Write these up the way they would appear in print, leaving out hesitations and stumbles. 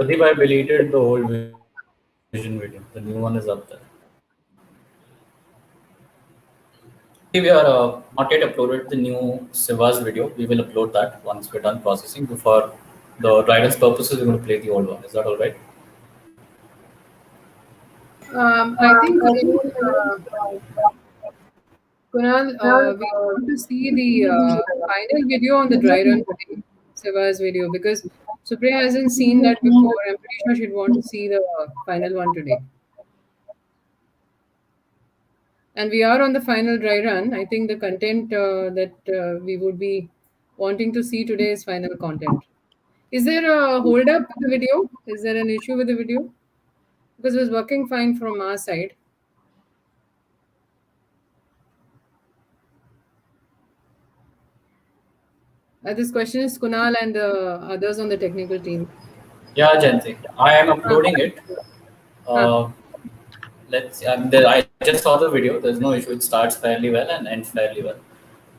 Pradeep, I deleted the old Vision video. The new one is up there. We are not yet uploaded the new Siva's video. We will upload that once we're done processing. For the guidance purposes, we're going to play the old one. Is that all right? I think Kunal, we want to see the final video on the dry run today, Siva's video, because Supriya hasn't seen that before. I'm pretty sure she'd want to see the final one today. And we are on the final dry run. I think the content that we would be wanting to see today is final content. Is there a hold up with the video? Is there an issue with the video? Because it was working fine from our side. This question is Kunal and others on the technical team. Yeah, Janti. I am uploading it. Let's. I just saw the video. There's no issue. It starts fairly well and ends fairly well.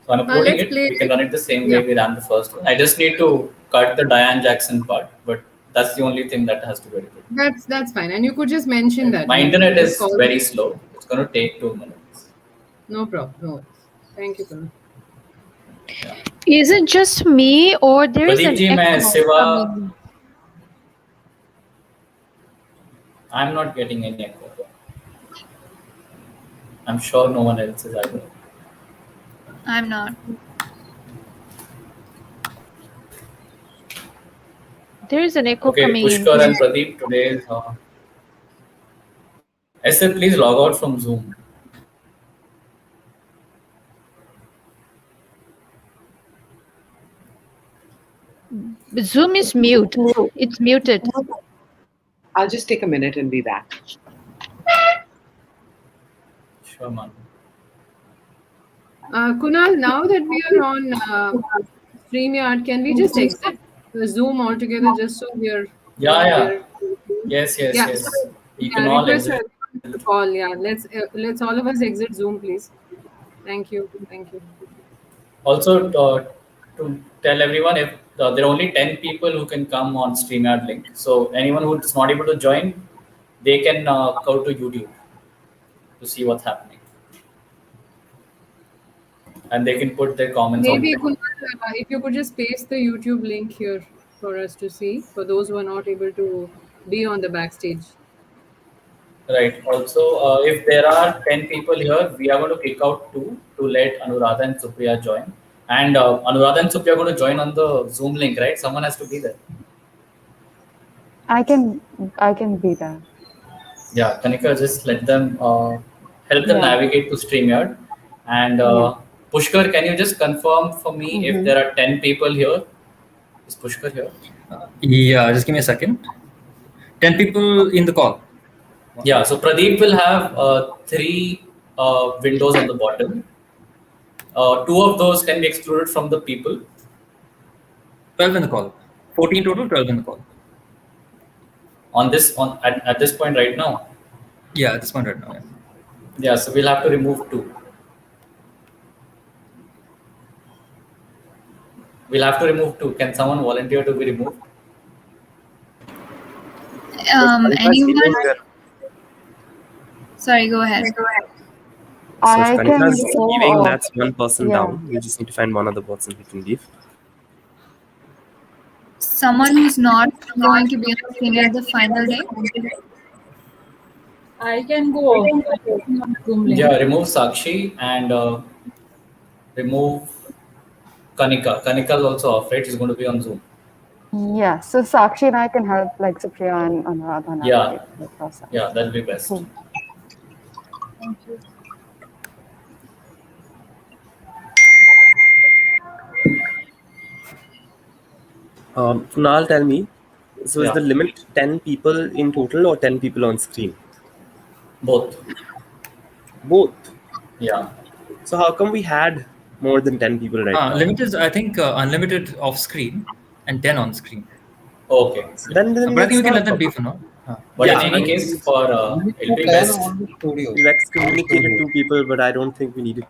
So I'm uploading it. We can run it the same way we ran the first one. I just need to cut the Diane Jackson part, but that's the only thing that has to be edited. That's fine. And you could just mention that. My internet is very slow. It's going to take 2 minutes. No problem. No worries. Thank you, Kunal. Yeah. Is it just me or there is an echo? I'm not getting any echo. I'm sure no one else is either. I'm not. There is an echo coming in. Pushkar and Pradeep, today is... Esther, please log out from Zoom. Zoom is mute. It's muted. I'll just take a minute and be back. Sure, man. Kunal, now that we are on StreamYard, can we just exit the Zoom altogether just so we are... Yeah. Yes. You can all exit. Call, let's all of us exit Zoom, please. Thank you. Also, to tell everyone, if there are only 10 people who can come on StreamYard link. So anyone who is not able to join, they can go to YouTube to see what's happening. And they can put their comments on Maybe if you could just paste the YouTube link here for us to see, for those who are not able to be on the backstage. Right. Also, if there are 10 people here, we are going to kick out 2 to let Anuradha and Supriya join. And Anuradha and Supriya are going to join on the Zoom link, right? Someone has to be there. I can be there. Yeah, Kanika, just let them help them navigate to StreamYard. And Pushkar, can you just confirm for me if there are 10 people here? Is Pushkar here? Yeah, just give me a second. 10 people in the call. Yeah, so Pradeep will have 3 windows on the bottom. 2 of those can be excluded from the people. 12 in the call. 14 total, 12 in the call. At this point right now? Yeah, at this point right now. Yeah, so we'll have to remove 2. We'll have to remove 2. Can someone volunteer to be removed? Anyone? Sorry, go ahead. So if Kanika's leaving, that's one person down. We just need to find one other person who can leave. Someone who's not going to be on screen at the final day? I can go. Yeah, remove Sakshi and remove Kanika. Kanika is also off, right? She's going to be on Zoom. Yeah, so Sakshi and I can help like Supriya and Anuradha navigate the process. Yeah, that'll be best. Cool. Thank you. Kunal, tell me, so is the limit 10 people in total or 10 people on screen? Both. Both? Yeah. So how come we had more than 10 people right now? Limit is, I think, unlimited off screen and 10 on screen. Okay. Then but I think we can let them be for now. But in any case, for it'll be best. We've excommunicated 2 people, but I don't think we needed to.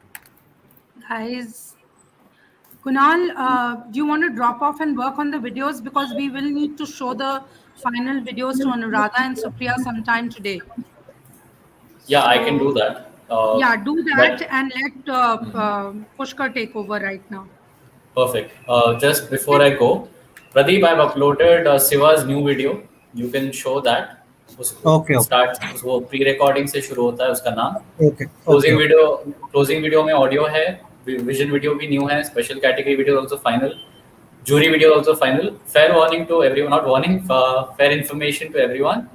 Guys, Kunal, do you want to drop off and work on the videos? Because we will need to show the final videos to Anuradha and Supriya sometime today. Yeah, I can do that. Yeah, do that and let Pushkar take over right now. Perfect. Just before I go, Pradeep, I've uploaded Siva's new video. You can show that. Okay. Start वो pre-recording से शुरू होता है उसका नाम. Okay. Closing video में audio है, vision video भी new है, special category video also final, jury video also final. Fair warning to everyone, not warning, fair information to everyone.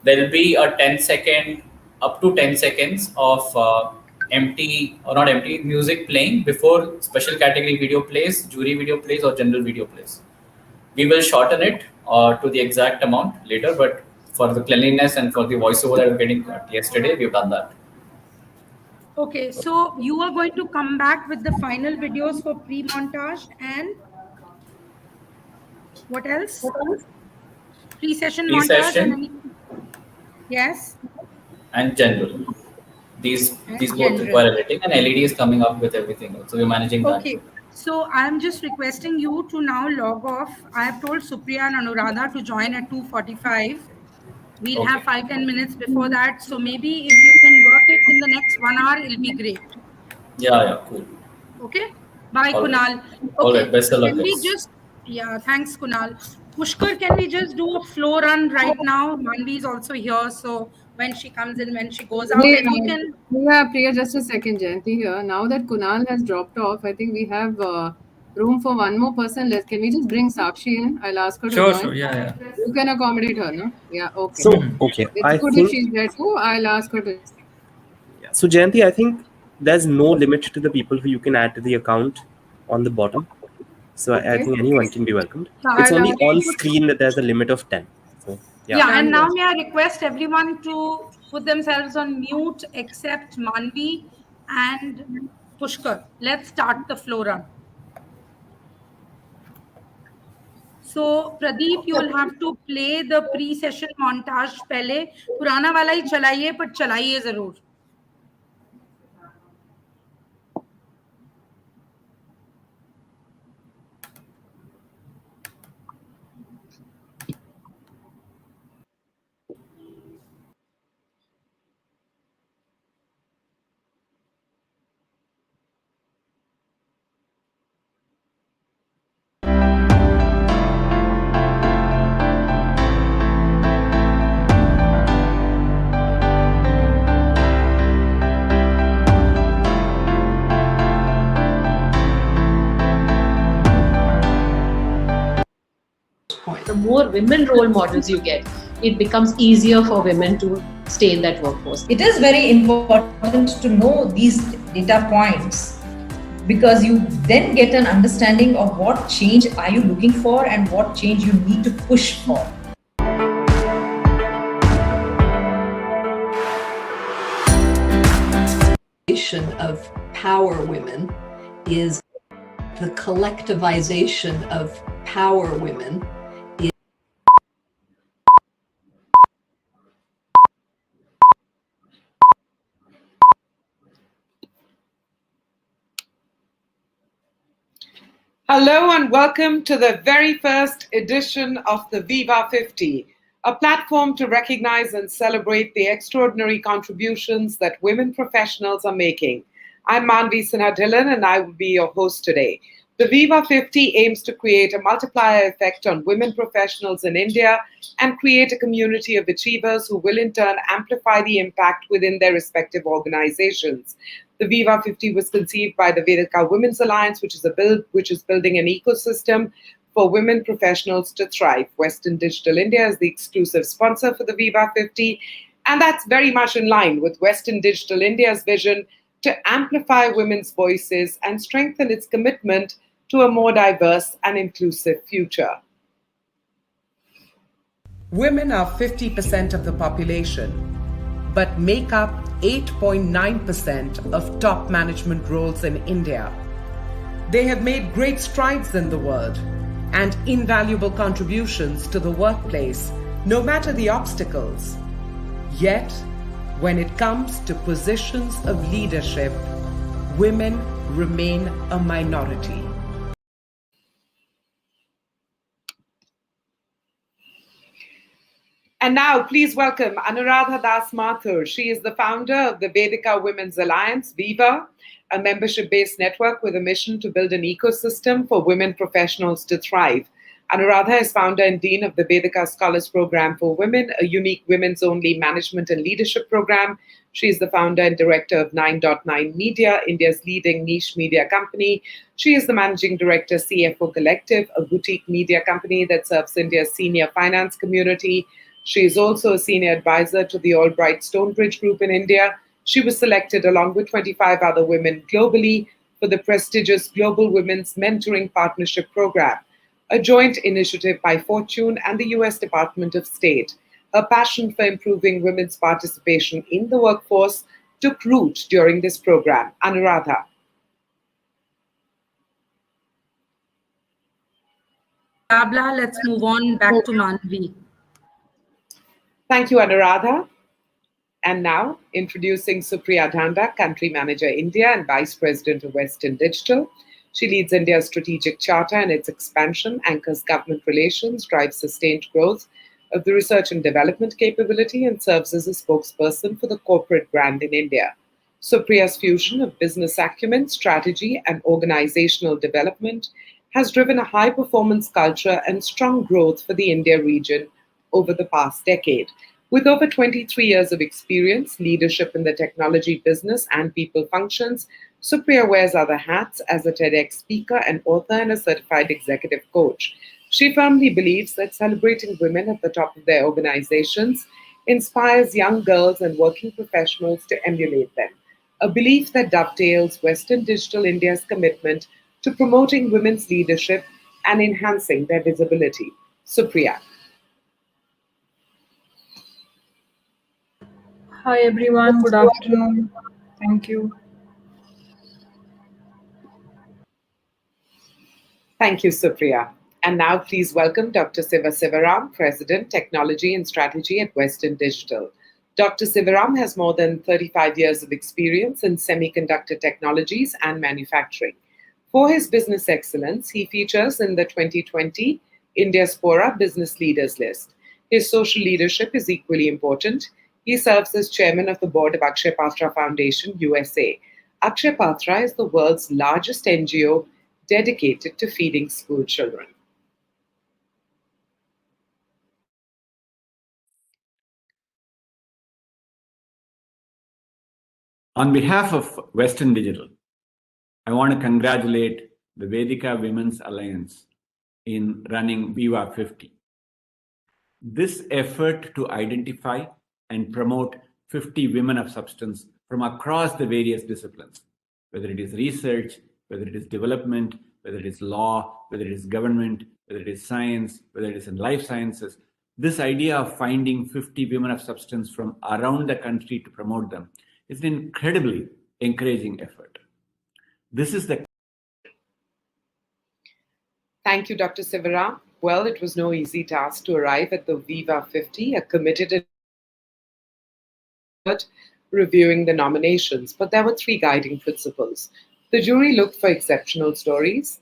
There will be a 10-second, up to 10 seconds of empty or not empty music playing before special category video plays, jury video plays, or general video plays. We will shorten it to the exact amount later, but for the cleanliness and for the voiceover that we're getting yesterday, we've done that. Okay, so you are going to come back with the final videos for pre-montage and what else? Pre-session montage and yes. And general. These both require editing, and LED is coming up with everything. So we're managing that. Okay. So I'm just requesting you to now log off. I have told Supriya and Anuradha to join at 2:45. We'll have 5-10 minutes before that. So maybe if you can work it in the next 1 hour, it'll be great. Yeah, cool. Okay. Bye, All Kunal. Right. Okay. All right. Best of luck. Can we just, thanks, Kunal. Pushkar, can we just do a flow run right now? Manvi is also here. So when she comes in, when she goes out, then we can. Yeah, Priya, just a second, Jayanti here. Now that Kunal has dropped off, I think we have room for one more person left. Can we just bring Sakshi in? I'll ask her to join. Sure. Yeah. You can accommodate her, no? Yeah, okay. So, okay. It's good if she's there too. I'll ask her to. Yeah. So, Jayanti, I think there's no limit to the people who you can add to the account on the bottom. So, I think anyone can be welcomed. It's only on screen that there's a limit of 10. So, yeah, and now may I request everyone to put themselves on mute except Manvi and Pushkar. Let's start the flow run. So, Pradeep, you will have to play the pre-session montage पहले. पुराना वाला ही चलाइए, पर चलाइए ज़रूर. The more women role models you get, it becomes easier for women to stay in that workforce. It is very important to know these data points because you then get an understanding of what change are you looking for and what change you need to push for. Of power women is the collectivization of power women. Hello and welcome to the very first edition of the Viva 50, a platform to recognize and celebrate the extraordinary contributions that women professionals are making. I'm Manvi Sinha Dhillon and I will be your host today. The Viva 50 aims to create a multiplier effect on women professionals in India and create a community of achievers who will in turn amplify the impact within their respective organizations. The Viva 50 was conceived by the Vedika Women's Alliance, which is building an ecosystem for women professionals to thrive. Western Digital India is the exclusive sponsor for the Viva 50, and that's very much in line with Western Digital India's vision to amplify women's voices and strengthen its commitment to a more diverse and inclusive future. Women are 50% of the population, but make up 8.9% of top management roles in India. They have made great strides in the world and invaluable contributions to the workplace, no matter the obstacles. Yet, when it comes to positions of leadership, women remain a minority. And now, please welcome Anuradha Das Mathur. She is the founder of the Vedika Women's Alliance, VIVA, a membership-based network with a mission to build an ecosystem for women professionals to thrive. Anuradha is founder and dean of the Vedika Scholars Program for Women, a unique women's-only management and leadership program. She is the founder and director of 9.9 Media, India's leading niche media company. She is the managing director, CFO Collective, a boutique media company that serves India's senior finance community. She is also a senior advisor to the Albright Stonebridge Group in India. She was selected along with 25 other women globally for the prestigious Global Women's Mentoring Partnership Program, a joint initiative by Fortune and the US Department of State. Her passion for improving women's participation in the workforce took root during this program. Anuradha. Abla, let's move on back to Manvi. Thank you, Anuradha. And now, introducing Supriya Dhanda, Country Manager India and Vice President of Western Digital. She leads India's strategic charter and its expansion, anchors government relations, drives sustained growth of the research and development capability, and serves as a spokesperson for the corporate brand in India. Supriya's fusion of business acumen, strategy, and organizational development has driven a high-performance culture and strong growth for the India region over the past decade. With over 23 years of experience, leadership in the technology business and people functions, Supriya wears other hats as a TEDx speaker and author and a certified executive coach. She firmly believes that celebrating women at the top of their organizations inspires young girls and working professionals to emulate them, a belief that dovetails Western Digital India's commitment to promoting women's leadership and enhancing their visibility. Supriya. Hi everyone, good afternoon. Thank you. Thank you, Supriya. And now please welcome Dr. Siva Sivaram, President, Technology and Strategy at Western Digital. Dr. Sivaram has more than 35 years of experience in semiconductor technologies and manufacturing. For his business excellence, he features in the 2020 Indiaspora Business Leaders List. His social leadership is equally important. He serves as chairman of the board of Akshay Patra Foundation, USA. Akshay Patra is the world's largest NGO dedicated to feeding school children. On behalf of Western Digital, I want to congratulate the Vedika Women's Alliance in running Viva 50. This effort to identify and promote 50 women of substance from across the various disciplines, whether it is research, whether it is development, whether it is law, whether it is government, whether it is science, whether it is in life sciences. This idea of finding 50 women of substance from around the country to promote them is an incredibly encouraging effort. This is the... Thank you, Dr. Sivaram. Well, it was no easy task to arrive at the Viva 50, a committed reviewing the nominations, but there were three guiding principles. The jury looked for exceptional stories,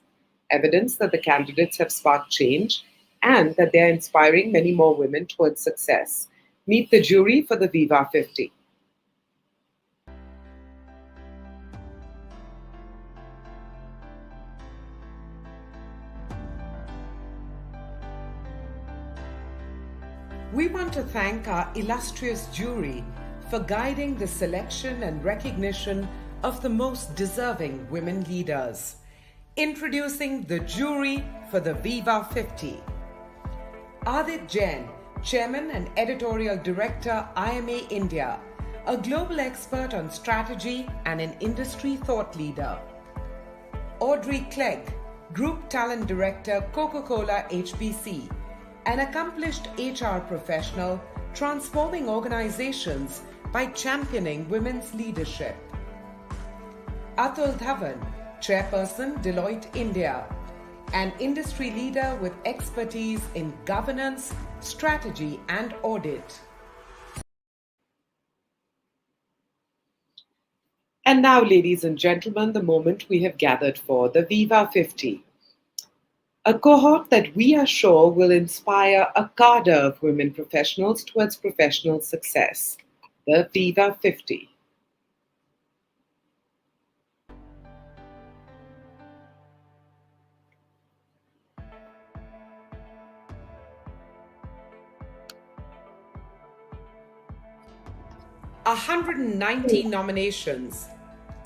evidence that the candidates have sparked change, and that they are inspiring many more women towards success. Meet the jury for the Viva 50. We want to thank our illustrious jury for guiding the selection and recognition of the most deserving women leaders. Introducing the jury for the Viva 50. Adit Jain, Chairman and Editorial Director, IMA India, a global expert on strategy and an industry thought leader. Audrey Clegg, Group Talent Director, Coca-Cola HBC, an accomplished HR professional transforming organizations by championing women's leadership. Atul Dhawan, Chairperson, Deloitte India, an industry leader with expertise in governance, strategy, and audit. And now, ladies and gentlemen, the moment we have gathered for, the Viva 50. a cohort that we are sure will inspire a cadre of women professionals towards professional success, the Viva 50. "190 nominations,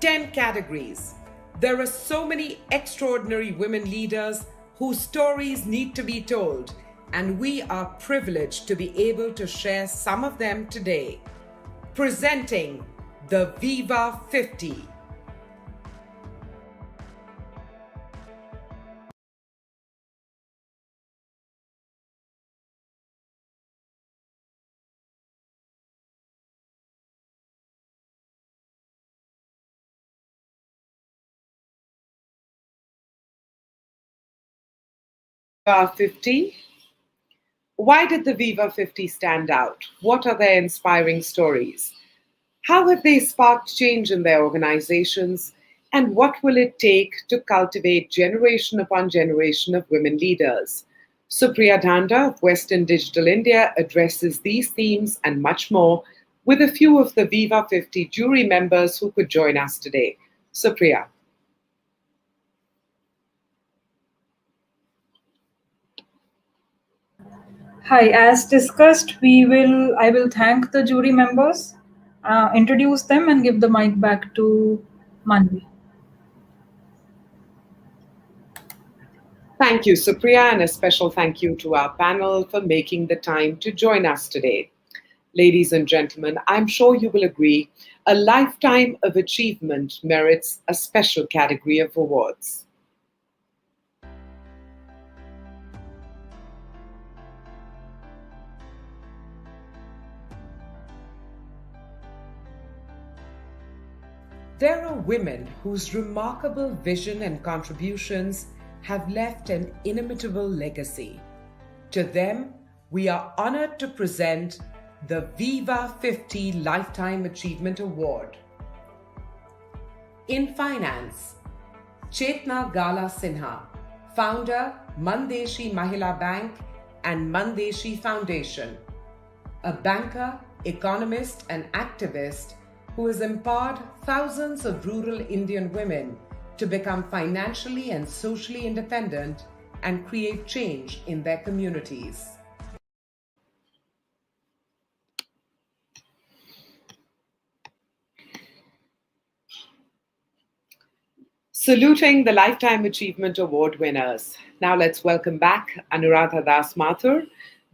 10 categories. There are so many extraordinary women leaders whose stories need to be told, and we are privileged to be able to share some of them today. Presenting the Viva 50. Viva 50. Why did the Viva 50 stand out? What are their inspiring stories? How have they sparked change in their organizations? And what will it take to cultivate generation upon generation of women leaders? Supriya Dhanda of Western Digital India addresses these themes and much more with a few of the Viva 50 jury members who could join us today. Supriya. Hi, as discussed, I will thank the jury members, introduce them and give the mic back to Manvi. Thank you, Supriya, and a special thank you to our panel for making the time to join us today. Ladies and gentlemen, I'm sure you will agree, a lifetime of achievement merits a special category of awards. There are women whose remarkable vision and contributions have left an inimitable legacy. To them, we are honored to present the Viva 50 Lifetime Achievement Award. In finance, Chetna Gala Sinha, founder, Mandeshi Mahila Bank and Mandeshi Foundation, a banker, economist and activist who has empowered thousands of rural Indian women to become financially and socially independent and create change in their communities. Saluting the Lifetime Achievement Award winners. Now let's welcome back Anuradha Das Mathur.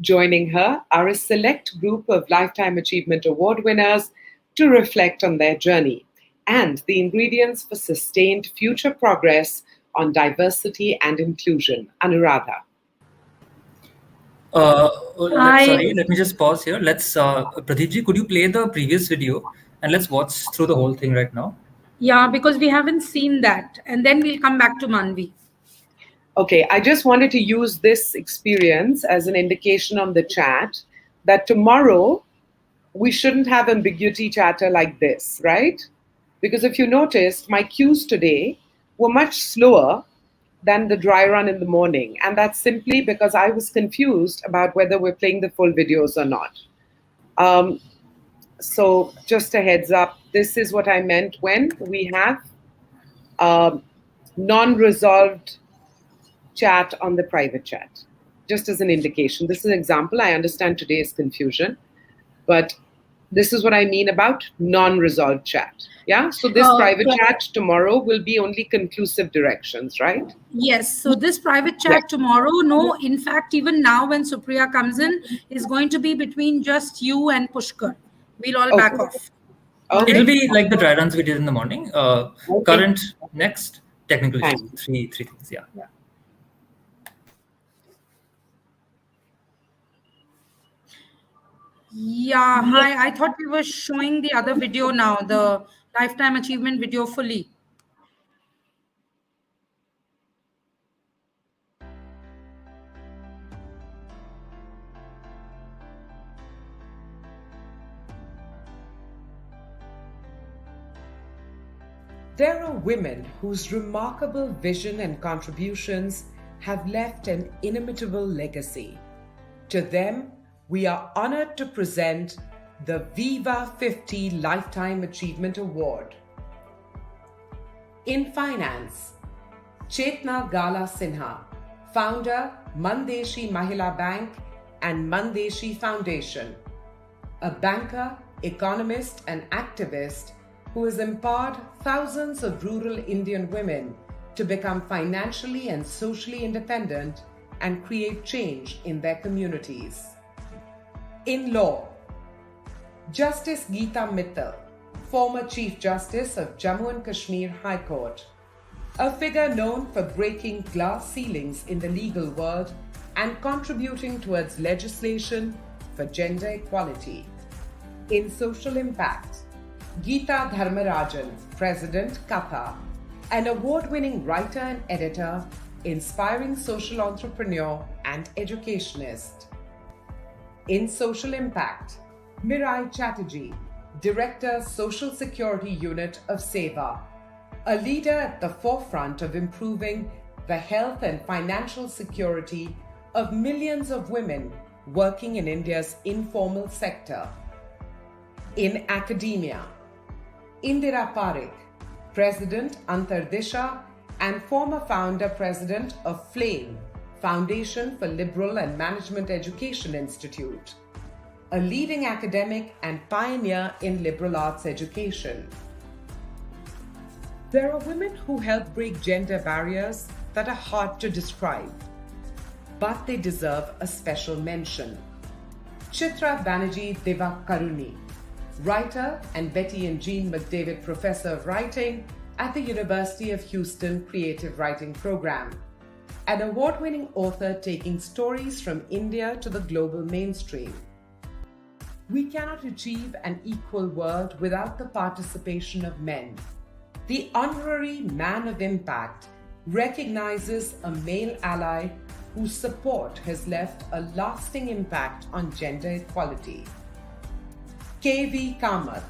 Joining her are a select group of Lifetime Achievement Award winners to reflect on their journey and the ingredients for sustained future progress on diversity and inclusion. Anuradha. Sorry, let me just pause here. Pradeep ji, could you play the previous video and let's watch through the whole thing right now? Yeah, because we haven't seen that. And then we'll come back to Manvi. Okay, I just wanted to use this experience as an indication on the chat that tomorrow we shouldn't have ambiguity chatter like this, right? Because if you noticed, my cues today were much slower than the dry run in the morning. And that's simply because I was confused about whether we're playing the full videos or not. So just a heads up, this is what I meant when we have non-resolved chat on the private chat, just as an indication. This is an example. I understand today's confusion, but this is what I mean about non-resolved chat. Yeah, so this private chat tomorrow will be only conclusive directions, right? Yes, so this private chat tomorrow, no, in fact, even now when Supriya comes in, is going to be between just you and Pushkar. We'll all back off. Okay. It'll be like the dry runs we did in the morning. Current, next, technical issues. Three things, yeah. Yeah, hi. I thought we were showing the other video now, the Lifetime Achievement video fully. There are women whose remarkable vision and contributions have left an inimitable legacy. To them, we are honored to present the Viva 50 Lifetime Achievement Award. In finance, Chetna Gala Sinha, founder, Mandeshi Mahila Bank and Mandeshi Foundation, a banker, economist, and activist who has empowered thousands of rural Indian women to become financially and socially independent and create change in their communities. In law, Justice Geeta Mittal, former Chief Justice of Jammu and Kashmir High Court, a figure known for breaking glass ceilings in the legal world and contributing towards legislation for gender equality. In social impact, Geeta Dharmarajan, President, Katha, an award-winning writer and editor, inspiring social entrepreneur and educationist. In social impact, Mirai Chatterjee, Director, Social Security Unit of SEVA, a leader at the forefront of improving the health and financial security of millions of women working in India's informal sector. In academia, Indira Parekh, President, Antardisha, and former founder president of FLAME, Foundation for Liberal and Management Education Institute, a leading academic and pioneer in liberal arts education. There are women who help break gender barriers that are hard to describe, but they deserve a special mention. Chitra Banerjee Divakaruni, writer and Betty and Jean McDavid Professor of Writing at the University of Houston Creative Writing Program, an award-winning author taking stories from India to the global mainstream. We cannot achieve an equal world without the participation of men. The honorary Man of Impact recognizes a male ally whose support has left a lasting impact on gender equality. K.V. Kamath,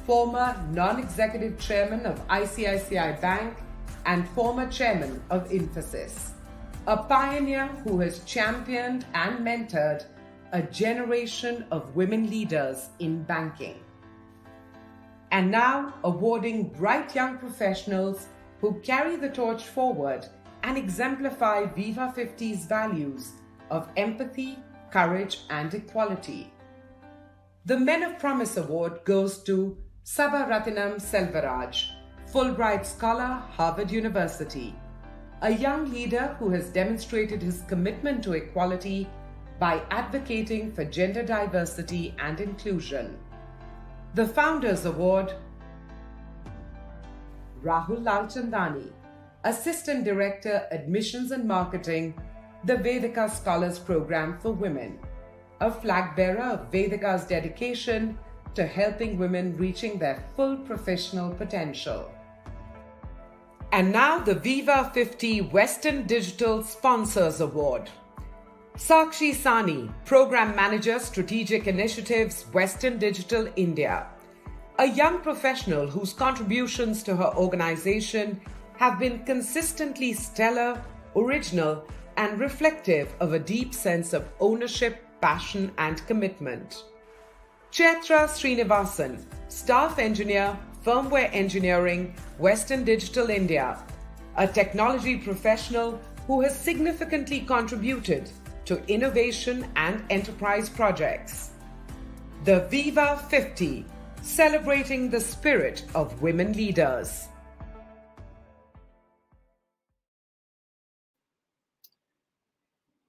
former non-executive chairman of ICICI Bank and former chairman of Infosys, a pioneer who has championed and mentored a generation of women leaders in banking. And now awarding bright young professionals who carry the torch forward and exemplify Viva 50's values of empathy, courage, and equality. The Men of Promise Award goes to Sabaratinam Selvaraj, Fulbright Scholar, Harvard University, a young leader who has demonstrated his commitment to equality by advocating for gender diversity and inclusion. The Founders Award, Rahul Lalchandani, Assistant Director, Admissions and Marketing, the Vedika Scholars Program for Women, a flag bearer of Vedika's dedication to helping women reaching their full professional potential. And now the Viva 50 Western Digital Sponsors Award. Sakshi Sani, Program Manager, Strategic Initiatives, Western Digital India, a young professional whose contributions to her organization have been consistently stellar, original, and reflective of a deep sense of ownership, passion, and commitment. Chaitra Srinivasan, Staff Engineer, Firmware Engineering, Western Digital India, a technology professional who has significantly contributed to innovation and enterprise projects. The Viva 50, celebrating the spirit of women leaders.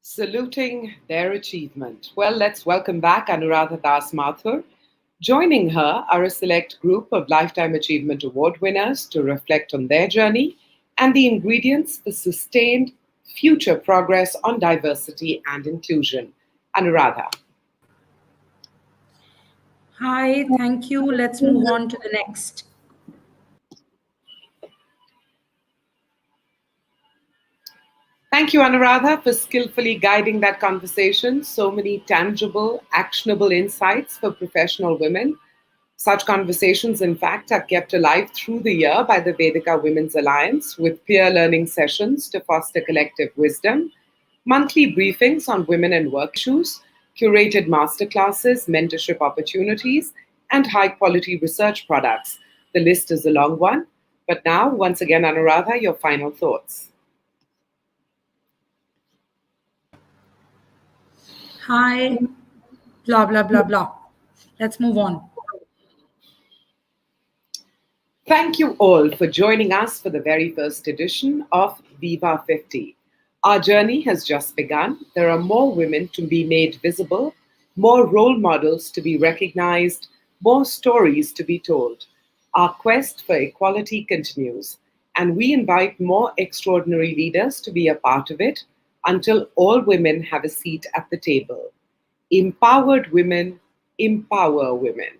Saluting their achievement. Well, let's welcome back Anuradha Das Mathur. Joining her are a select group of Lifetime Achievement Award winners to reflect on their journey and the ingredients for sustained future progress on diversity and inclusion. Anuradha. Hi, thank you. Let's move on to the next. Thank you, Anuradha, for skillfully guiding that conversation. So many tangible, actionable insights for professional women. Such conversations, in fact, are kept alive through the year by the Vedika Women's Alliance with peer learning sessions to foster collective wisdom, monthly briefings on women and work issues, curated masterclasses, mentorship opportunities, and high-quality research products. The list is a long one, but now, once again, Anuradha, your final thoughts. Hi, blah, blah, blah, blah. Let's move on. Thank you all for joining us for the very first edition of Viva 50. Our journey has just begun. There are more women to be made visible, more role models to be recognized, more stories to be told. Our quest for equality continues, and we invite more extraordinary leaders to be a part of it until all women have a seat at the table. Empowered women empower women.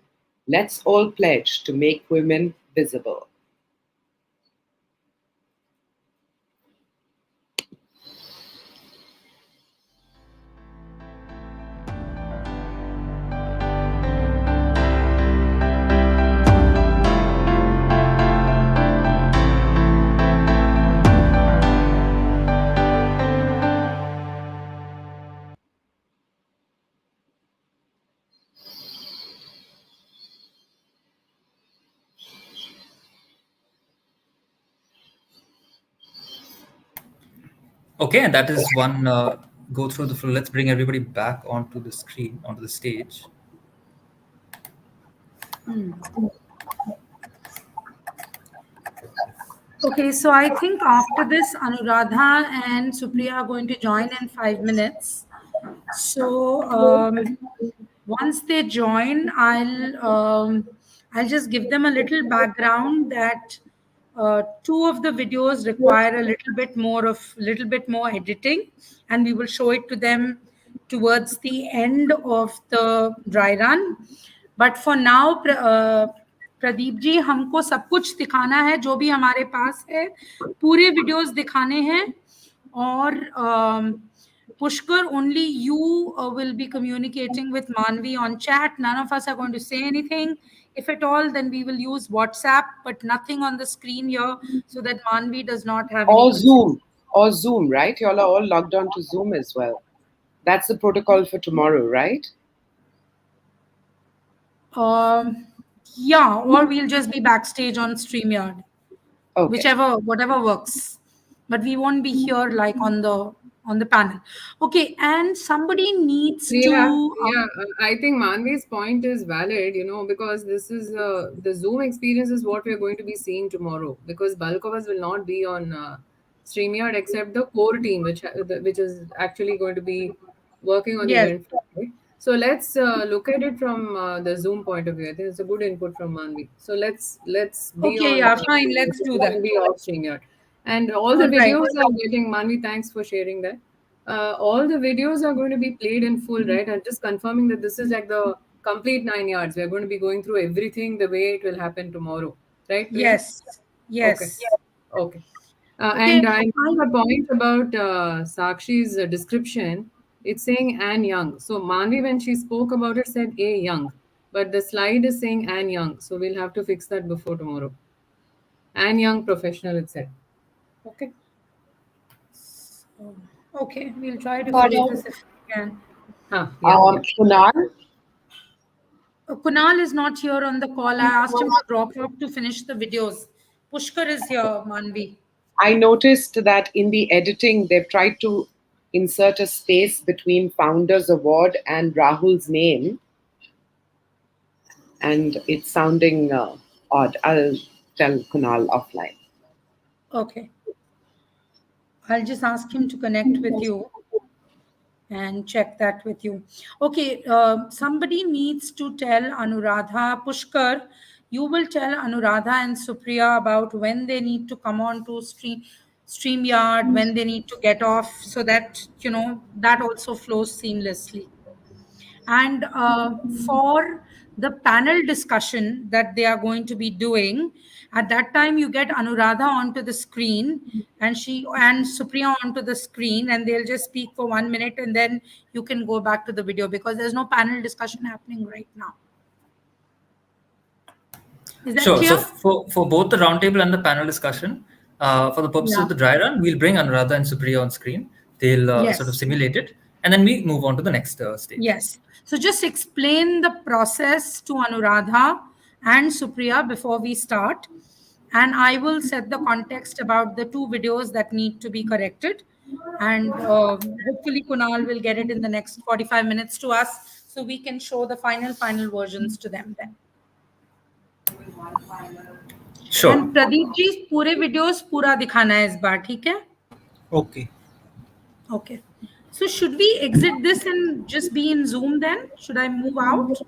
Let's all pledge to make women visible. Okay, and that is one go through the flow. Let's bring everybody back onto the screen, onto the stage. Okay, so I think after this, Anuradha and Supriya are going to join in 5 minutes. So once they join, I'll just give them a little background that two of the videos require a little bit more editing, and we will show it to them towards the end of the dry run. But for now, Pradeep ji, हमको सब कुछ दिखाना है, जो भी हमारे पास है पूरे वीडियोस दिखाने हैं, और Pushkar, only you will be communicating with Manvi on chat. None of us are going to say anything. If at all, then we will use WhatsApp, but nothing on the screen here, so that Manvi does not have or Zoom, right? You all are all logged on to Zoom as well. That's the protocol for tomorrow, right? Yeah, or we'll just be backstage on StreamYard. Okay. Whatever works. But we won't be here like on the panel. Okay, and somebody needs to... Yeah, I think Manvi's point is valid, because this is the Zoom experience is what we're going to be seeing tomorrow, because bulk of us will not be on StreamYard except the core team, which is actually going to be working on the event. Right? So let's look at it from the Zoom point of view. I think it's a good input from Manvi. So let's be fine. Let's do that. Be off StreamYard. And all the videos are getting, Manvi, thanks for sharing that. All the videos are going to be played in full, right? I'm just confirming that this is like the complete 9 yards. We're going to be going through everything the way it will happen tomorrow, right? Yes. Okay. And I have a point about Sakshi's description. It's saying Anne Young. So Manvi, when she spoke about it, said A. Young. But the slide is saying Anne Young. So we'll have to fix that before tomorrow. Anne Young professional, it said. Okay. Okay, we'll try to fix this if we can. Kunal is not here on the call. I asked him to drop off to finish the videos. Pushkar is here, Manvi. I noticed that in the editing, they've tried to insert a space between Founders Award and Rahul's name. And it's sounding odd. I'll tell Kunal offline. Okay. I'll just ask him to connect with you and check that with you. Okay, somebody needs to tell Anuradha, Pushkar, you will tell Anuradha and Supriya about when they need to come on to StreamYard, when they need to get off, so that, that also flows seamlessly. And for the panel discussion that they are going to be doing, at that time you get Anuradha onto the screen and Supriya onto the screen, and they'll just speak for 1 minute, and then you can go back to the video, because there's no panel discussion happening right now. Is that Sure. clear? So for both the roundtable and the panel discussion, for the purpose of the dry run, we'll bring Anuradha and Supriya on screen. They'll Yes. sort of simulate it, and then we move on to the next stage. Yes. So just explain the process to Anuradha and Supriya before we start. And I will set the context about the 2 videos that need to be corrected. And hopefully Kunal will get it in the next 45 minutes to us so we can show the final versions to them then. Sure. And Pradeep ji, पूरे videos पूरा दिखाना है इस बार, ठीक है? Okay. Okay. So should we exit this and just be in Zoom then? Should I move out?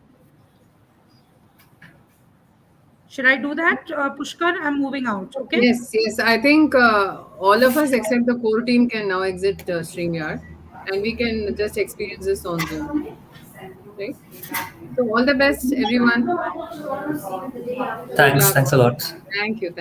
Should I do that, Pushkar? I'm moving out, okay? Yes. I think all of us except the core team can now exit StreamYard, and we can just experience this on Zoom. Right? So all the best, everyone. Thanks a lot. Thank you.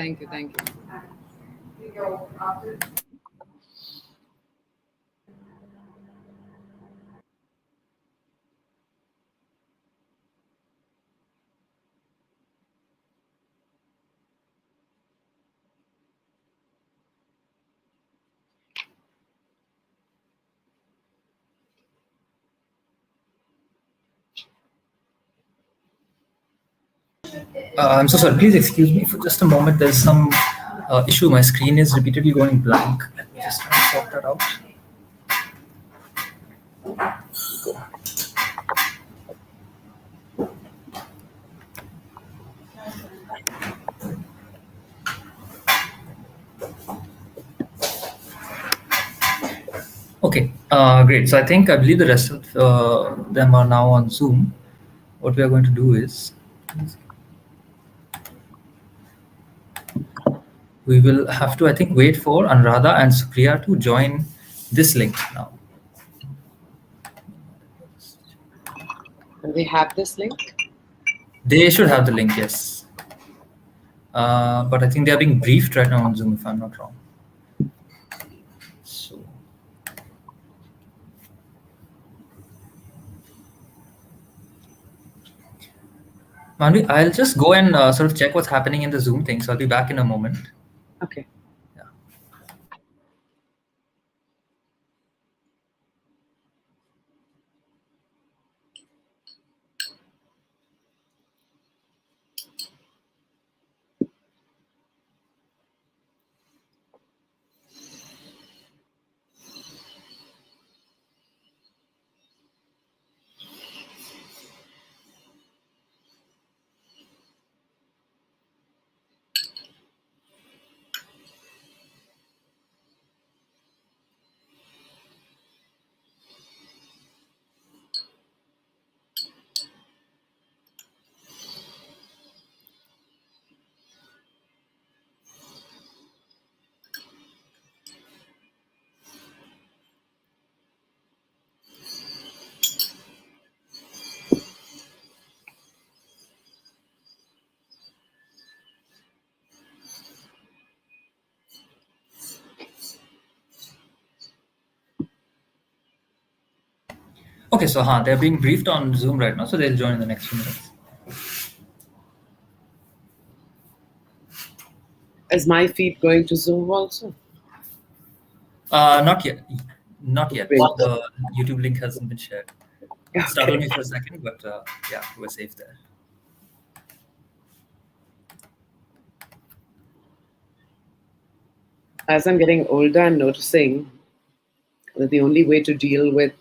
I'm so sorry. Please excuse me for just a moment. There's some issue. My screen is repeatedly going blank. Let me just try and sort that out. Okay, great. So I believe the rest of them are now on Zoom. What we are going to do is we will have to, wait for Anuradha and Supriya to join this link now. Do they have this link? They should have the link, yes. But I think they are being briefed right now on Zoom, if I'm not wrong. So, Manvi, I'll just go and sort of check what's happening in the Zoom thing. So I'll be back in a moment. Okay. Okay, so they're being briefed on Zoom right now, so they'll join in the next few minutes. Is my feed going to Zoom also? Not yet. The YouTube link hasn't been shared. It startled me for a second, but yeah, we're safe there. As I'm getting older, I'm noticing that the only way to deal with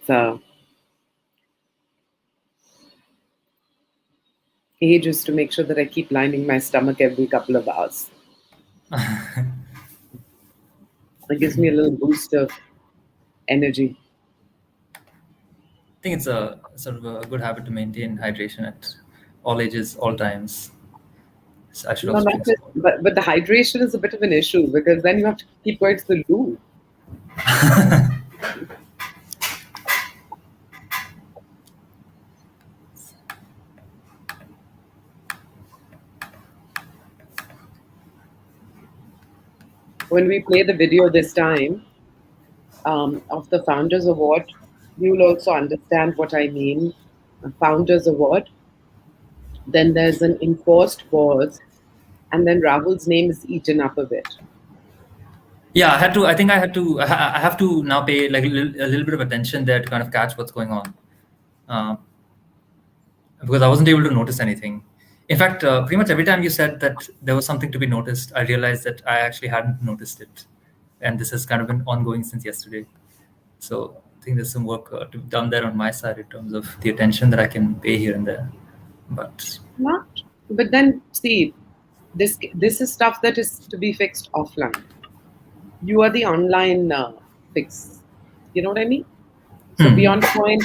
age is to make sure that I keep lining my stomach every couple of hours. It gives me a little boost of energy. I think it's a sort of a good habit to maintain hydration at all ages, all times. So I should also but the hydration is a bit of an issue because then you have to keep going to the loo. When we play the video this time of the Founders Award, you will also understand what I mean. A Founders Award. Then there's an enforced pause and then Rahul's name is eaten up a bit. Yeah, I have to now pay like a little bit of attention there to kind of catch what's going on, because I wasn't able to notice anything. In fact, pretty much every time you said that there was something to be noticed, I realized that I actually hadn't noticed it, and this has kind of been ongoing since yesterday. So I think there's some work to be done there on my side in terms of the attention that I can pay here and there. But then see, this is stuff that is to be fixed offline. You are the online fix. You know what I mean? So beyond the point,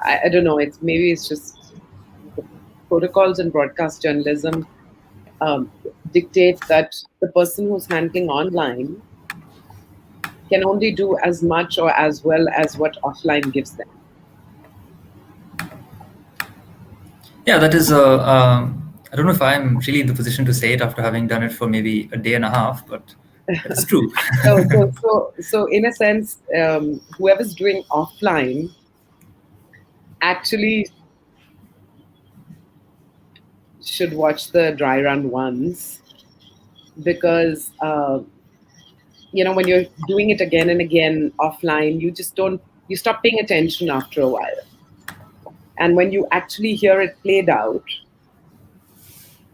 I don't know. Maybe it's just the protocols in broadcast journalism dictate that the person who's handling online can only do as much or as well as what offline gives them. Yeah, that is. I don't know if I'm really in the position to say it after having done it for maybe a day and a half, but it's true. So in a sense, whoever's doing offline actually should watch the dry run once, because when you're doing it again and again offline, you stop paying attention after a while. And when you actually hear it played out,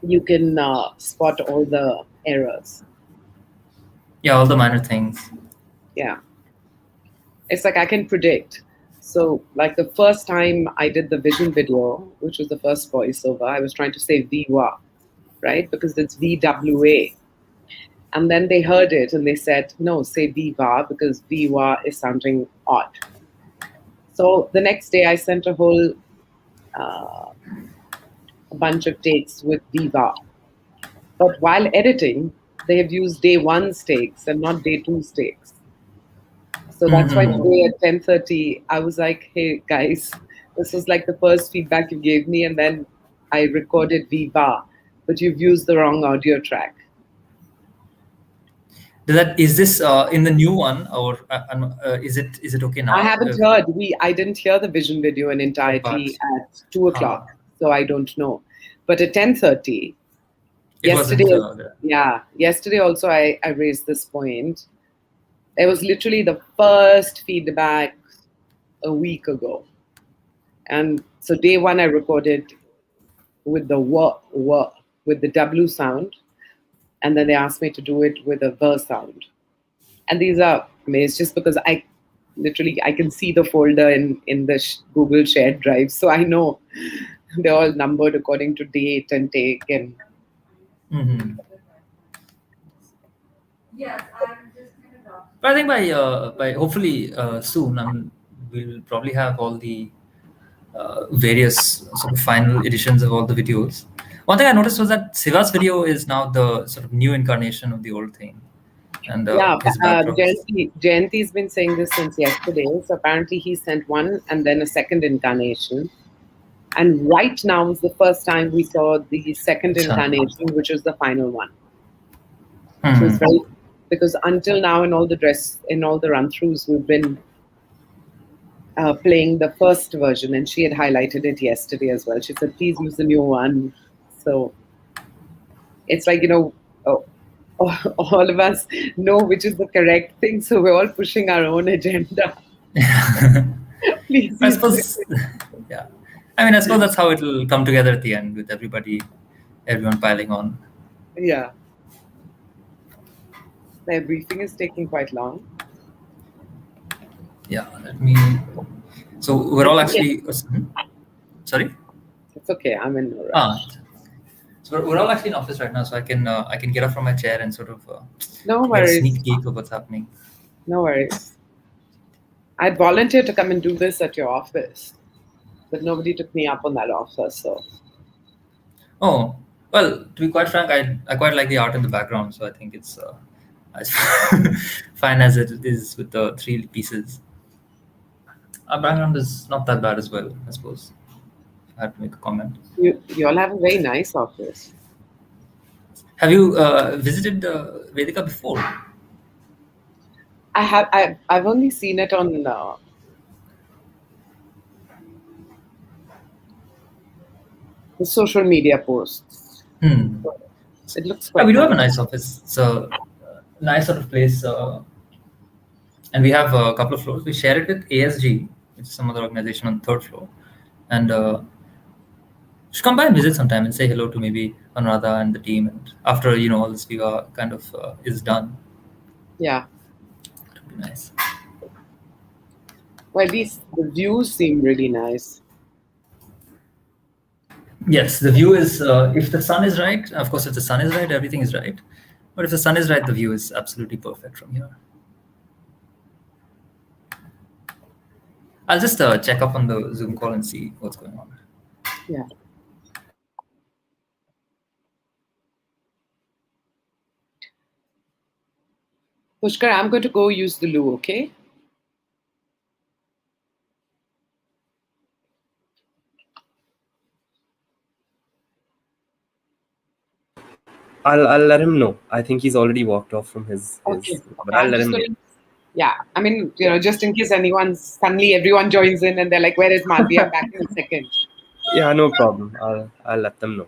you can spot all the errors. Yeah, all the minor things. Yeah. It's like I can predict. So like the first time I did the vision video, which was the first voiceover, I was trying to say Viva, right? Because it's VWA. And then they heard it and they said, no, say Viva, because Viva is sounding odd. So the next day I sent a whole bunch of takes with Viva. But while editing, they have used day 1's takes and not day 2's takes. So that's why today at 10:30, I was like, hey guys, this was like the first feedback you gave me, and then I recorded Viva, but you've used the wrong audio track. Is this in the new one, or is it okay now? I haven't heard. I didn't hear the vision video in entirety at 2 o'clock, so I don't know. But at 10:30, yesterday also I raised this point. It was literally the first feedback a week ago, and so day 1 I recorded with the with the W sound. And then they asked me to do it with a V sound. And these are, it's just because I can see the folder in the Google shared drive. So I know they're all numbered according to date and take. And Yes, I'm just kind of. But I think by hopefully soon, we'll probably have all the various sort of final editions of all the videos. One thing I noticed was that Siva's video is now the sort of new incarnation of the old thing. And Jayanti's been saying this since yesterday. So apparently he sent one and then a second incarnation. And right now is the first time we saw the second incarnation, which was the final one. Which was very, because until now in all the run-throughs, we've been playing the first version, and she had highlighted it yesterday as well. She said, please use the new one. So it's like, all of us know which is the correct thing. So we're all pushing our own agenda. Please. I suppose, yeah. I suppose that's how it'll come together at the end with everyone piling on. Yeah. The briefing is taking quite long. Yeah, so we're all actually, sorry? It's okay, I'm in no rush. So we're all actually in office right now, so I can get up from my chair and sort of no worries. Get a sneak peek of what's happening. No worries. I'd volunteered to come and do this at your office, but nobody took me up on that offer, so. Oh, well, to be quite frank, I quite like the art in the background, so I think it's fine as it is with the 3 pieces. Our background is not that bad as well, I suppose. I have to make a comment. You all have a very nice office. Have you visited Vedika before? I have. I've only seen it on the social media posts. It looks Yeah, quite we do have a nice. nice office. It's a nice sort of place. And we have a couple of floors. We share it with ASG, which is some other organization on the third floor. And you should come by and visit sometime and say hello to maybe Anuradha and the team. And after, all this Viva kind of is done. Yeah. It would be nice. Well, at least the views seem really nice. Yes, the view is, if the sun is right, of course, if the sun is right, everything is right. But if the sun is right, the view is absolutely perfect from here. I'll just check up on the Zoom call and see what's going on. Yeah. Pushkar, I'm going to go use the loo, okay? I'll let him know. I think he's already walked off from his but I'll let him know. Yeah, I mean, just in case suddenly everyone joins in and they're like, where is Madhvi? I'm back in a second. Yeah, no problem. I'll let them know.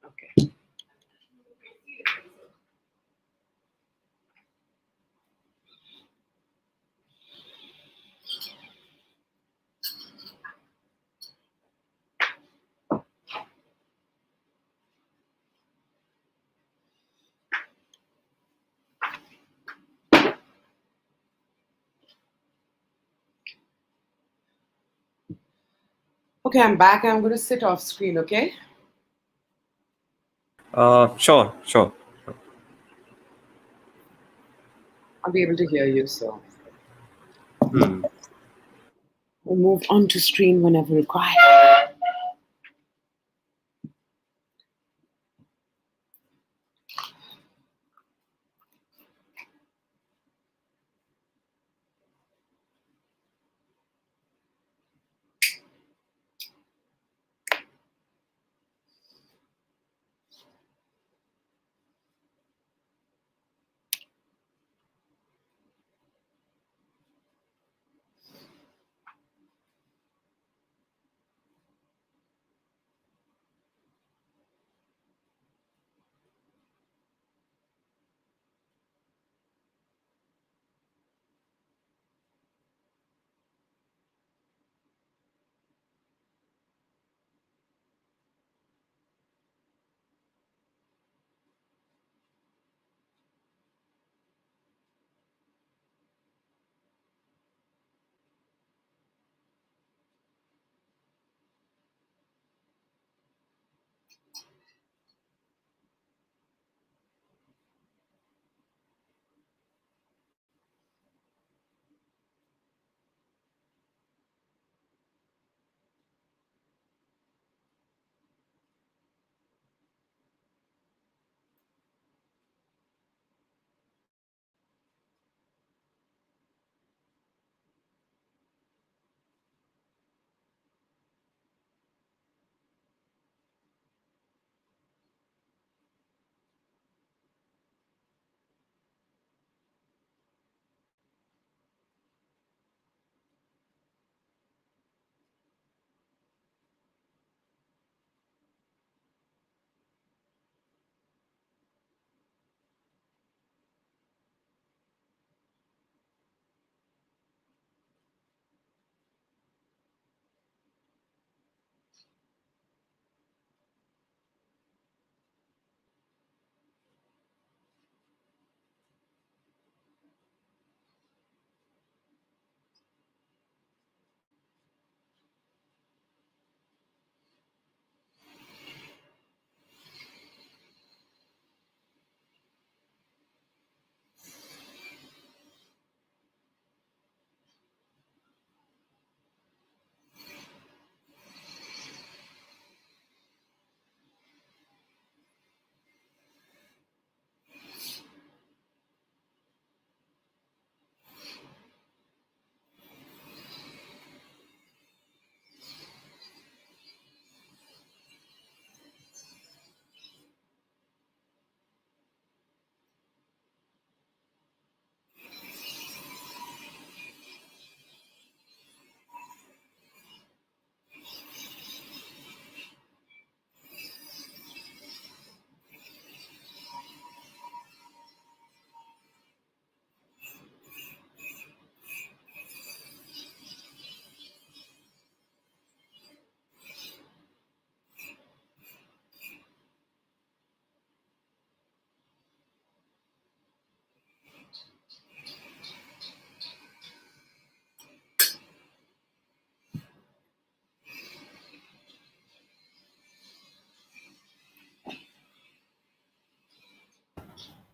Okay. Okay, I'm back. I'm going to sit off screen, okay? Sure. I'll be able to hear you, so. Hmm. We'll move on to screen whenever required.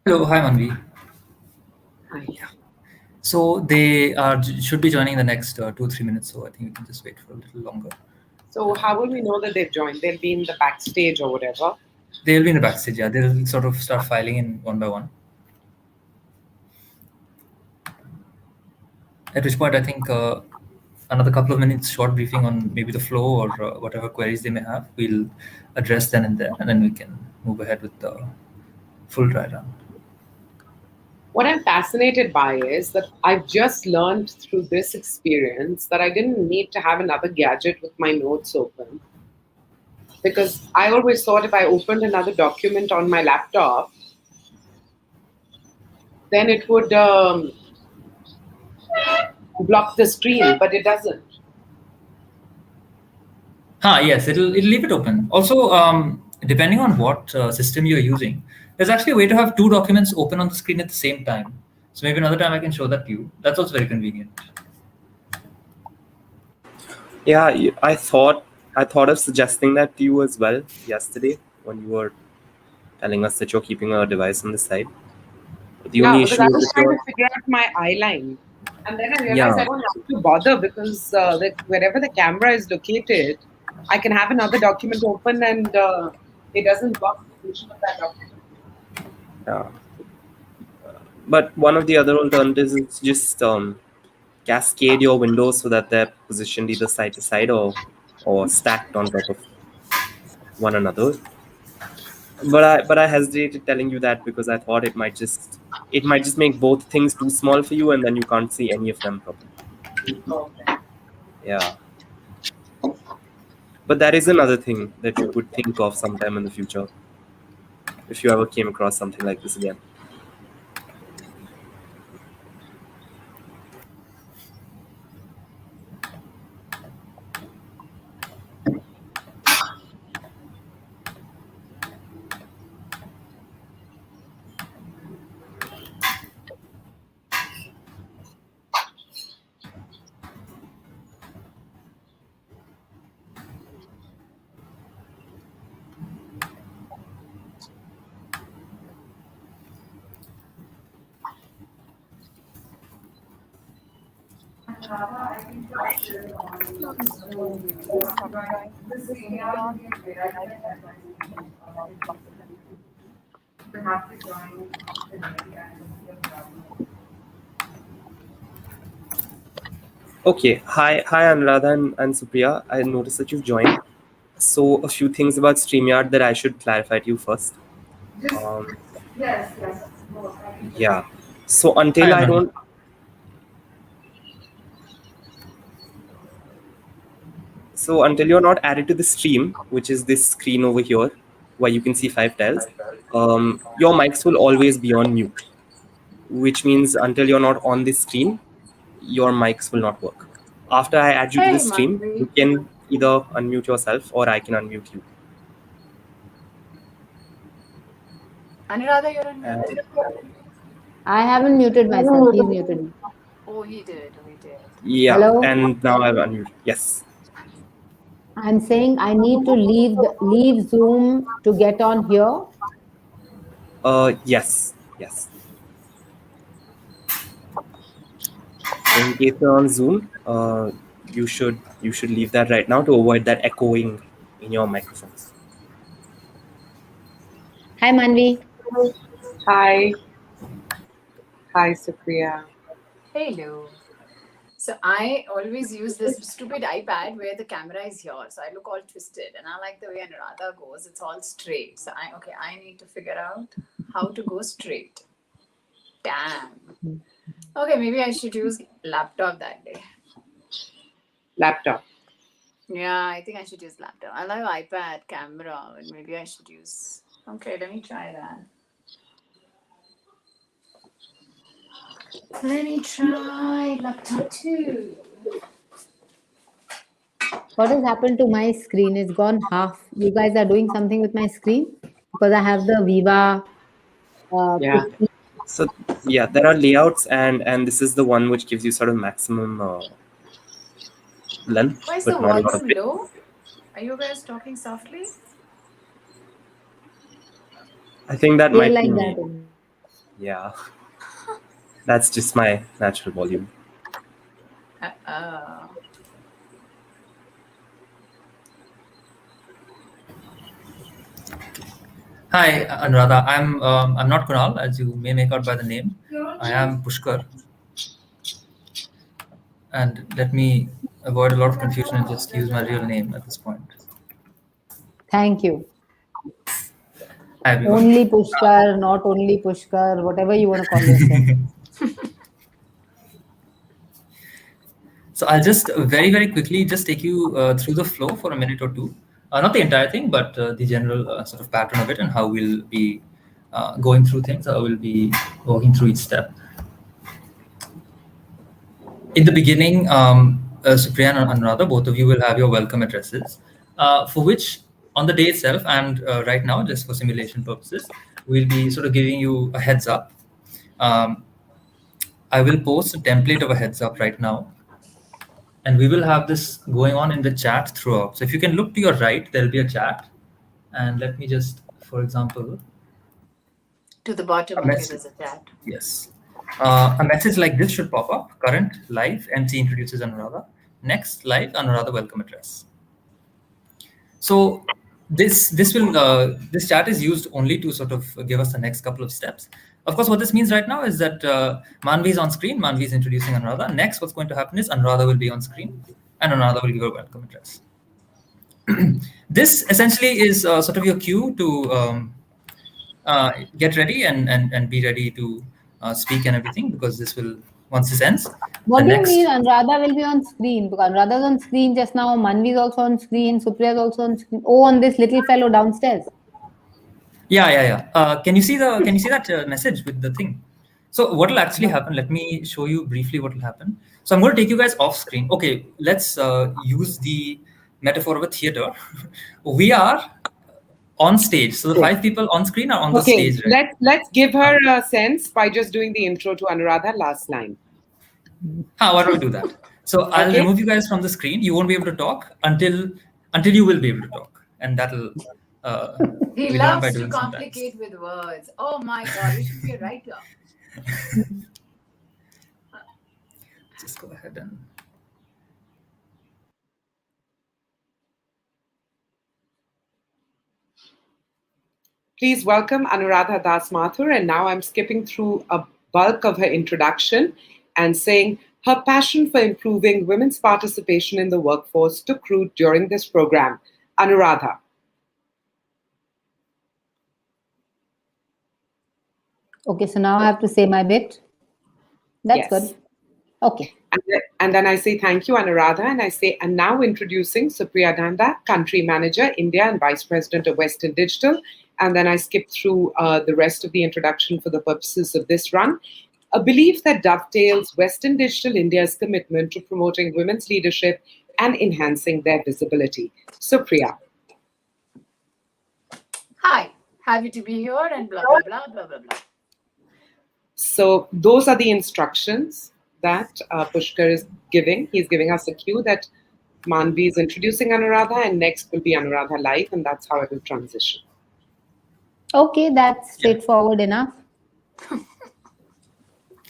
Hello, hi Manvi. Hi. So they should be joining the next 2-3 minutes. So I think we can just wait for a little longer. So how will we know that they've joined? They'll be in the backstage or whatever. They'll be in the backstage. Yeah, they'll sort of start filing in one by one. At which point, I think another couple of minutes short briefing on maybe the flow or whatever queries they may have. We'll address then and there, and then we can move ahead with the full dry run. What I'm fascinated by is that I've just learned through this experience that I didn't need to have another gadget with my notes open. Because I always thought if I opened another document on my laptop, then it would block the screen, but it doesn't. Yes, it'll leave it open. Also, depending on what system you're using, there's actually a way to have two documents open on the screen at the same time. So maybe another time I can show that to you. That's also very convenient. Yeah, I thought of suggesting that to you as well yesterday when you were telling us that you're keeping a device on the side. The only issue I is was that trying to figure out my eye line. And then I realized I don't have to bother because wherever the camera is located, I can have another document open and it doesn't block the function of that document. Yeah. But one of the other alternatives is just cascade your windows so that they're positioned either side to side or stacked on top of one another. But I hesitated telling you that because I thought it might just make both things too small for you and then you can't see any of them properly. Okay. Yeah. But that is another thing that you could think of sometime in the future if you ever came across something like this again. Okay, hi Anuradha and Supriya. I noticed that you've joined. So a few things about StreamYard that I should clarify to you first. Yes. Yeah. So until I don't. So until you're not added to the stream, which is this screen over here, where you can see 5 tiles, your mics will always be on mute. Which means until you're not on this screen, your mics will not work. After I add you to the stream, you can either unmute yourself or I can unmute you. Anuradha, you're unmuted. I haven't muted myself. He muted me. Oh, he did. Yeah, Hello? and now I've unmuted. Yes. I'm saying I need to leave Zoom to get on here. Yes. In case you're on Zoom, you should leave that right now to avoid that echoing in your microphones. Hi, Manvi. Hi, Supriya. Hello. So I always use this stupid iPad where the camera is here. So I look all twisted and I like the way Anuradha goes. It's all straight. So I need to figure out how to go straight. Damn. Okay, maybe I should use laptop that day. Laptop. Yeah, I think I should use laptop. I love iPad camera, but maybe I should use. Okay, let me try that. Let me try laptop too. What has happened to my screen? It's gone half. You guys are doing something with my screen? Because I have the Viva. Yeah. So yeah, there are layouts and this is the one which gives you sort of maximum length. Why is the volume low? Are you guys talking softly? I think that might be me. Yeah. That's just my natural volume. Hi, Anuradha. I'm not Kunal, as you may make out by the name. I am Pushkar. And let me avoid a lot of confusion and just use my real name at this point. Thank you. Hi, everyone. Only Pushkar, not only Pushkar, whatever you want to call yourself. So I'll just very, very quickly just take you through the flow for a minute or two. Not the entire thing, but the general sort of pattern of it and how we'll be going through things. I will be walking through each step. In the beginning, Supriya and Anuradha, both of you will have your welcome addresses, for which on the day itself and right now, just for simulation purposes, we'll be sort of giving you a heads up. I will post a template of a heads up right now. And we will have this going on in the chat throughout. So if you can look to your right, there'll be a chat. And let me just, for example, to the bottom, okay, there's a chat. Yes. A message like this should pop up. Current, live, MC introduces Anuradha. Next, live, Anuradha welcome address. So this chat is used only to sort of give us the next couple of steps. Of course, what this means right now is that Manvi is on screen. Manvi is introducing Anuradha. Next, what's going to happen is Anuradha will be on screen, and Anuradha will give her welcome address. This essentially is sort of your cue to get ready and be ready to speak and everything, because this will, once this ends. What do you mean Anuradha will be on screen? Because Anuradha is on screen just now, Manvi is also on screen, Supriya is also on screen. Oh, on this little fellow downstairs. Yeah. Can you see that message with the thing? So what will actually happen? Let me show you briefly what will happen. So I'm going to take you guys off screen. Okay, let's use the metaphor of a theater. We are on stage. So the 5 people on screen are on the stage. Right? Let's give her a sense by just doing the intro to Anuradha last line. Why don't we do that? So I'll remove you guys from the screen. You won't be able to talk until you will be able to talk, and that'll. He loves to complicate with words. Oh my God, you should be a writer. Just go ahead and. Please welcome Anuradha Das Mathur. And now I'm skipping through a bulk of her introduction and saying her passion for improving women's participation in the workforce took root during this program. Anuradha. Okay, so now I have to say my bit. That's good. Okay. And then I say thank you, Anuradha, and I say, and now introducing Supriya Danda, Country Manager, India and Vice President of Western Digital. And then I skip through the rest of the introduction for the purposes of this run. A belief that dovetails Western Digital India's commitment to promoting women's leadership and enhancing their visibility. Supriya. Hi, happy to be here and blah, blah, blah, blah, blah, blah. So those are the instructions that Pushkar is giving. He's giving us a cue that Manvi is introducing Anuradha, and next will be Anuradha live, and that's how it will transition. Okay, that's straightforward enough.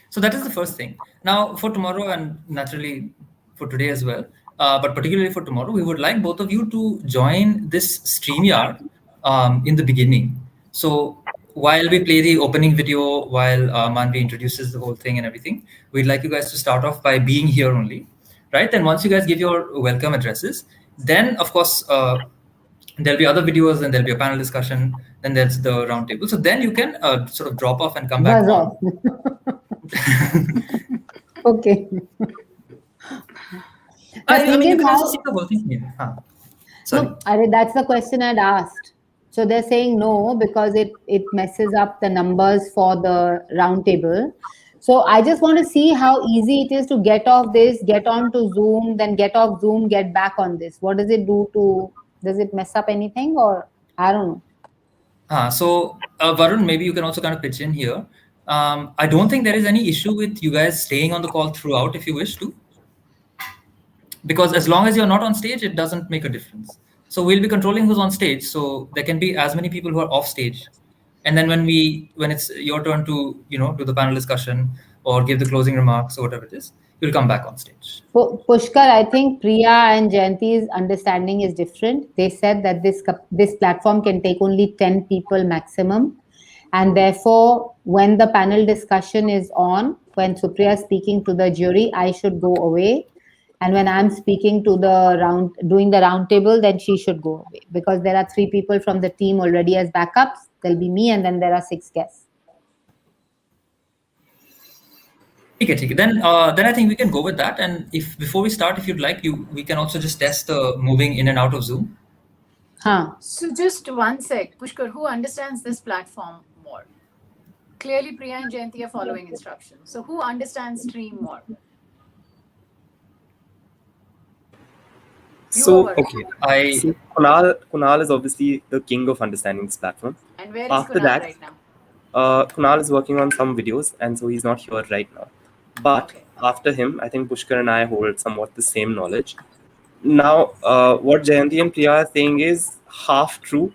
So that is the first thing. Now for tomorrow, and naturally for today as well, but particularly for tomorrow, we would like both of you to join this StreamYard in the beginning. So while we play the opening video, while Manvi introduces the whole thing and everything, we'd like you guys to start off by being here only, right? Then once you guys give your welcome addresses, then of course, there'll be other videos and there'll be a panel discussion, then there's the roundtable. So then you can sort of drop off and come back on. Okay. I mean, you can also see the whole thing. Sorry. No, that's the question I'd asked. So they're saying no because it messes up the numbers for the roundtable. So I just want to see how easy it is to get off this, get on to Zoom, then get off Zoom, get back on this. What does it do to, does it mess up anything, or I don't know? So Varun, maybe you can also kind of pitch in here. I don't think there is any issue with you guys staying on the call throughout if you wish to. Because as long as you're not on stage, it doesn't make a difference. So we'll be controlling who's on stage. So there can be as many people who are off stage And then when it's your turn to do the panel discussion or give the closing remarks or whatever it is, you'll come back on stage. Pushkar, I think Priya and Jayanti's understanding is different. They said that this platform can take only 10 people maximum. And therefore, when the panel discussion is on, when Supriya is speaking to the jury, I should go away. And when I'm speaking to doing the round table, then she should go away. Because there are 3 people from the team already as backups. There'll be me, and then there are 6 guests. Okay. Then I think we can go with that. And if before we start, if you'd like, we can also just test the moving in and out of Zoom. So just one sec, Pushkar, who understands this platform more? Clearly, Priya and Jayanti are following instructions. So who understands Stream more? So Kunal is obviously the king of understanding this platform. And where is Kunal right now? Kunal is working on some videos, and so he's not here right now. But after him, I think Pushkar and I hold somewhat the same knowledge. Now, what Jayanti and Priya are saying is half true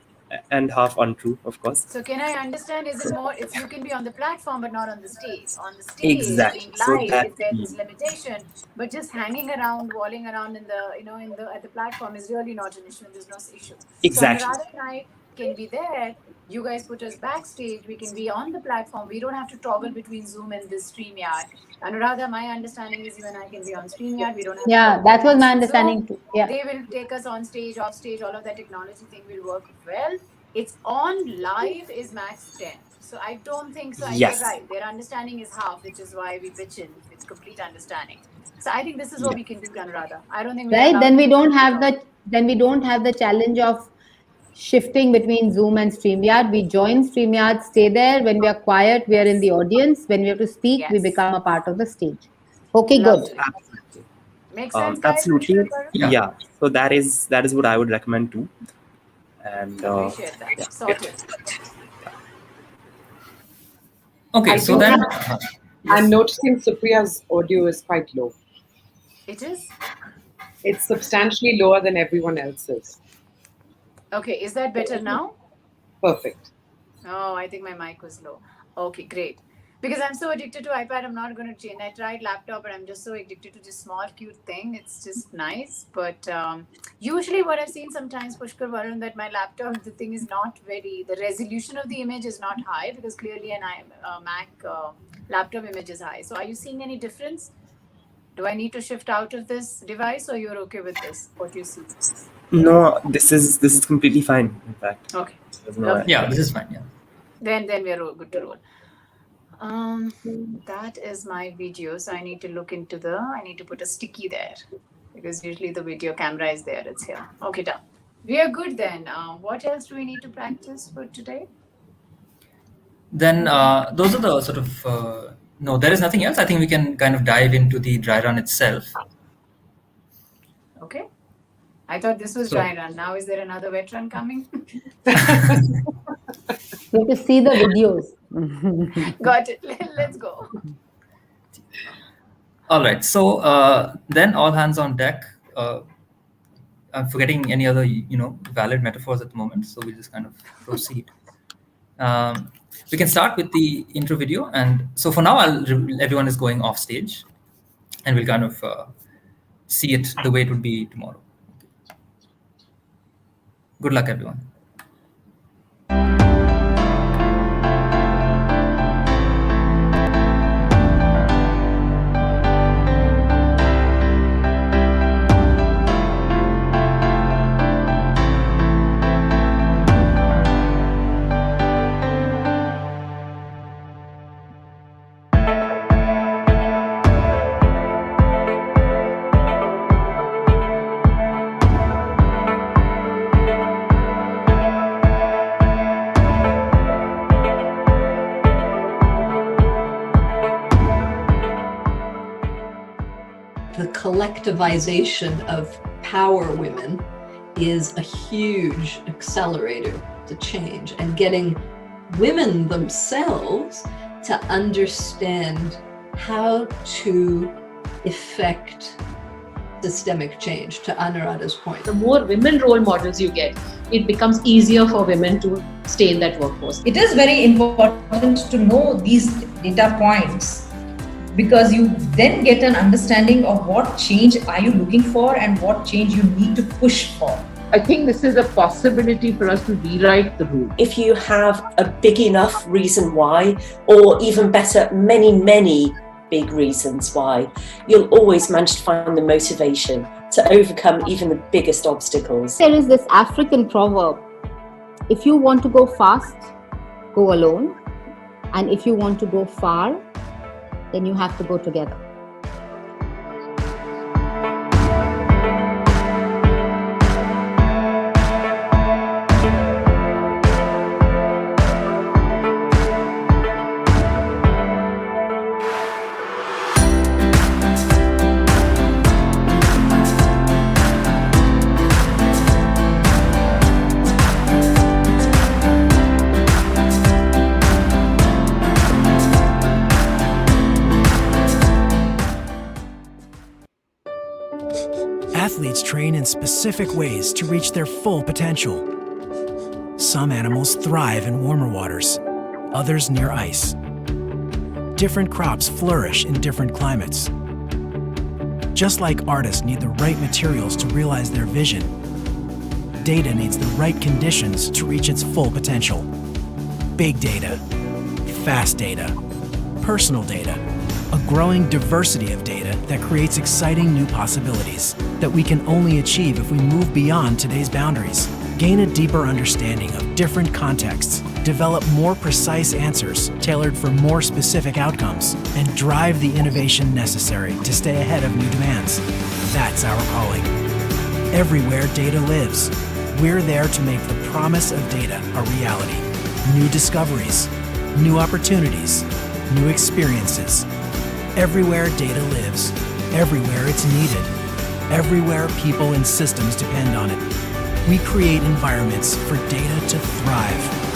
and half untrue, of course. So can I understand, is it more, if you can be on the platform but not on the stage? On the stage, exactly. Being live, if there is limitation, but just hanging around, walling around at the platform is really not an issue, and there's no issue. Exactly. So Anuradha and I can be there. You guys put us backstage. We can be on the platform. We don't have to toggle between Zoom and this StreamYard. Anuradha, my understanding is you and I can be on StreamYard. We don't have to that was my understanding too. Yeah. They will take us on stage, off stage, all of that technology thing will work well. It's on live is max 10. So I don't think so. Yes. You're right. Their understanding is half, which is why we pitch in. It's complete understanding. So I think this is what we can do, Anuradha. I don't think then we don't have the challenge of shifting between Zoom and StreamYard. We join StreamYard, stay there. When we are quiet, we are in the audience. When we have to speak, we become a part of the stage. Okay, good. Absolutely. Makes sense, absolutely. Yeah. So that is what I would recommend too. And appreciate that. Yeah. Sorted. Okay, so then I'm noticing Supriya's audio is quite low. It is? It's substantially lower than everyone else's. Okay, is that better now? Perfect. Oh, I think my mic was low. Okay, great. Because I'm so addicted to iPad, I'm not going to change. I tried laptop, but I'm just so addicted to this small, cute thing. It's just nice. But usually what I've seen sometimes, Pushkar, Varun, that my laptop, the thing is not the resolution of the image is not high, because clearly an Mac laptop image is high. So are you seeing any difference? Do I need to shift out of this device, or you're okay with this, what you see? No, this is completely fine, in fact. Okay. Yeah, this is fine. Yeah. Then we're good to roll. That is my video. So I need to look into I need to put a sticky there, because usually the video camera is there. It's here. Okay, done. We are good then. What else do we need to practice for today? Then those are the sort of, no, there is nothing else. I think we can kind of dive into the dry run itself. Okay. I thought this was dry run. Now is there another wet run coming? You have to see the videos. Got it. Let's go. All right. So then all hands on deck. I'm forgetting any other, valid metaphors at the moment. So we just kind of proceed. We can start with the intro video. And so for now, everyone is going off stage, and we'll kind of see it the way it would be tomorrow. Good luck, everyone. Collectivization of power women is a huge accelerator to change, and getting women themselves to understand how to effect systemic change, to Anuradha's point. The more women role models you get, it becomes easier for women to stay in that workforce. It is very important to know these data points because you then get an understanding of what change are you looking for and what change you need to push for. I think this is a possibility for us to rewrite the rule. If you have a big enough reason why, or even better, many, many big reasons why, you'll always manage to find the motivation to overcome even the biggest obstacles. There is this African proverb, if you want to go fast, go alone. And if you want to go far, then you have to go together. Athletes train in specific ways to reach their full potential. Some animals thrive in warmer waters, others near ice. Different crops flourish in different climates. Just like artists need the right materials to realize their vision, data needs the right conditions to reach its full potential. Big data, fast data, personal data, a growing diversity of data that creates exciting new possibilities that we can only achieve if we move beyond today's boundaries, gain a deeper understanding of different contexts, develop more precise answers tailored for more specific outcomes, and drive the innovation necessary to stay ahead of new demands. That's our calling. Everywhere data lives, we're there to make the promise of data a reality. New discoveries, new opportunities, new experiences. Everywhere data lives, everywhere it's needed, everywhere people and systems depend on it. We create environments for data to thrive.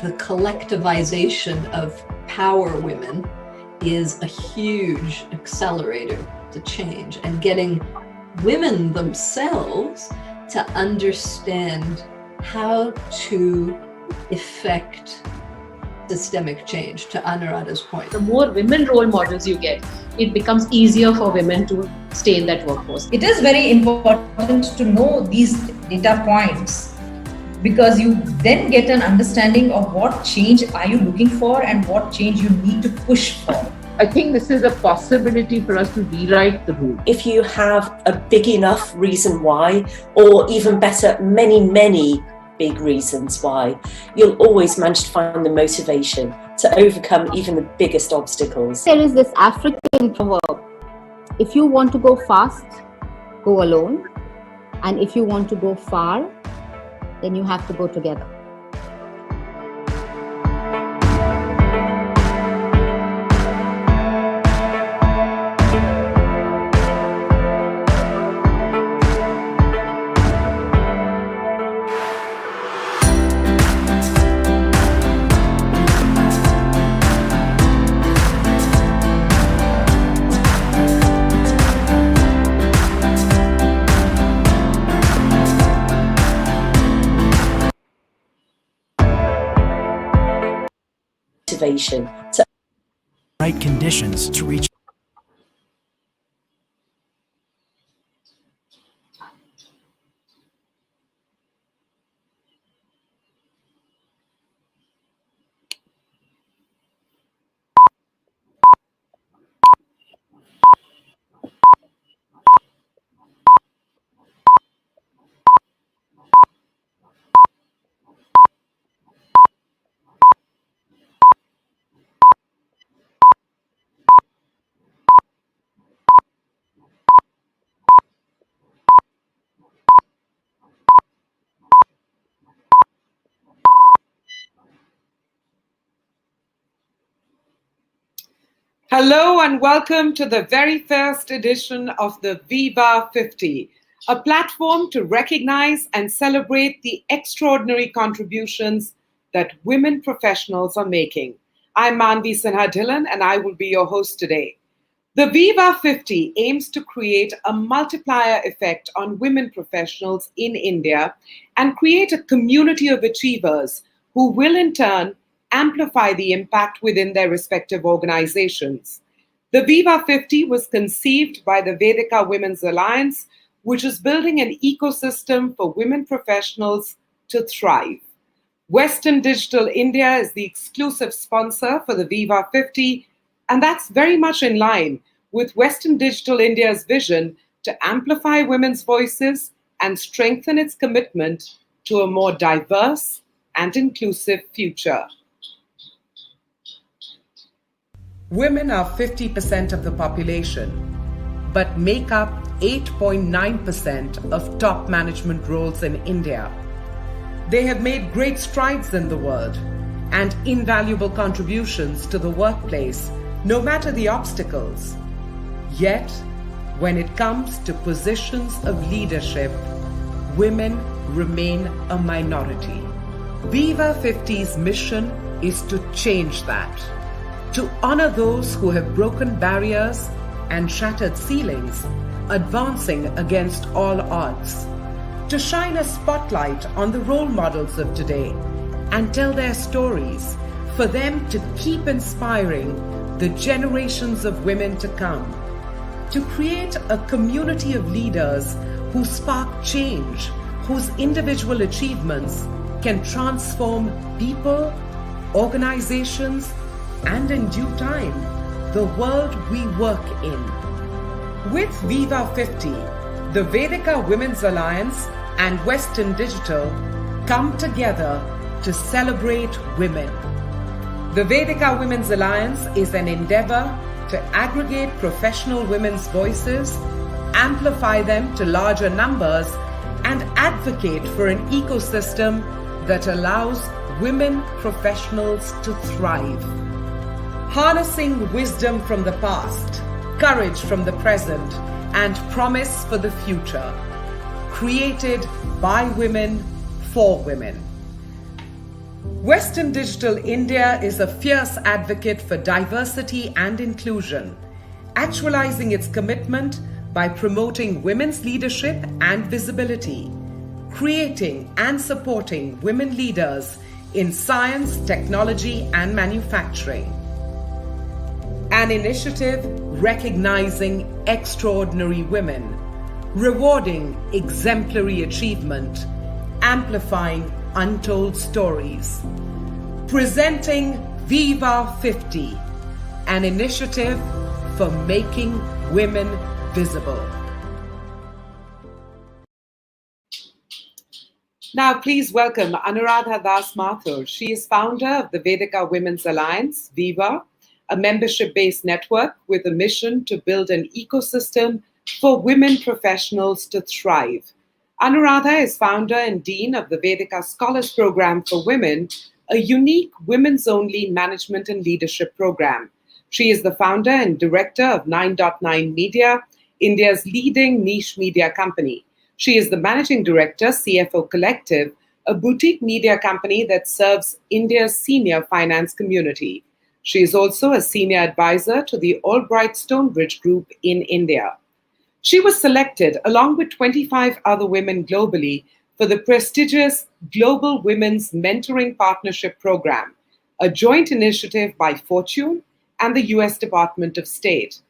The collectivization of power women is a huge accelerator to change, and getting women themselves to understand how to effect systemic change, to Anuradha's point. The more women role models you get, it becomes easier for women to stay in that workforce. It is very important to know these data points because you then get an understanding of what change are you looking for and what change you need to push for. I think this is a possibility for us to rewrite the rule. If you have a big enough reason why, or even better, many, many big reasons why, you'll always manage to find the motivation to overcome even the biggest obstacles. There is this African proverb, if you want to go fast, go alone. And if you want to go far, then you have to go together. Motivation to right conditions to reach. Hello and welcome to the very first edition of the Viva 50, a platform to recognize and celebrate the extraordinary contributions that women professionals are making. I'm Manvi Sinha Dhillon and I will be your host today. The Viva 50 aims to create a multiplier effect on women professionals in India and create a community of achievers who will in turn amplify the impact within their respective organizations. The Viva 50 was conceived by the Vedika Women's Alliance, which is building an ecosystem for women professionals to thrive. Western Digital India is the exclusive sponsor for the Viva 50, and that's very much in line with Western Digital India's vision to amplify women's voices and strengthen its commitment to a more diverse and inclusive future. Women are 50% of the population, but make up 8.9% of top management roles in India. They have made great strides in the world and invaluable contributions to the workplace, no matter the obstacles. Yet, when it comes to positions of leadership, women remain a minority. Viva 50's mission is to change that, to honor those who have broken barriers and shattered ceilings, advancing against all odds, to shine a spotlight on the role models of today and tell their stories, for them to keep inspiring the generations of women to come, to create a community of leaders who spark change, whose individual achievements can transform people, organizations, and in due time, the world we work in. With Viva 50, the Vedika Women's Alliance and Western Digital come together to celebrate women. The Vedika Women's Alliance is an endeavor to aggregate professional women's voices, amplify them to larger numbers, and advocate for an ecosystem that allows women professionals to thrive. Harnessing wisdom from the past, courage from the present, and promise for the future. Created by women, for women. Western Digital India is a fierce advocate for diversity and inclusion, actualizing its commitment by promoting women's leadership and visibility, creating and supporting women leaders in science, technology, and manufacturing. An initiative recognizing extraordinary women, rewarding exemplary achievement, amplifying untold stories. Presenting Viva 50, an initiative for making women visible. Now, please welcome Anuradha Das Mathur. She is founder of the Vedika Women's Alliance, Viva, a membership-based network with a mission to build an ecosystem for women professionals to thrive. Anuradha is founder and dean of the Vedika Scholars Program for Women, a unique women's-only management and leadership program. She is the founder and director of 9.9 Media, India's leading niche media company. She is the managing director, CFO Collective, a boutique media company that serves India's senior finance community. She is also a senior advisor to the Albright Stonebridge Group in India. She was selected, along with 25 other women globally, for the prestigious Global Women's Mentoring Partnership Program, a joint initiative by Fortune and the US Department of State.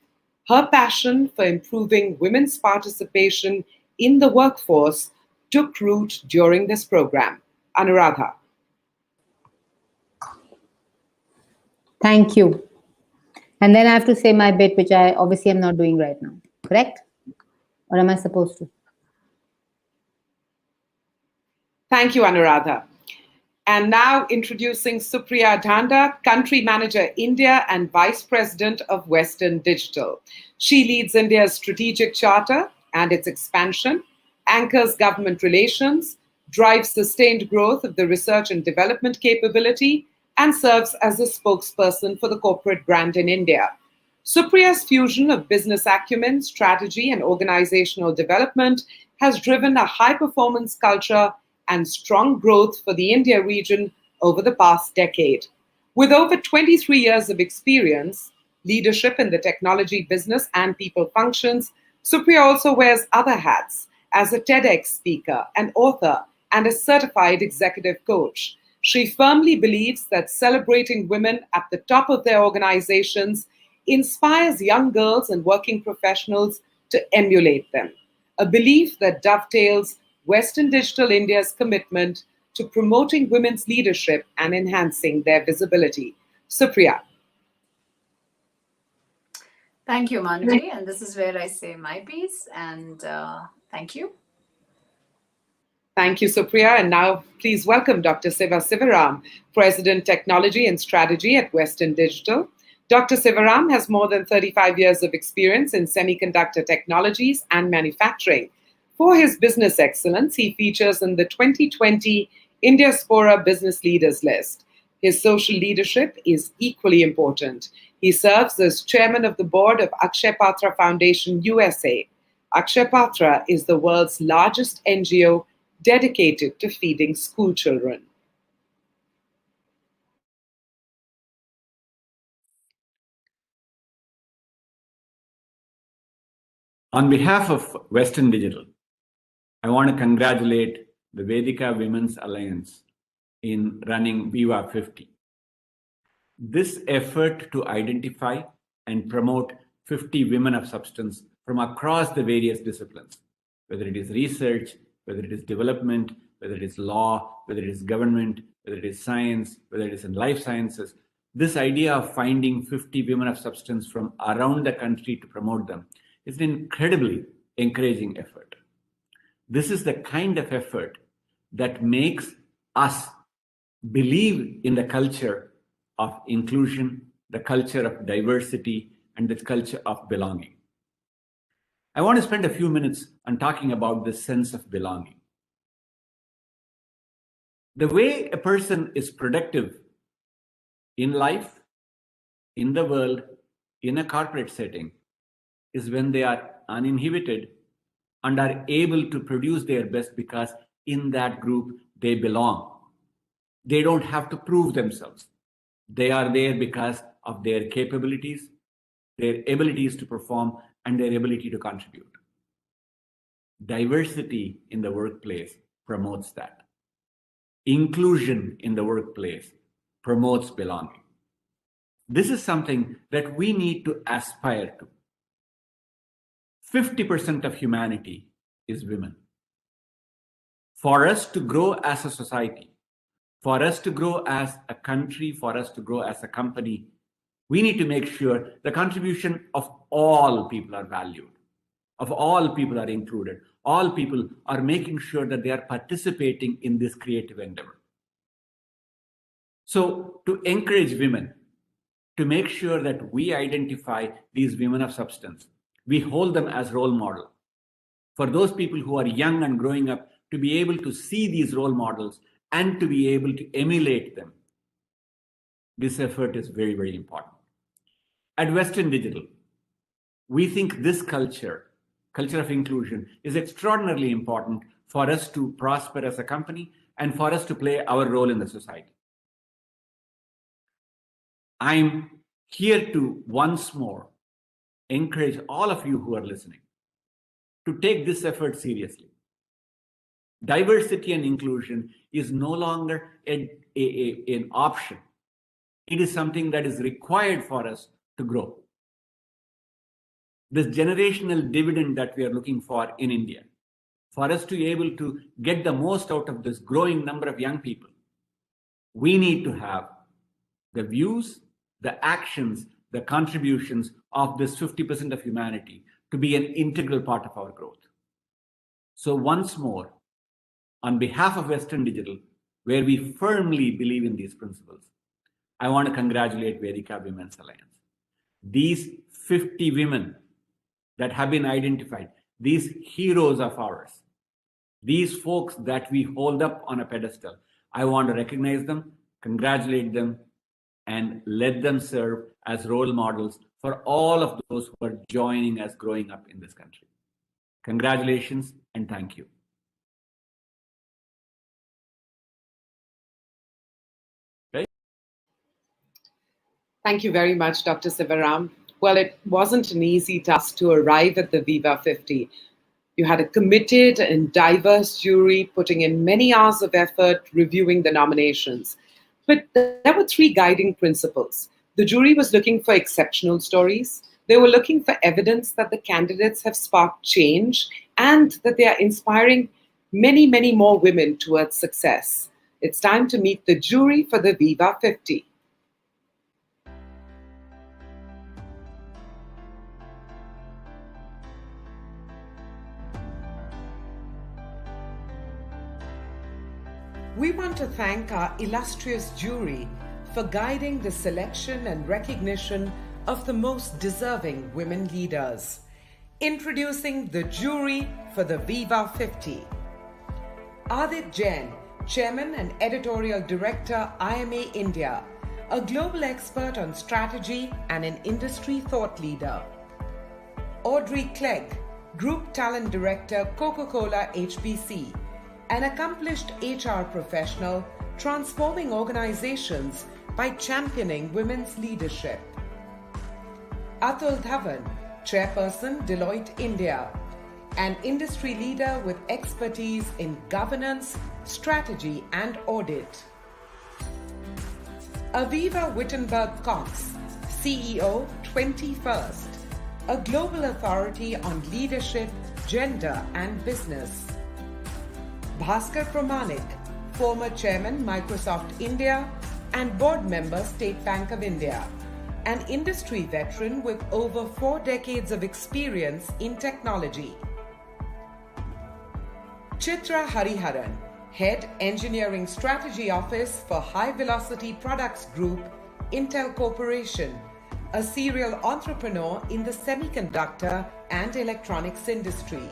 Her passion for improving women's participation in the workforce took root during this program. Anuradha. Thank you. And then I have to say my bit, which I obviously am not doing right now. Correct? Or am I supposed to? Thank you, Anuradha. And now introducing Supriya Dhanda, Country Manager India and Vice President of Western Digital. She leads India's strategic charter and its expansion, anchors government relations, drives sustained growth of the research and development capability, and serves as a spokesperson for the corporate brand in India. Supriya's fusion of business acumen, strategy, and organizational development has driven a high-performance culture and strong growth for the India region over the past decade. With over 23 years of experience, leadership in the technology business and people functions, Supriya also wears other hats as a TEDx speaker, an author, and a certified executive coach. She firmly believes that celebrating women at the top of their organizations inspires young girls and working professionals to emulate them, a belief that dovetails Western Digital India's commitment to promoting women's leadership and enhancing their visibility. Supriya. Thank you, Manvi. And this is where I say my piece. And thank you. Thank you, Supriya. And now please welcome Dr. Siva Sivaram, President, Technology and Strategy at Western Digital. Dr. Sivaram has more than 35 years of experience in semiconductor technologies and manufacturing. For his business excellence, he features in the 2020 Indiaspora Business Leaders list. His social leadership is equally important. He serves as chairman of the board of Akshay Patra Foundation USA. Akshay Patra is the world's largest NGO dedicated to feeding school children. On behalf of Western Digital, I want to congratulate the Vedika Women's Alliance in running Viva 50. This effort to identify and promote 50 women of substance from across the various disciplines, whether it is research, whether it is development, whether it is law, whether it is government, whether it is science, whether it is in life sciences, this idea of finding 50 women of substance from around the country to promote them is an incredibly encouraging effort. This is the kind of effort that makes us believe in the culture of inclusion, the culture of diversity, and the culture of belonging. I want to spend a few minutes on talking about this sense of belonging. The way a person is productive in life, in the world, in a corporate setting, is when they are uninhibited and are able to produce their best because in that group they belong. They don't have to prove themselves. They are there because of their capabilities, their abilities to perform, and their ability to contribute. Diversity in the workplace promotes that. Inclusion in the workplace promotes belonging. This is something that we need to aspire to. 50% of humanity is women. For us to grow as a society, for us to grow as a country, for us to grow as a company, we need to make sure the contribution of all people are valued, of all people are included, all people are making sure that they are participating in this creative endeavor. So to encourage women, to make sure that we identify these women of substance, we hold them as role model. For those people who are young and growing up, to be able to see these role models and to be able to emulate them, this effort is very, very important. At Western Digital, we think this culture of inclusion, is extraordinarily important for us to prosper as a company and for us to play our role in the society. I'm here to once more encourage all of you who are listening to take this effort seriously. Diversity and inclusion is no longer an option. It is something that is required for us to grow. This generational dividend that we are looking for in India, for us to be able to get the most out of this growing number of young people, we need to have the views, the actions, the contributions of this 50% of humanity to be an integral part of our growth. So once more, on behalf of Western Digital, where we firmly believe in these principles, I want to congratulate Vedika Women's Alliance. These 50 women that have been identified, these heroes of ours, these folks that we hold up on a pedestal, I want to recognize them, congratulate them, and let them serve as role models for all of those who are joining us growing up in this country. Congratulations and thank you. Okay. Thank you very much, Dr. Sivaram. Well, it wasn't an easy task to arrive at the Viva 50. You had a committed and diverse jury putting in many hours of effort reviewing the nominations. But there were 3 guiding principles. The jury was looking for exceptional stories. They were looking for evidence that the candidates have sparked change and that they are inspiring many, many more women towards success. It's time to meet the jury for the Viva 50. We want to thank our illustrious jury for guiding the selection and recognition of the most deserving women leaders. Introducing the jury for the Viva 50. Adit Jain, Chairman and Editorial Director, IMA India, a global expert on strategy and an industry thought leader. Audrey Clegg, Group Talent Director, Coca-Cola HBC, an accomplished HR professional transforming organizations by championing women's leadership. Atul Dhawan, Chairperson, Deloitte India, an industry leader with expertise in governance, strategy, and audit. Aviva Wittenberg Cox, CEO, 21st, a global authority on leadership, gender, and business. Bhaskar Pramanik, former Chairman, Microsoft India, and Board Member, State Bank of India, an industry veteran with over 4 decades of experience in technology. Chitra Hariharan, Head Engineering Strategy Office for High Velocity Products Group, Intel Corporation, a serial entrepreneur in the semiconductor and electronics industry.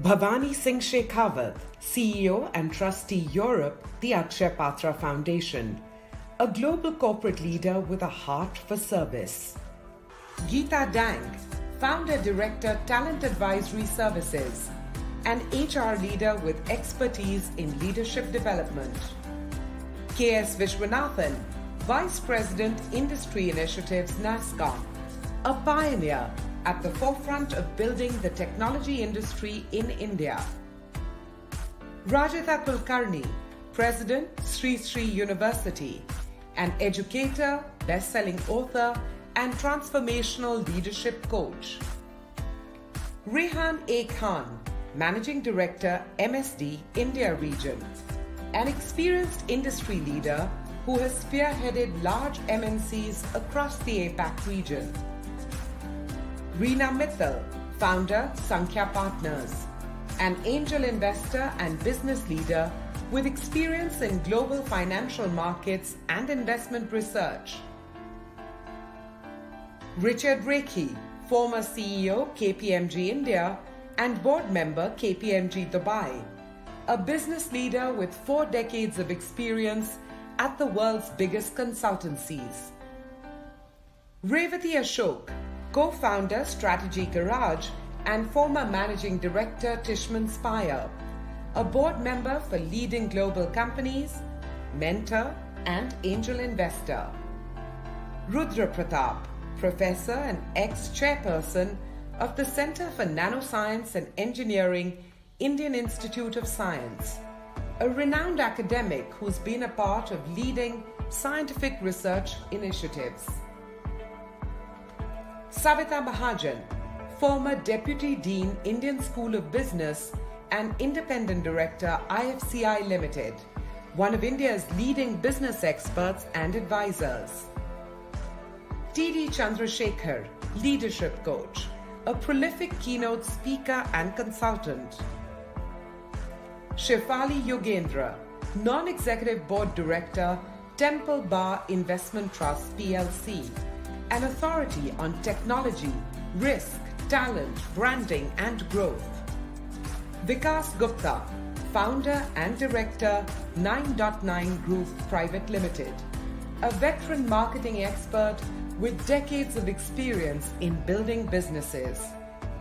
Bhavani Singh Shekhawat, CEO and Trustee Europe, the Akshay Patra Foundation, a global corporate leader with a heart for service. Geeta Dang, Founder Director, Talent Advisory Services, an HR leader with expertise in leadership development. K.S. Vishwanathan, Vice President, Industry Initiatives, NASSCOM, a pioneer at the forefront of building the technology industry in India. Rajita Kulkarni, President, Sri Sri University, an educator, best-selling author, and transformational leadership coach. Rehan A. Khan, Managing Director, MSD, India Region, an experienced industry leader who has spearheaded large MNCs across the APAC region. Reena Mittal, Founder, Sankhya Partners, an angel investor and business leader with experience in global financial markets and investment research. Richard Rekhi, former CEO, KPMG India, and board member, KPMG Dubai, a business leader with 4 decades of experience at the world's biggest consultancies. Revati Ashok, co-founder, Strategy Garage, and former managing director, Tishman Spire, a board member for leading global companies, mentor, and angel investor. Rudra Pratap, professor and ex-chairperson of the Center for Nanoscience and Engineering, Indian Institute of Science, a renowned academic who's been a part of leading scientific research initiatives. Savita Mahajan, former Deputy Dean, Indian School of Business and Independent Director, IFCI Limited, one of India's leading business experts and advisors. T.D. Chandrasekhar, leadership coach, a prolific keynote speaker and consultant. Shefali Yogendra, non-executive board director, Temple Bar Investment Trust PLC, an authority on technology, risk, talent, branding, and growth. Vikas Gupta, founder and director, 9.9 Group Private Limited, a veteran marketing expert with decades of experience in building businesses,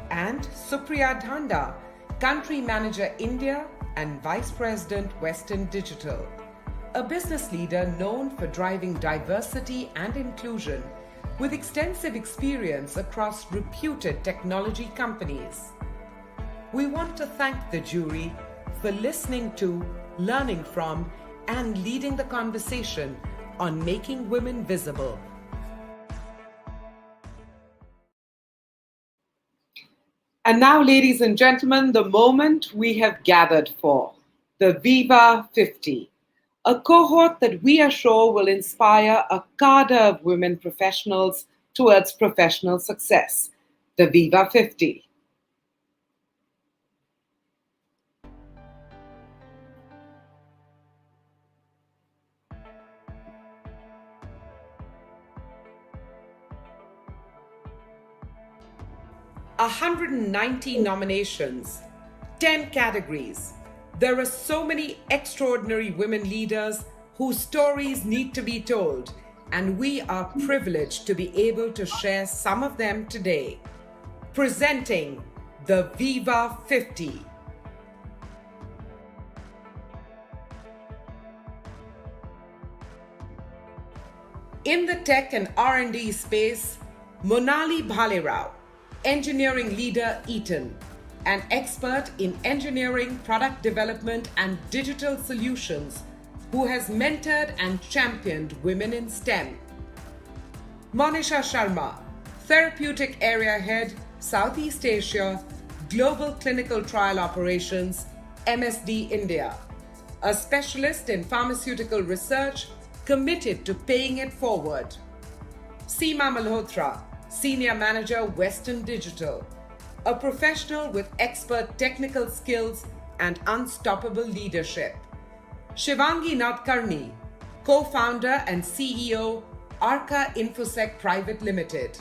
and Supriya Dhanda, Country Manager India and Vice President Western Digital, a business leader known for driving diversity and inclusion with extensive experience across reputed technology companies. We want to thank the jury for listening to, learning from, and leading the conversation on making women visible. And now, ladies and gentlemen, the moment we have gathered for, the Viva 50, a cohort that we are sure will inspire a cadre of women professionals towards professional success, the Viva 50. "190 nominations, 10 categories. There are so many extraordinary women leaders whose stories need to be told, and we are privileged to be able to share some of them today. Presenting the Viva 50. In the tech and R&D space, Monali Bhalerao, engineering leader Eaton, an expert in engineering, product development, and digital solutions, who has mentored and championed women in STEM. Monisha Sharma, therapeutic area head, Southeast Asia, Global Clinical Trial Operations, MSD India, a specialist in pharmaceutical research committed to paying it forward. Seema Malhotra, Senior Manager, Western Digital, a professional with expert technical skills and unstoppable leadership. Shivangi Nadkarni, co-founder and CEO, Arca Infosec Private Limited,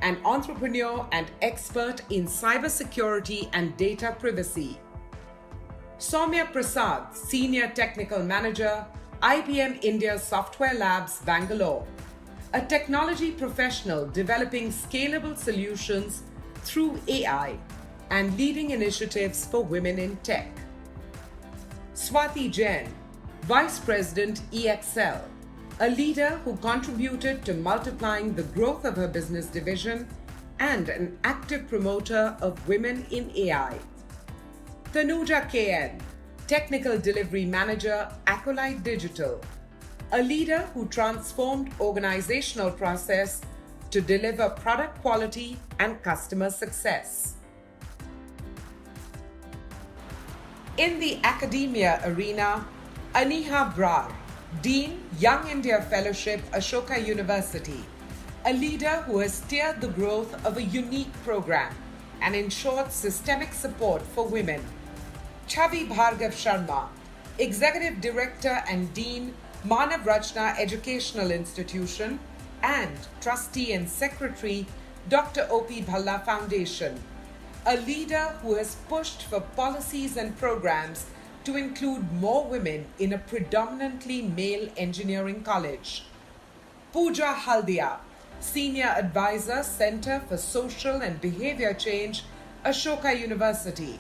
an entrepreneur and expert in cybersecurity and data privacy. Soumya Prasad, Senior Technical Manager, IBM India Software Labs, Bangalore, a technology professional developing scalable solutions through AI and leading initiatives for women in tech. Swati Jain, Vice President EXL, a leader who contributed to multiplying the growth of her business division and an active promoter of women in AI. Tanuja KN, Technical Delivery Manager, Acolyte Digital, a leader who transformed organizational process to deliver product quality and customer success. In the academia arena, Aniha Brar, Dean, Young India Fellowship, Ashoka University, a leader who has steered the growth of a unique program and ensured systemic support for women. Chavi Bhargav Sharma, Executive Director and Dean, Manav Rachna Educational Institution, and Trustee and Secretary, Dr. O.P. Bhalla Foundation, a leader who has pushed for policies and programs to include more women in a predominantly male engineering college. Pooja Haldia, Senior Advisor, Center for Social and Behavior Change, Ashoka University,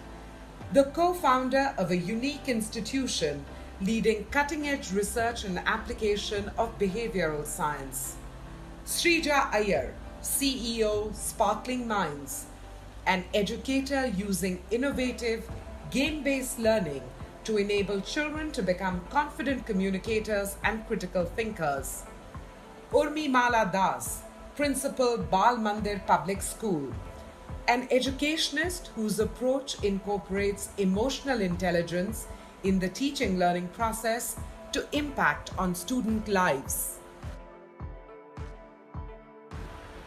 the co-founder of a unique institution leading cutting-edge research and application of behavioral science. Srija Iyer, CEO, Sparkling Minds, an educator using innovative, game-based learning to enable children to become confident communicators and critical thinkers. Urmi Mala Das, Principal, Bal Mandir Public School, an educationist whose approach incorporates emotional intelligence in the teaching learning process to impact on student lives.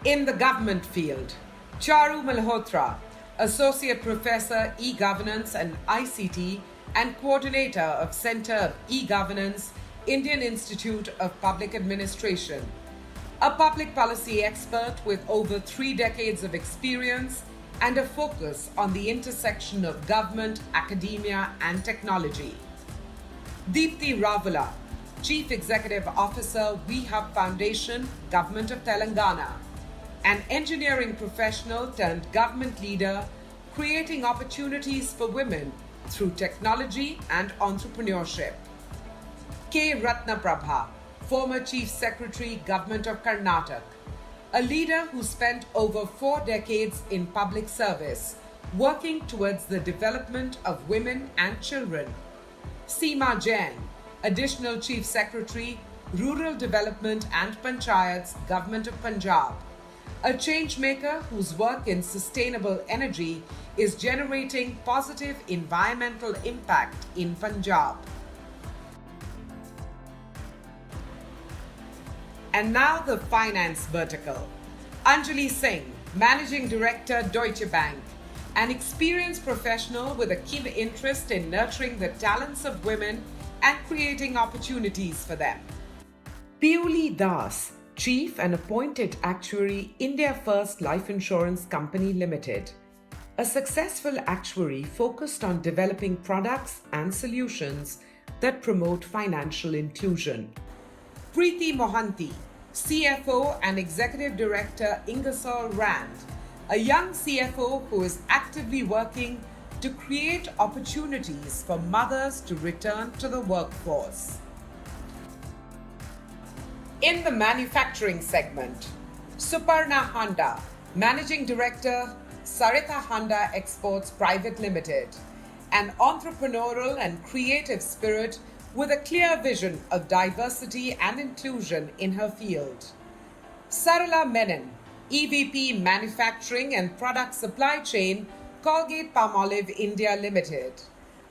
In the government field, Charu Malhotra, Associate Professor E-Governance and ICT and Coordinator of Center of E-Governance, Indian Institute of Public Administration, a public policy expert with over 3 decades of experience and a focus on the intersection of government, academia, and technology. Deepti Ravala, Chief Executive Officer, WeHub Foundation, Government of Telangana. An engineering professional turned government leader, creating opportunities for women through technology and entrepreneurship. K. Ratnaprabha, former Chief Secretary, Government of Karnataka, a leader who spent over 4 decades in public service, working towards the development of women and children. Seema Jain, Additional Chief Secretary, Rural Development and Panchayats, Government of Punjab, a change maker whose work in sustainable energy is generating positive environmental impact in Punjab. And now the finance vertical. Anjali Singh, Managing Director, Deutsche Bank, an experienced professional with a keen interest in nurturing the talents of women and creating opportunities for them. Piuli Das, Chief and Appointed Actuary, India First Life Insurance Company Limited, a successful actuary focused on developing products and solutions that promote financial inclusion. Preeti Mohanty, CFO and Executive Director, Ingersoll Rand, a young CFO who is actively working to create opportunities for mothers to return to the workforce. In the manufacturing segment, Suparna Handa, Managing Director, Saritha Handa Exports Private Limited, an entrepreneurial and creative spirit with a clear vision of diversity and inclusion in her field. Sarala Menon, EVP Manufacturing and Product Supply Chain, Colgate-Palmolive India Limited,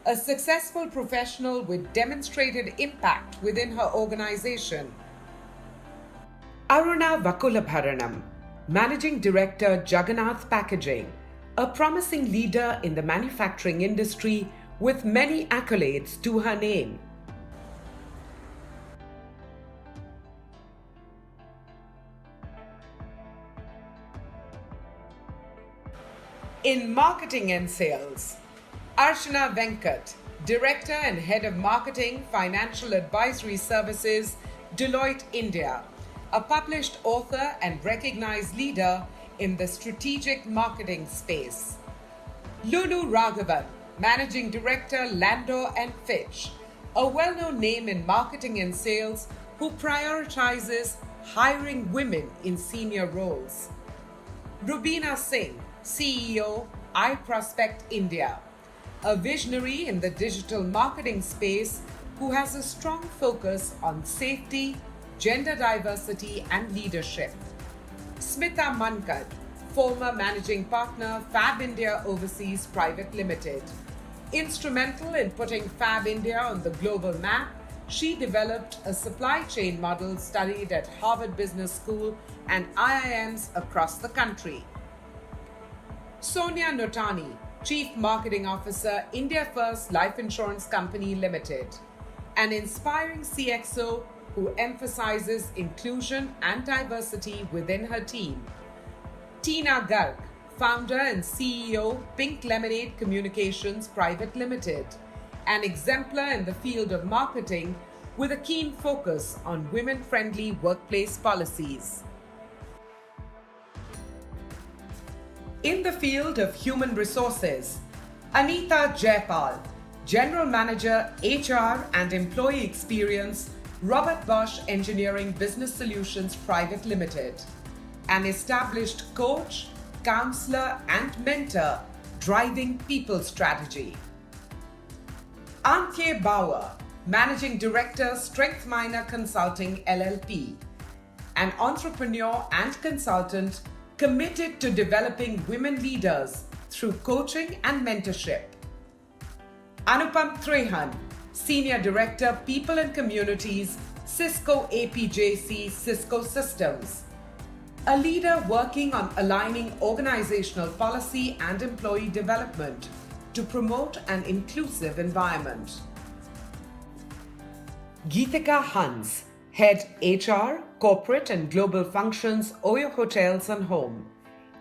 a successful professional with demonstrated impact within her organization. Aruna Vakulabharanam, Managing Director, Jagannath Packaging, a promising leader in the manufacturing industry with many accolades to her name. In marketing and sales, Archana Venkat, Director and Head of Marketing, Financial Advisory Services, Deloitte India, a published author and recognized leader in the strategic marketing space. Lulu Raghavan, Managing Director, Lando & Fitch, a well-known name in marketing and sales who prioritizes hiring women in senior roles. Rubina Singh, CEO, iProspect India, a visionary in the digital marketing space who has a strong focus on safety, gender diversity and leadership. Smita Mankad, former Managing Partner, Fab India Overseas Private Limited. Instrumental in putting Fab India on the global map, she developed a supply chain model studied at Harvard Business School and IIMs across the country. Sonia Notani, Chief Marketing Officer, India First Life Insurance Company Limited, an inspiring CXO who emphasizes inclusion and diversity within her team. Tina Garg, Founder and CEO, Pink Lemonade Communications Private Limited, an exemplar in the field of marketing with a keen focus on women-friendly workplace policies. In the field of human resources, Anita Jaipal, General Manager, HR and Employee Experience, Robert Bosch Engineering Business Solutions Private Limited, an established coach, counselor and mentor driving people strategy. Antje Bauer, Managing Director, Strength Miner Consulting LLP, an entrepreneur and consultant committed to developing women leaders through coaching and mentorship. Anupam Trehan, Senior Director, People and Communities, Cisco APJC Cisco Systems, a leader working on aligning organizational policy and employee development to promote an inclusive environment. Geetika Hans, Head HR, Corporate and Global Functions, Oyo Hotels and Home,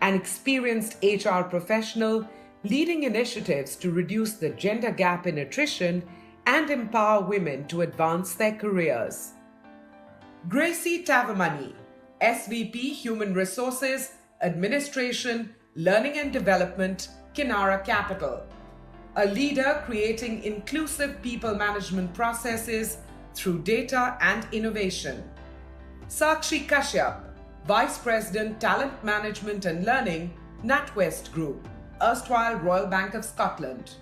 an experienced HR professional leading initiatives to reduce the gender gap in attrition and empower women to advance their careers. Gracie Tavamani, SVP Human Resources, Administration, Learning and Development, Kinara Capital. A leader creating inclusive people management processes through data and innovation. Sakshi Kashyap, Vice President, Talent Management and Learning, NatWest Group, erstwhile Royal Bank of Scotland.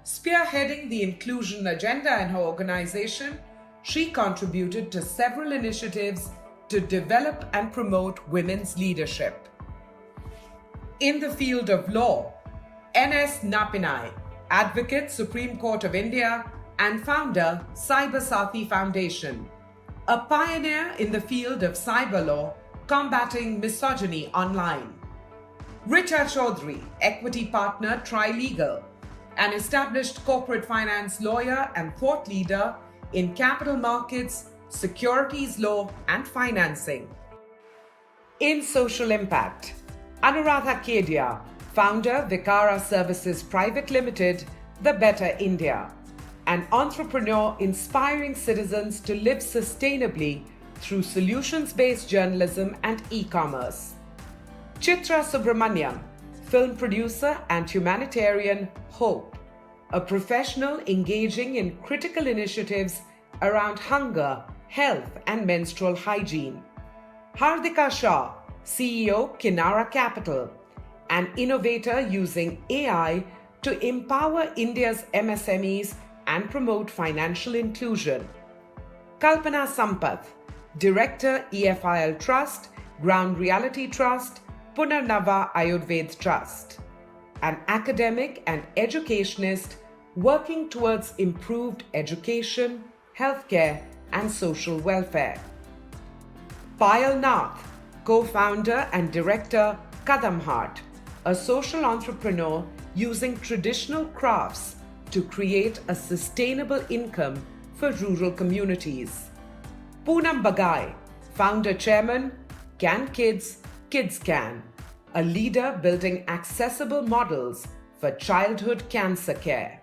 Spearheading the inclusion agenda in her organization, she contributed to several initiatives to develop and promote women's leadership. In the field of law, N.S. Napinai, Advocate, Supreme Court of India, and founder, Cybersathi Foundation. A pioneer in the field of cyber law, combating misogyny online. Richa Chaudhary, Equity Partner, Trilegal, an established corporate finance lawyer and thought leader in capital markets, securities law, and financing. In social impact, Anuradha Kedia, founder, Vikara Services Private Limited, The Better India, an entrepreneur inspiring citizens to live sustainably through solutions-based journalism and e-commerce. Chitra Subramaniam, film producer and humanitarian Hope, a professional engaging in critical initiatives around hunger, health, and menstrual hygiene. Hardika Shah, CEO, Kinara Capital, an innovator using AI to empower India's MSMEs and promote financial inclusion. Kalpana Sampath, Director, EFIL Trust, Ground Reality Trust, Punarnava Ayurved Trust, an academic and educationist working towards improved education, healthcare, and social welfare. Payal Nath, co-founder and director, Kadam Heart, a social entrepreneur using traditional crafts to create a sustainable income for rural communities. Poonam Bagai, founder chairman, Can Kids, Kids Can, a leader building accessible models for childhood cancer care.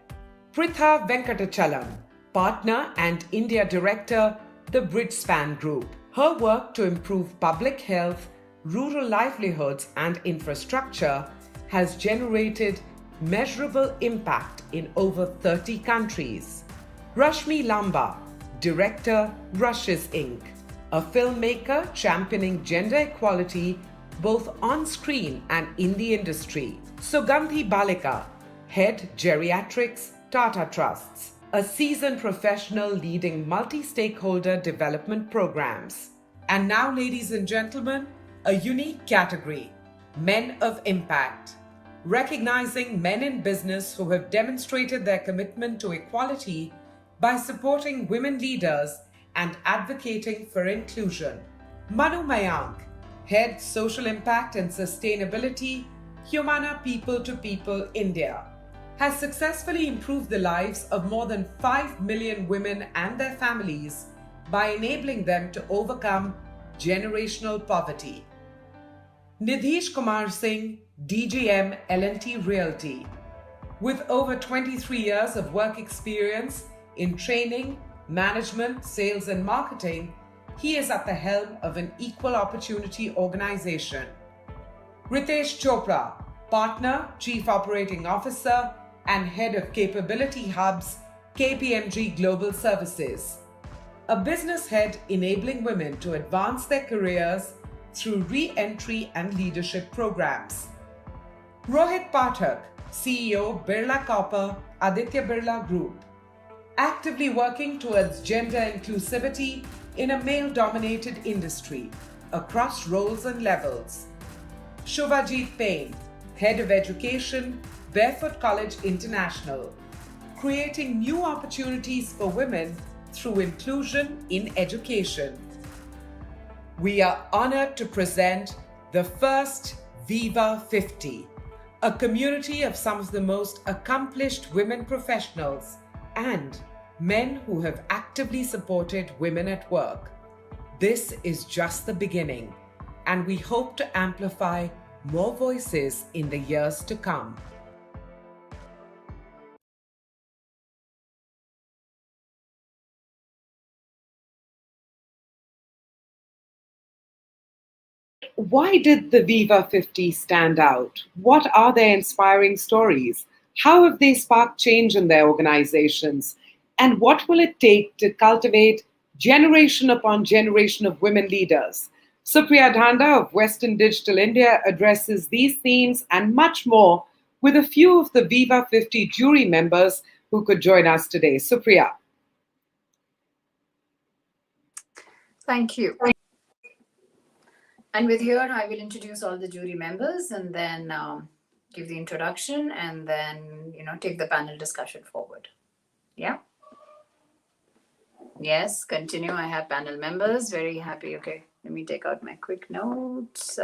Pritha Venkatachalam, partner and India director, the Bridgespan Group. Her work to improve public health, rural livelihoods, and infrastructure has generated measurable impact in over 30 countries. Rashmi Lamba, director, Rushes Inc., a filmmaker championing gender equality both on screen and in the industry. Sugandhi Balika, head geriatrics, Tata Trusts, a seasoned professional leading multi-stakeholder development programs. And now, ladies and gentlemen, a unique category, Men of Impact, recognizing men in business who have demonstrated their commitment to equality by supporting women leaders and advocating for inclusion. Manu Mayank, head Social Impact and Sustainability, Humana People to People India, has successfully improved the lives of more than 5 million women and their families by enabling them to overcome generational poverty. Nidhish Kumar Singh, DGM L&T Realty. With over 23 years of work experience in training, management, sales, and marketing, he is at the helm of an equal opportunity organization. Ritesh Chopra, partner, chief operating officer, and head of capability hubs, KPMG Global Services. A business head enabling women to advance their careers through re-entry and leadership programs. Rohit Pathak, CEO, Birla Copper, Aditya Birla Group, actively working towards gender inclusivity in a male-dominated industry across roles and levels. Shubhajit Payne, Head of Education, Barefoot College International, creating new opportunities for women through inclusion in education. We are honored to present the first Viva 50, a community of some of the most accomplished women professionals and men who have actively supported women at work. This is just the beginning, and we hope to amplify more voices in the years to come. why did the Viva 50 stand out? What are their inspiring stories? How have they sparked change in their organizations? And what will it take to cultivate generation upon generation of women leaders? Supriya Dhanda of Western Digital India addresses these themes and much more with a few of the Viva 50 jury members who could join us today. Supriya. Thank you. And with here, I will introduce all the jury members and then give the introduction and then, take the panel discussion forward. Yeah? Yes, continue. I have panel members. Very happy. Okay, let me take out my quick notes.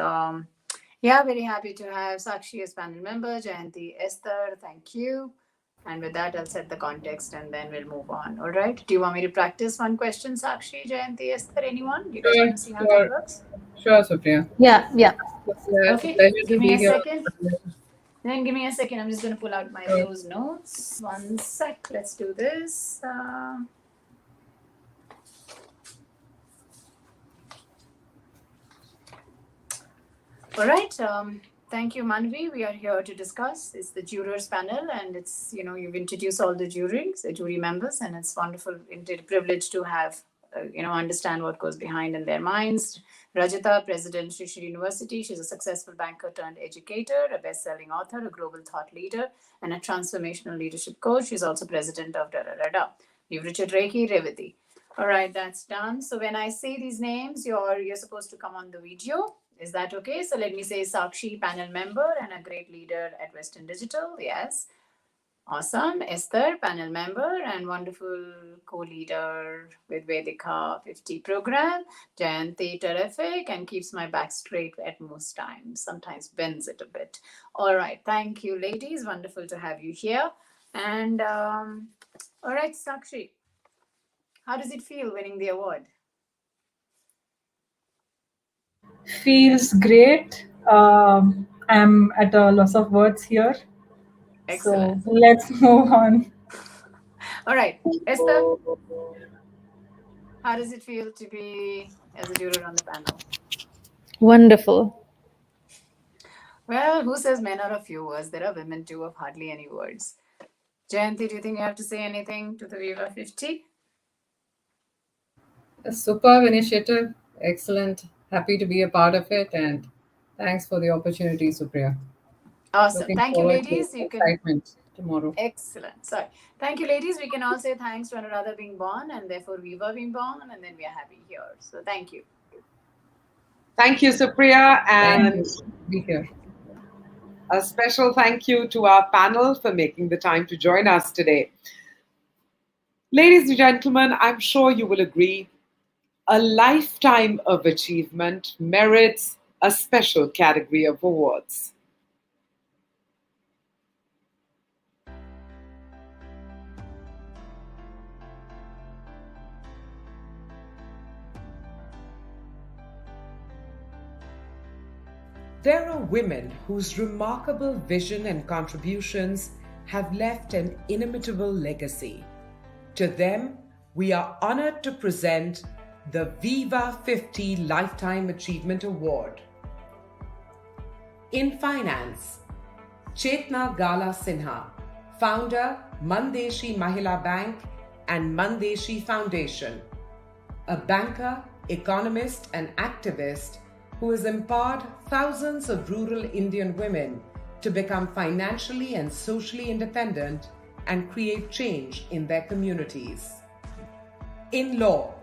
Very happy to have Sakshi as panel member, Jayanti, Esther. Thank you. And with that, I'll set the context and then we'll move on. All right. Do you want me to practice one question, Sakshi, Jayanti, Esther? Anyone? You guys want to see how that works? Sure, Supriya. Yeah. Okay, give me a second. Then give me a second. I'm just going to pull out my those notes. One sec. Let's do this. All right. Thank you, Manvi. We are here to discuss. It's the jurors panel, and it's, you've introduced all the jury members, and it's wonderful, indeed, privilege to have, understand what goes behind in their minds. Rajita, President, Sri Sri University. She's a successful banker turned educator, a best-selling author, a global thought leader, and a transformational leadership coach. She's also president of DaraRada. We have Richard Reiki, Revati. All right, that's done. So when I say these names, you're supposed to come on the video. Is that okay? So let me say Sakshi, panel member and a great leader at Western Digital. Yes. Awesome. Esther, panel member and wonderful co-leader with Vedika 50 program. Jayanti, terrific and keeps my back straight at most times. Sometimes bends it a bit. All right. Thank you, ladies. Wonderful to have you here. And all right, Sakshi, how does it feel winning the award? Feels great. I'm at a loss of words here. Excellent. So let's move on. All right, Esther, how does it feel to be as a juror on the panel? Wonderful. Well, who says men are a few words? There are women too of hardly any words. Jayanti, do you think you have to say anything to the Viva 50? A superb initiative. Excellent. Happy to be a part of it, and thanks for the opportunity, Supriya. Awesome. Looking Thank you, forward ladies. to You can. excitement tomorrow. Excellent. Sorry. Thank you, ladies. We can all say thanks to Anuradha being born, and therefore Viva being born, and then we are happy here. So thank you. Thank you, Supriya, and be here. A special thank you to our panel for making the time to join us today. Ladies and gentlemen, I'm sure you will agree, a lifetime of achievement merits a special category of awards. There are women whose remarkable vision and contributions have left an inimitable legacy. To them, we are honored to present the Viva 50 Lifetime Achievement Award. In finance, Chetna Gala Sinha, founder, Mandeshi Mahila Bank and Mandeshi Foundation, a banker, economist and activist who has empowered thousands of rural Indian women to become financially and socially independent and create change in their communities. In law,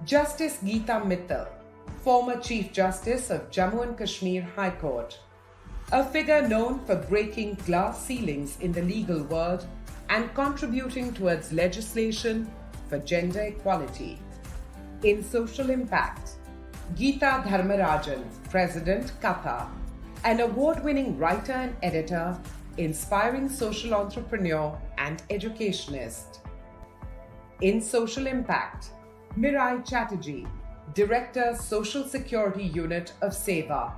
Justice Geeta Mittal, former Chief Justice of Jammu and Kashmir High Court, a figure known for breaking glass ceilings in the legal world and contributing towards legislation for gender equality. In social impact, Geeta Dharmarajan, President, Katha, an award-winning writer and editor, inspiring social entrepreneur and educationist. In social impact, Mirai Chatterjee, Director, Social Security Unit of SEVA,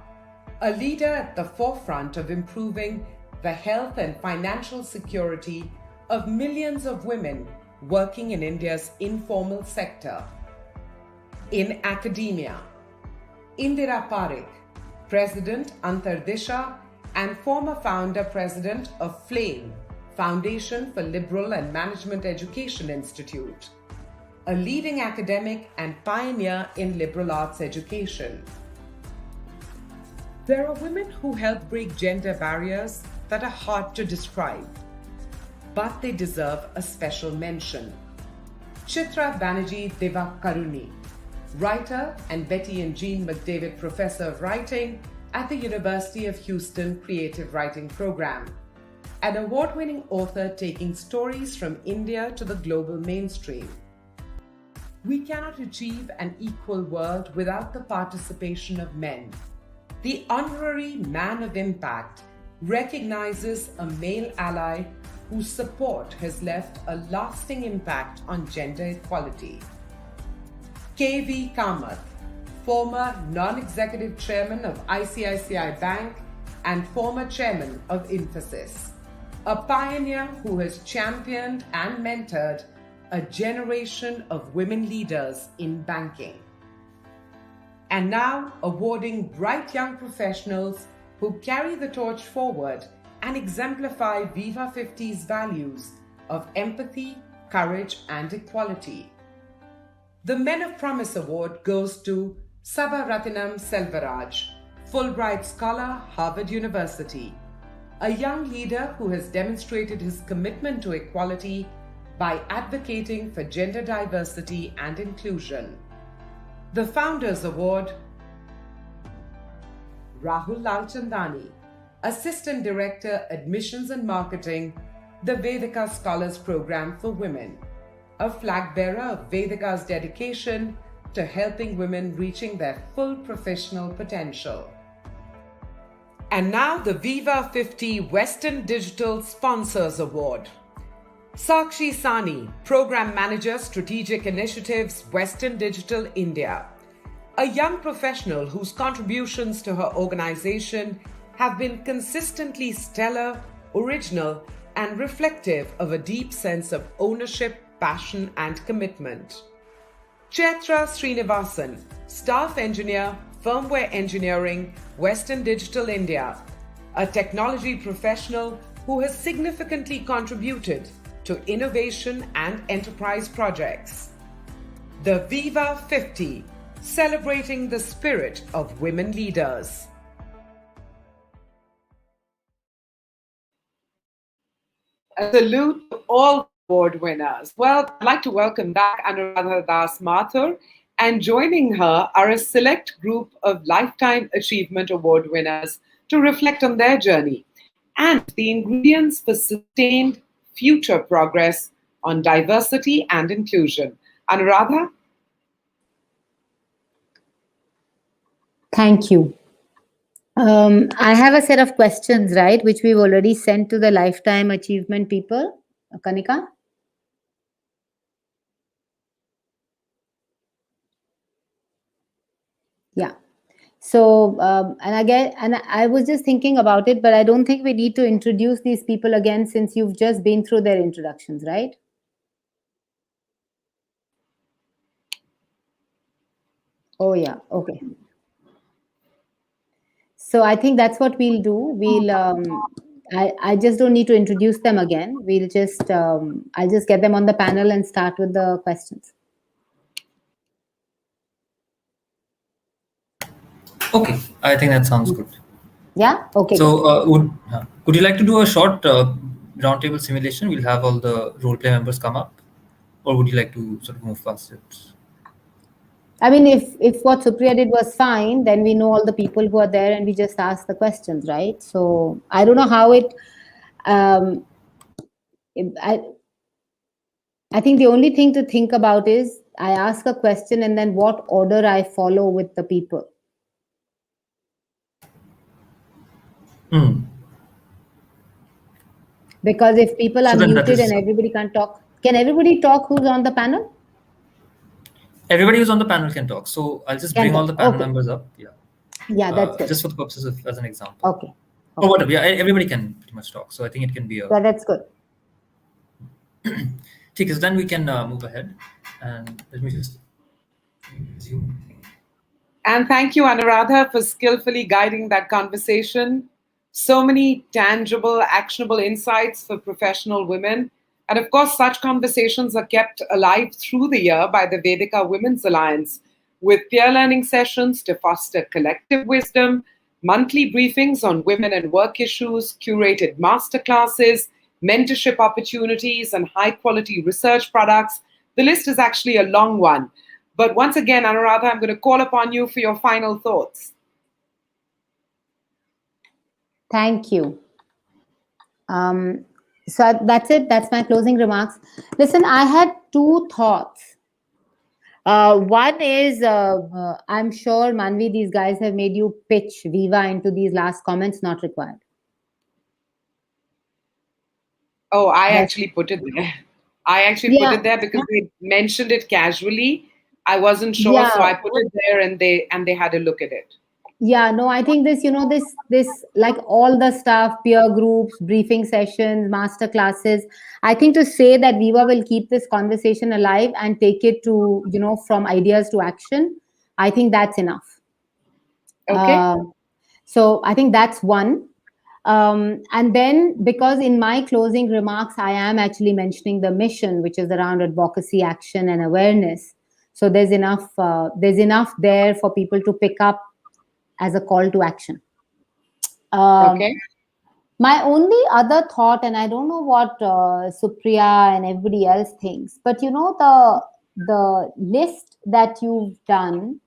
a leader at the forefront of improving the health and financial security of millions of women working in India's informal sector. In academia, Indira Parekh, President Antardisha and former founder president of FLAME, Foundation for Liberal and Management Education Institute, a leading academic and pioneer in liberal arts education. There are women who help break gender barriers that are hard to describe, but they deserve a special mention. Chitra Banerjee Divakaruni, writer and Betty and Jean McDavid Professor of Writing at the University of Houston Creative Writing Program, an award-winning author taking stories from India to the global mainstream. We cannot achieve an equal world without the participation of men. The honorary Man of Impact recognizes a male ally whose support has left a lasting impact on gender equality. K.V. Kamath, former non-executive chairman of ICICI Bank and former chairman of Infosys, a pioneer who has championed and mentored a generation of women leaders in banking. And now awarding bright young professionals who carry the torch forward and exemplify Viva 50's values of empathy, courage, and equality. The Men of Promise Award goes to Sabaratinam Selvaraj, Fulbright Scholar, Harvard University, a young leader who has demonstrated his commitment to equality by advocating for gender diversity and inclusion. The Founders Award, Rahul Lalchandani, Assistant Director, Admissions and Marketing, the Vedika Scholars Program for Women, a flag bearer of Vedika's dedication to helping women reaching their full professional potential. And now the Viva 50 Western Digital Sponsors Award. Sakshi Sani, Program Manager, Strategic Initiatives, Western Digital India, a young professional whose contributions to her organization have been consistently stellar, original, and reflective of a deep sense of ownership, passion, and commitment. Chaitra Srinivasan, Staff Engineer, Firmware Engineering, Western Digital India, a technology professional who has significantly contributed to innovation and enterprise projects. The Viva 50, celebrating the spirit of women leaders. A salute to all award winners. Well, I'd like to welcome back Anuradha Das Mathur, and joining her are a select group of Lifetime Achievement Award winners to reflect on their journey and the ingredients for sustained future progress on diversity and inclusion. Anuradha? Thank you. I have a set of questions, right, which we've already sent to the Lifetime Achievement people. Kanika? Yeah. So, and I was just thinking about it, but I don't think we need to introduce these people again since you've just been through their introductions, right? Oh, yeah. Okay. So I think that's what we'll do. We'll, I just don't need to introduce them again. We'll just, I'll just get them on the panel and start with the questions. Okay, I think that sounds good. Yeah. Okay. So, would you like to do a short roundtable simulation? We'll have all the role play members come up, or would you like to sort of move past it? I mean, if what Supriya did was fine, then we know all the people who are there, and we just ask the questions, right? So I don't know how it. I think the only thing to think about is I ask a question and then what order I follow with the people. Because if people are muted and everybody can't talk, can everybody talk who's on the panel? Everybody who's on the panel can talk. So I'll just bring all the panel members up. Yeah. Yeah, that's good. Just for the purposes of as an example. Okay. Or whatever. Yeah, everybody can pretty much talk. So I think it can be a. Yeah, that's good. Okay, so then we can move ahead, and let me just resume. And thank you, Anuradha, for skillfully guiding that conversation. So many tangible, actionable insights for professional women. And of course, such conversations are kept alive through the year by the Vedika Women's Alliance, with peer learning sessions to foster collective wisdom, monthly briefings on women and work issues, curated masterclasses, mentorship opportunities, and high-quality research products. The list is actually a long one. But once again, Anuradha, I'm going to call upon you for your final thoughts. Thank you. So that's it. That's my closing remarks. Listen, I had two thoughts. One is, I'm sure, Manvi, these guys have made you pitch Viva into these last comments, not required. Oh, I actually put it there. I actually put it there because they mentioned it casually. I wasn't sure, so I put it there, and they had a look at it. Yeah, no, I think this, this like all the stuff, peer groups, briefing sessions, master classes. I think to say that Viva will keep this conversation alive and take it to, from ideas to action, I think that's enough. Okay. So I think that's one. And then, because in my closing remarks, I am actually mentioning the mission, which is around advocacy, action, and awareness. So there's enough there for people to pick up as a call to action. Okay. My only other thought, and I don't know what Supriya and everybody else thinks, but the list that you've done,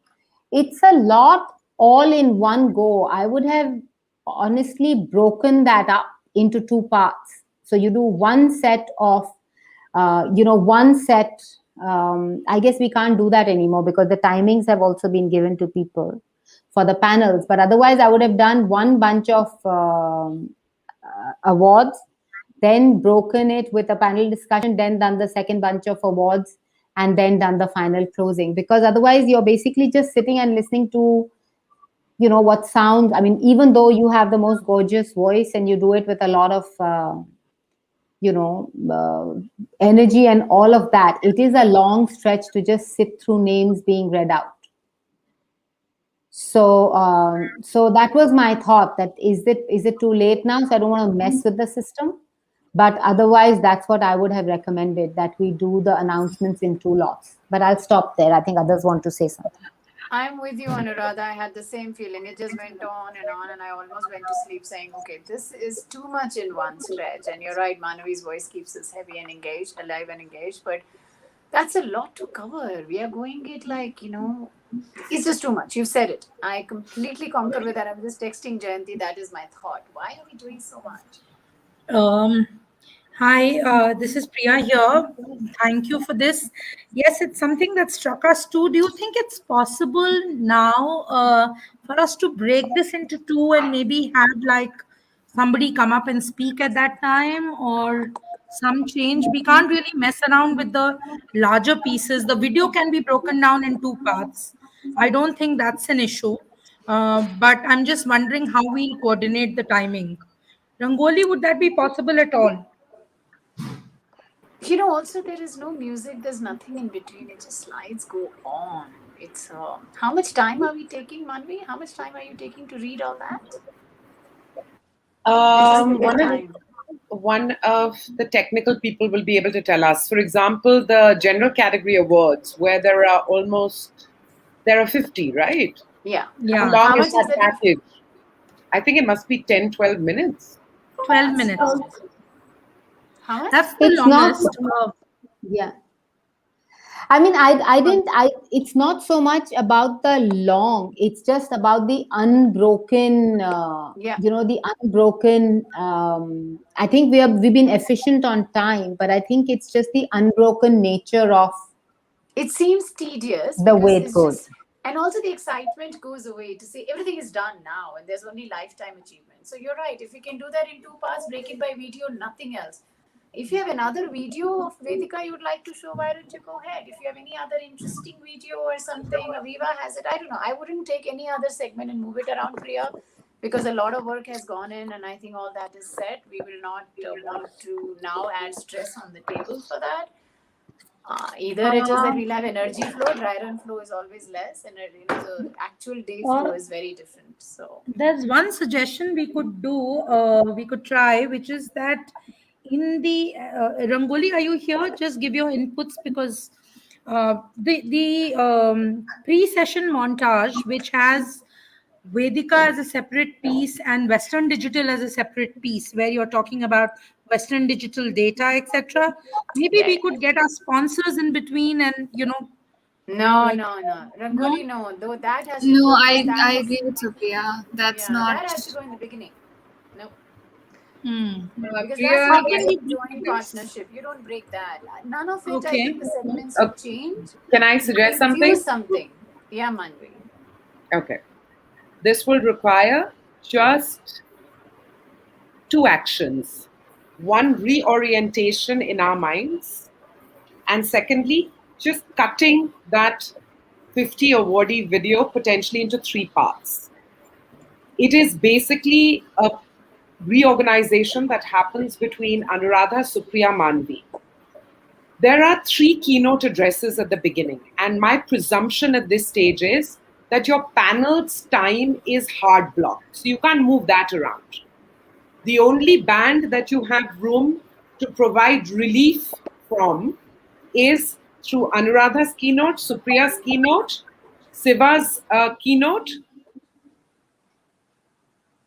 it's a lot all in one go. I would have honestly broken that up into two parts. So you do one set of, I guess we can't do that anymore because the timings have also been given to people for the panels. But otherwise, I would have done one bunch of awards, then broken it with a panel discussion, then done the second bunch of awards, and then done the final closing. Because otherwise, you're basically just sitting and listening to, what sounds, even though you have the most gorgeous voice and you do it with a lot of, energy and all of that, it is a long stretch to just sit through names being read out. So that was my thought, that is it too late now? So I don't want to mess with the system. But otherwise, that's what I would have recommended, that we do the announcements in two lots. But I'll stop there. I think others want to say something. I'm with you, Anuradha. I had the same feeling. It just went on, and I almost went to sleep saying, okay, this is too much in one stretch. And you're right, Manavi's voice keeps us heavy and engaged, alive and engaged. But that's a lot to cover. We are going it like, it's just too much. You said it. I completely concur with that. I'm just texting Jayanti. That is my thought. Why are we doing so much? Hi, this is Priya here. Thank you for this. Yes, it's something that struck us too. Do you think it's possible now for us to break this into two and maybe have somebody come up and speak at that time, or some change? We can't really mess around with the larger pieces. The video can be broken down in two parts. I don't think that's an issue. But I'm just wondering how we'll coordinate the timing. Rangoli, would that be possible at all? Also there is no music, there's nothing in between. It just slides go on. It's how much time are we taking, Manvi? How much time are you taking to read all that? One of the technical people will be able to tell us. For example, the general category awards, where there are 50, right? Yeah. How long is that package? I think it must be 10, 12 minutes. 12 minutes. How much? That's the longest. Yeah. It's not so much about the long, it's just about the unbroken, the unbroken, I think we've been efficient on time, but I think it's just the unbroken nature of it seems tedious. The way it goes. And also the excitement goes away to say everything is done now and there's only lifetime achievement. So you're right. If we can do that in two parts, break it by video, nothing else. If you have another video of Vedika you would like to show, why don't you go ahead? If you have any other interesting video or something, Aviva has it. I don't know. I wouldn't take any other segment and move it around, Priya, because a lot of work has gone in and I think all that is set. We will not want to now add stress on the table for that. Either it is that we'll have energy flow, dry run flow is always less, and the actual day flow is very different. So there's one suggestion we could do, we could try, which is that in the Rangoli, are you here? Just give your inputs, because the pre-session montage, which has Vedika as a separate piece and Western Digital as a separate piece, where you're talking about Western Digital data, etc. Maybe we could get our sponsors in between, and No. Rangoli, no. Though that has to No, go, I agree with Supriya. That's not. That has to go in the beginning. No. Because Priya, that's not a joint partnership. You don't break that. None of it. I think the segments will change. Can I suggest something? Infuse something. Yeah, Manvi. Okay. This will require just 2 actions. One, reorientation in our minds. And secondly, just cutting that 50 awardee video potentially into 3 parts. It is basically a reorganization that happens between Anuradha, Supriya, Manvi. There are 3 keynote addresses at the beginning. And my presumption at this stage is that your panel's time is hard blocked. So you can't move that around. The only band that you have room to provide relief from is through Anuradha's keynote, Supriya's keynote, Siva's keynote.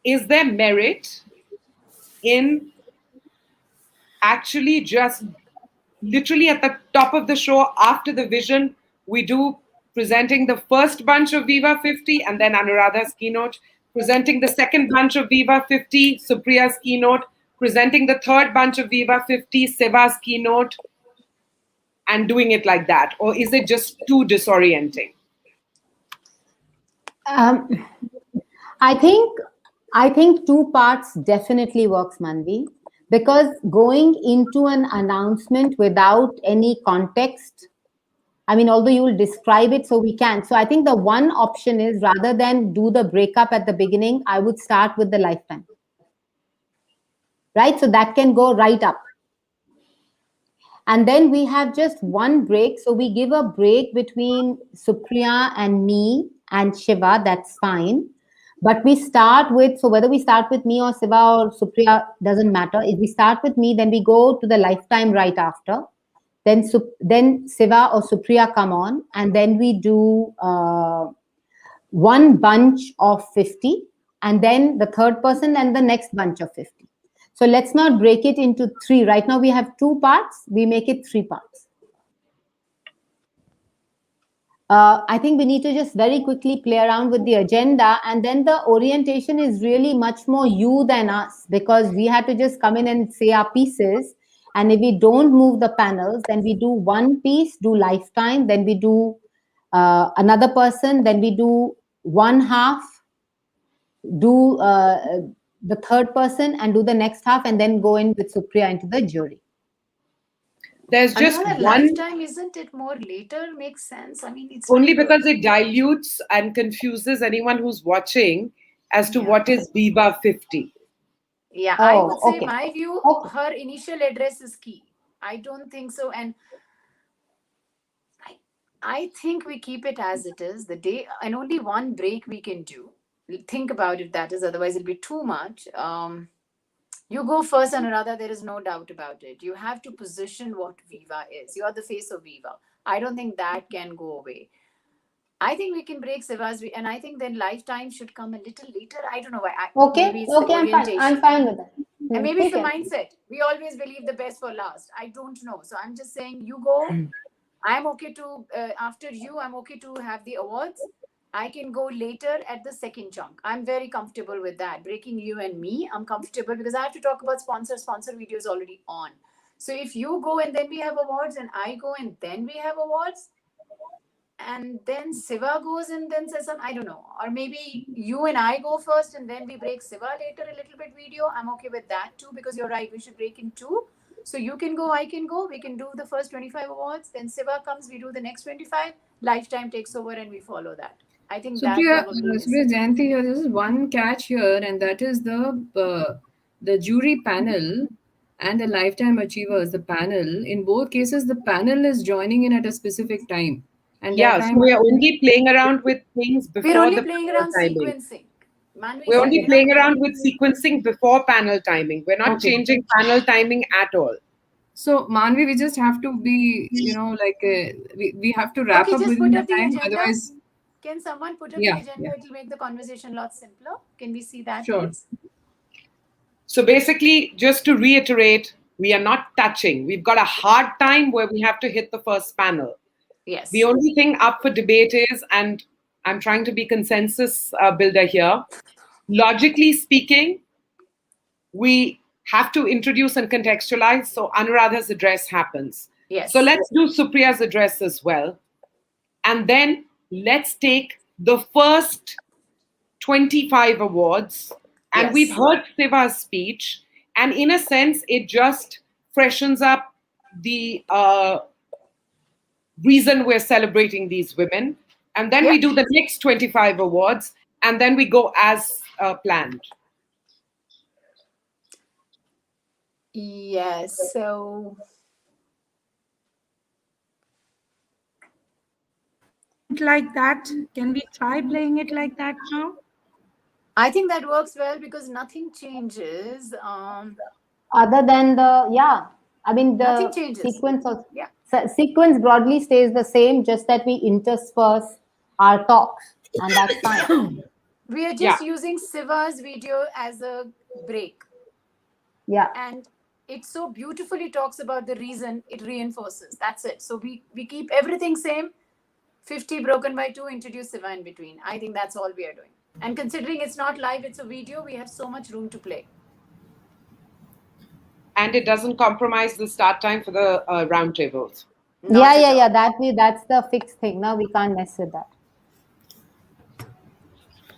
Is there merit in actually just literally at the top of the show after the vision, we do presenting the first bunch of Viva 50 and then Anuradha's keynote, presenting the second bunch of Viva 50, Supriya's keynote, presenting the third bunch of Viva 50, Siva's keynote, and doing it like that? Or is it just too disorienting? I think 2 parts definitely works, Manvi, because going into an announcement without any context, I mean, although you will describe it, so we can. So I think the one option is, rather than do the breakup at the beginning, I would start with the lifetime. Right? So that can go right up. And then we have just 1 break. So we give a break between Supriya and me and Shiva. That's fine. But we start with, so whether we start with me or Siva or Supriya, doesn't matter. If we start with me, then we go to the lifetime right after. Then Siva or Supriya come on, and then we do 1 bunch of 50, and then the third person and the next bunch of 50. So let's not break it into 3. Right now we have 2 parts. We make it 3 parts. I think we need to just very quickly play around with the agenda, and then the orientation is really much more you than us, because we had to just come in and say our pieces. And if we don't move the panels, then we do 1 piece, do lifetime, then we do another person, then we do 1 half, do the third person, and do the next half, and then go in with Supriya into the jury. There's just Another 1. lifetime, isn't it more later? Makes sense. I mean, it's Only because it dilutes and confuses anyone who's watching as to what is Viva 50. Yeah, I would say my view, her initial address is key. I don't think so. And I think we keep it as it is. The day, and only 1 break we can do. Think about it, that is, otherwise it'll be too much. You go first, Anuradha, there is no doubt about it. You have to position what Viva is. You are the face of Viva. I don't think that can go away. I think we can break Siva's, and I think then lifetime should come a little later. I don't know why. Okay, I'm fine with that. And maybe it's the mindset. We always believe the best for last. I don't know. So I'm just saying, you go. I'm okay to, after you, I'm okay to have the awards. I can go later at the second chunk. I'm very comfortable with that. Breaking you and me, I'm comfortable because I have to talk about sponsor video is already on. So if you go and then we have awards, and I go and then we have awards, and then Siva goes and then says some, I don't know. Or maybe you and I go first and then we break Siva later a little bit video. I'm okay with that too, because you're right, we should break in 2. So you can go, I can go. We can do the first 25 awards. Then Siva comes, we do the next 25. Lifetime takes over and we follow that. I think Supriya, Jayanti, there is 1 catch here, and that is the jury panel and the Lifetime Achievers, the panel, in both cases, the panel is joining in at a specific time. And Yeah, that so time we're only playing around with things before We're only the playing panel around timing. sequencing. Manvi, We're only okay. playing around with sequencing before panel timing. We're not Okay. changing panel timing at all. So, Manvi, we just have to be, we have to wrap Okay, up just within put the up the time. agenda. Otherwise, Can someone put up Yeah, the agenda? yeah. It will make the conversation a lot simpler. Can we see that, Sure. please? So basically, just to reiterate, we are not touching. We've got a hard time where we have to hit the first panel. Yes. The only thing up for debate is, and I'm trying to be consensus builder here, logically speaking, we have to introduce and contextualize so Anuradha's address happens. Yes. So let's do Supriya's address as well. And then let's take the first 25 awards. And Yes. we've heard Siva's speech. And in a sense, it just freshens up the reason we're celebrating these women. And then we do the next 25 awards. And then we go as planned. Yes. So like that. Can we try playing it like that now? I think that works well because nothing changes. Other than the Nothing changes. sequence of Yeah. sequence broadly stays the same, just that we intersperse our talks, and that's fine. We are just using Siva's video as a break. Yeah. And it so beautifully talks about the reason, it reinforces. That's it. So we keep everything same. 50 broken by 2, introduce Siva in between. I think that's all we are doing. And considering it's not live, it's a video, we have so much room to play. And it doesn't compromise the start time for the roundtables. Yeah. That's the fixed thing. Now we can't mess with that.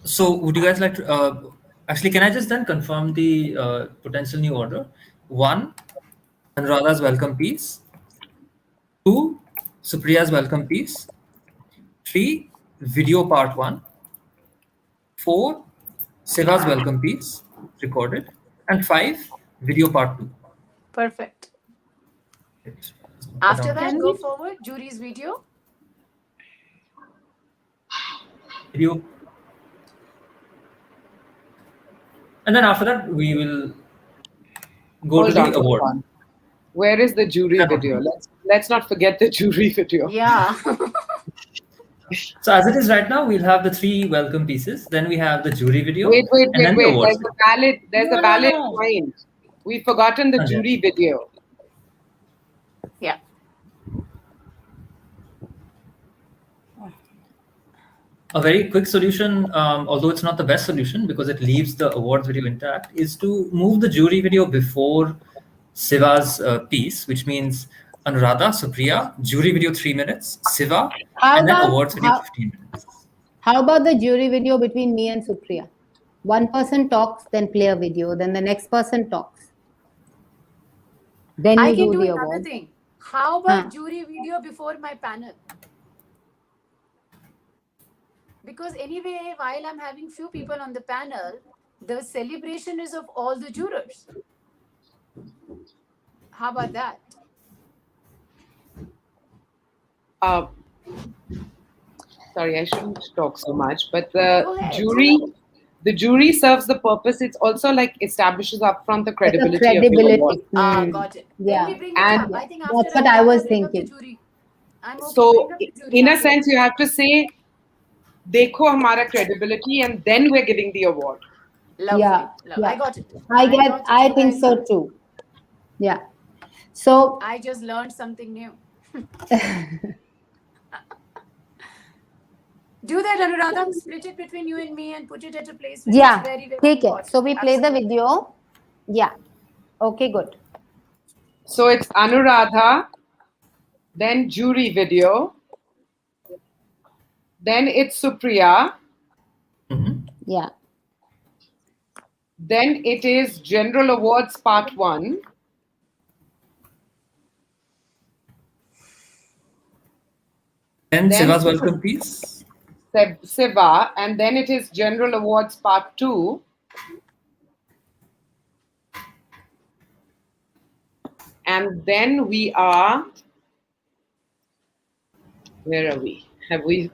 So would you guys like to, actually, can I just then confirm the potential new order? 1, Anuradha's welcome piece. 2, Supriya's welcome piece. 3, video part 1. 4, Siva's welcome piece recorded. And 5, video part 2. Perfect. After that, go forward, jury's video. Video. And then after that, we will go to the award. Where is the jury video? Let's not forget the jury video. Yeah. So as it is right now, we'll have the 3 welcome pieces. Then we have the jury video. Wait. And then the awards. There's a valid point. We've forgotten the jury video. Yeah. A very quick solution, although it's not the best solution because it leaves the awards video intact, is to move the jury video before Siva's piece, which means Anuradha, Supriya, jury video 3 minutes, Siva, and then awards video 15 minutes. How about the jury video between me and Supriya? One person talks, then play a video, then the next person talks. Then I you can do do the another award. thing. How about jury video before my panel? Because anyway, while I'm having few people on the panel, the celebration is of all the jurors. How about that? Sorry, I shouldn't talk so much, but the jury serves the purpose. It's also like establishes upfront the credibility of the award. Got it. Yeah. Then we bring it And up. I think that's what I was thinking. I'm okay, So, bring up the jury. in a sense, you have to say, "Dekho hamara credibility," and then we're giving the award. Lovely. Yeah. I got it. I think so too. Yeah. So I just learned something new. Do that, Anuradha. Split it between you and me and put it at a place which is very, very take it. important. So we play the video. Yeah. Okay, good. So it's Anuradha, then jury video, then it's Supriya, Yeah. then it is general awards part 1. And Then Siva's welcome piece. Siva, and then it is general awards part 2. And then we are, where are we? Have we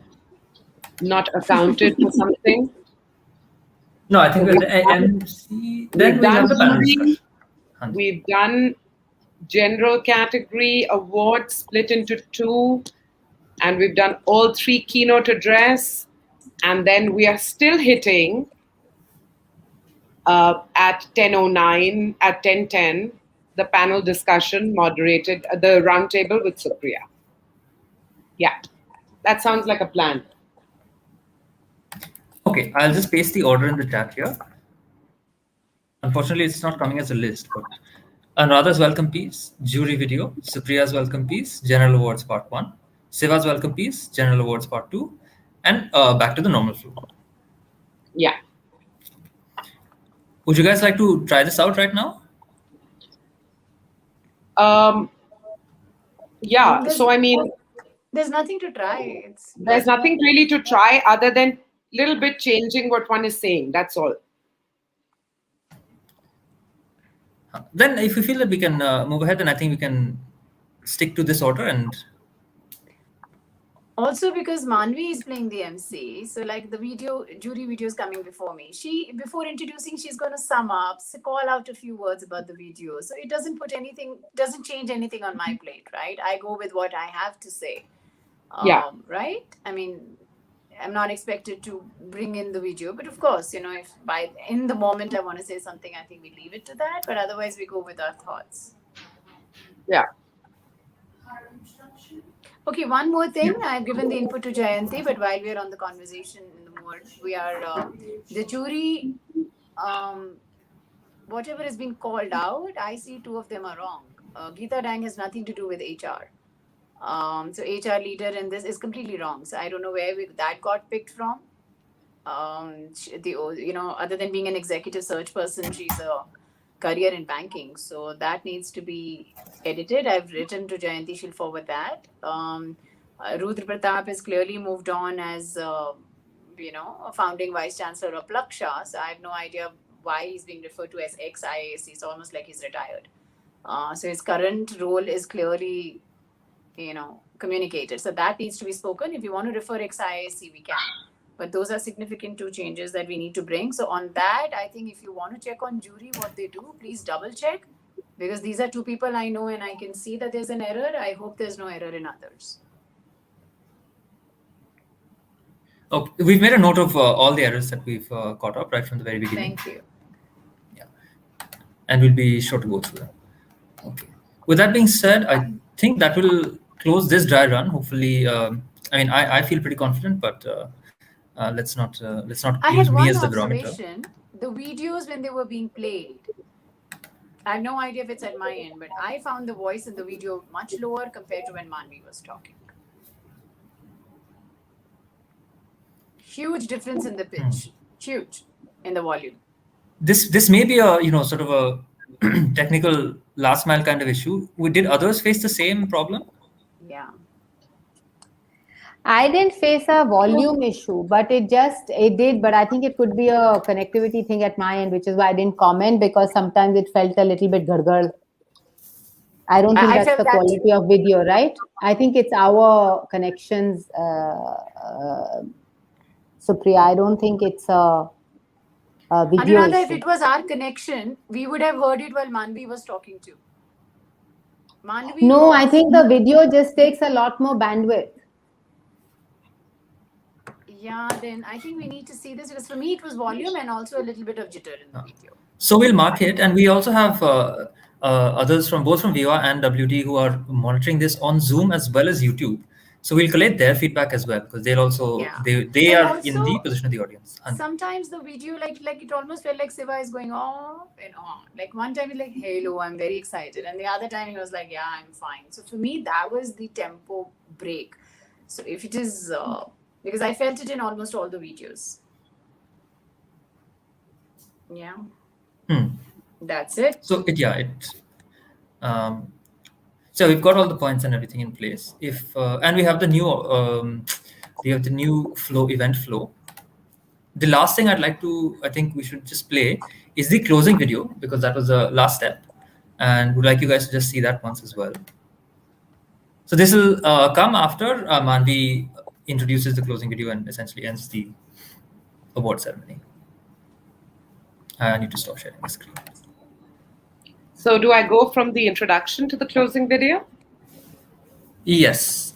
not accounted for something? No, I think we're the MC. Then we have the panel discussion. We've done general category awards split into 2, and we've done all 3 keynote address, and then we are still hitting at 10:09, at 10:10, the panel discussion moderated, the roundtable with Supriya. Yeah, that sounds like a plan. Okay, I'll just paste the order in the chat here. Unfortunately, it's not coming as a list, but Anuradha's welcome piece, jury video, Supriya's welcome piece, general awards part 1, Siva's welcome piece, general awards part 2, and back to the normal flow. Yeah. Would you guys like to try this out right now? Yeah, so I mean, there's nothing to try. There's nothing really to try other than little bit changing what one is saying. That's all. Then if you feel that we can move ahead, then I think we can stick to this order. And also because Manvi is playing the MC, so like the jury video is coming before me. Before introducing, she's going to sum up, call out a few words about the video. So it doesn't change anything on my plate, right? I go with what I have to say. Yeah. Right? I mean, I'm not expected to bring in the video, but of course, if in the moment I want to say something, I think we leave it to that, but otherwise we go with our thoughts. Yeah. Okay, one more thing. I've given the input to Jayanti, but while we're on the conversation in the mood, we are the jury, whatever has been called out, I see 2 of them are wrong. Geeta Dang has nothing to do with HR. So HR leader in this is completely wrong. So I don't know where that got picked from. Other than being an executive search person, she's a career in banking. So that needs to be edited. I've written to Jayanti, she'll forward that. Rudra Pratap has clearly moved on as, a founding vice chancellor of Plaksha. So I have no idea why he's being referred to as ex-IAC. It's almost like he's retired. So his current role is clearly communicated. So that needs to be spoken. If you want to refer ex-IAC, we can. But those are significant 2 changes that we need to bring. So on that, I think if you want to check on jury what they do, please double check. Because these are 2 people I know and I can see that there's an error. I hope there's no error in others. Okay, we've made a note of all the errors that we've caught up right from the very beginning. Thank you. Yeah. And we'll be sure to go through them. Okay. With that being said, I think that will close this dry run. Hopefully, I feel pretty confident, but let's not use me as the barometer. The videos when they were being played, I have no idea if it's at my end, but I found the voice in the video much lower compared to when Manvi was talking. Huge difference in the pitch, huge in the volume. This may be a sort of a technical last mile kind of issue. Did others face the same problem? Yeah. I didn't face a volume issue, but it did. But I think it could be a connectivity thing at my end, which is why I didn't comment, because sometimes it felt a little bit gargled. I don't think that's the quality of video, right? I think it's our connections, Supriya. I don't think it's a video Anuradha, issue. if it was our connection, we would have heard it while Manvi was talking to. No, I think the video just takes a lot more bandwidth. Yeah, then I think we need to see this, because for me it was volume and also a little bit of jitter in the video. So we'll mark it, and we also have others from both from Viva and WD who are monitoring this on Zoom as well as YouTube. So we'll collect their feedback as well, because they'll also they are also, in the position of the audience. Sometimes the video like it almost felt like Siva is going off and on. Like one time he's like, "Hello, I'm very excited," and the other time he was like, "Yeah, I'm fine." So for me, that was the tempo break. So if it is because I felt it in almost all the videos. Yeah. That's it. So so we've got all the points and everything in place. And we have the new flow, event flow. The last thing I think we should just play is the closing video, because that was the last step. and would like you guys to just see that once as well. So this will come after Manvi introduces the closing video and essentially ends the award ceremony. I need to stop sharing the screen. So do I go from the introduction to the closing video? Yes.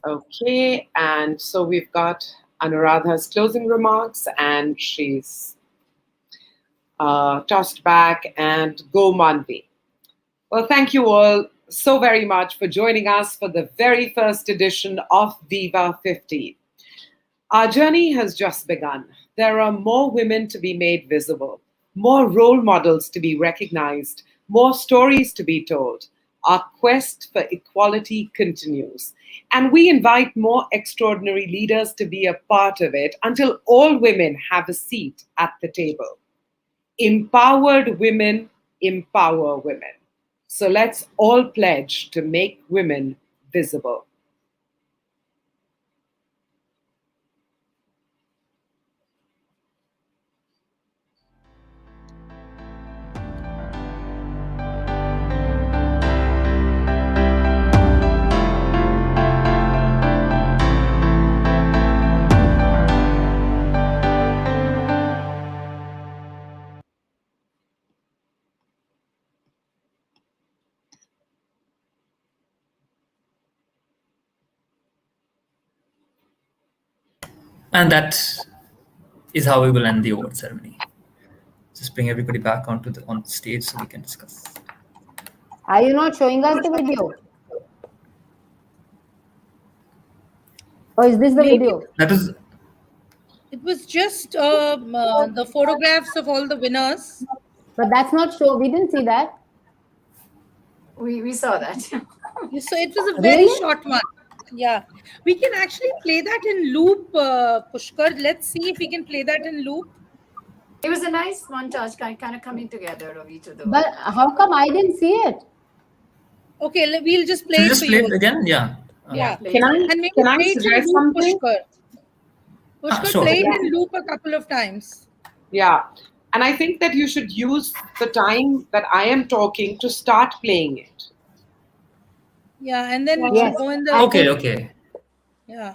Okay, and so we've got Anuradha's closing remarks, and she's tossed back, and go Manvi. Well, thank you all so very much for joining us for the very first edition of Viva 50. Our journey has just begun. There are more women to be made visible, more role models to be recognized, more stories to be told. Our quest for equality continues, and we invite more extraordinary leaders to be a part of it until all women have a seat at the table. Empowered women empower women. So let's all pledge to make women visible. And that is how we will end the award ceremony. Just bring everybody back on stage so we can discuss. Are you not showing us the video? Or is this the video? That is. It was just the photographs of all the winners. But that's not show. We didn't see that. We saw that. So it was a very Really? short one. Yeah, we can actually play that in loop, Pushkar. Let's see if we can play that in loop. It was a nice montage, kind of coming together of each of the. But how come I didn't see it? Okay, we'll just play So it just for play you. it again, yeah. Yeah. Can I play it in suggest loop, something? Pushkar. Pushkar, sure. play it in loop a couple of times. Yeah, and I think that you should use the time that I am talking to start playing it. Yeah, and then Yes. go in the. Okay. Yeah.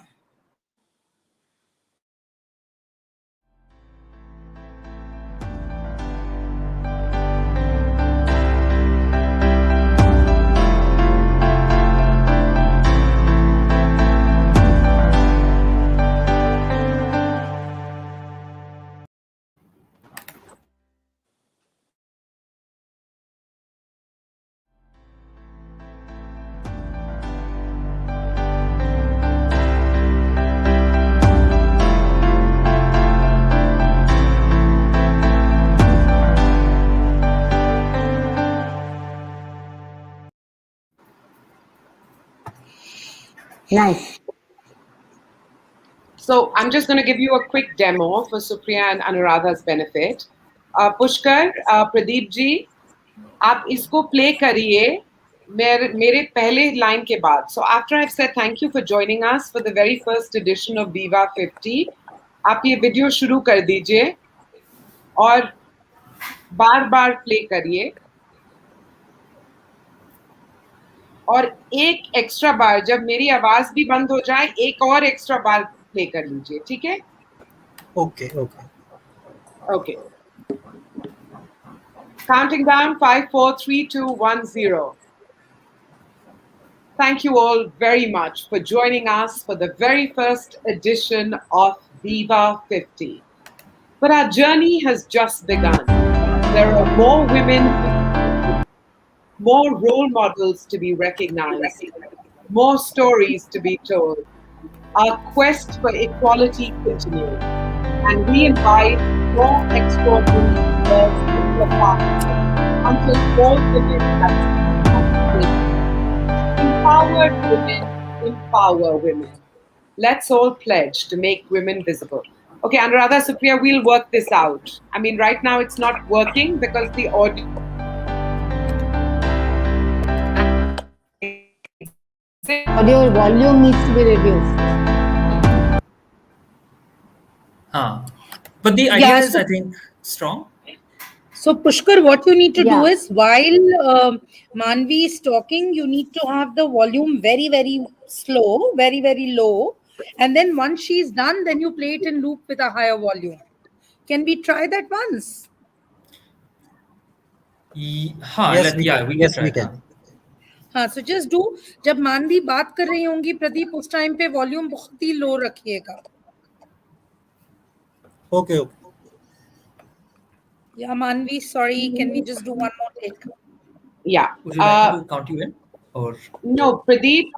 Nice. So I'm just going to give you a quick demo for Supriya and Anuradha's benefit. Pushkar, Pradeep ji, आप इसको play करिए मेरे पहले line के बाद. So after I've said thank you for joining us for the very first edition of Viva 50, आप ये video शुरू कर दीजिए और बार-बार play करिए. और एक एक्स्ट्रा बार जब मेरी आवाज भी बंद हो जाए एक और एक्स्ट्रा बार प्ले कर लीजिए, ठीक है? Okay. Okay. Counting down 5, 4, 3, 2, 1, 0. Thank you all very much for joining us for the very first edition of Viva 50. But our journey has just begun. There are more women, more role models to be recognized, more stories to be told. Our quest for equality continues, and we invite more extraordinary leaders into the partnership until all women have empowered women empower women. Let's all pledge to make women visible. Okay, Anuradha, Supriya, we'll work this out. I mean, right now it's not working because the audio. Audio volume needs to be reduced. But the idea is, I think, strong. So Pushkar, what you need to do is while Manvi is talking, you need to have the volume very, very slow, very, very low. And then once she's done, then you play it in loop with a higher volume. Can we try that once? Yes, we can. हाँ, so just do. जब मानवी बात कर रही होंगी प्रदीप उस time पे volume बहुत ही लो रखिएगा. Okay. Yeah, Manvi, sorry, can we just do one more take? Yeah. Would you like me to count you in? Or no, Pradeep,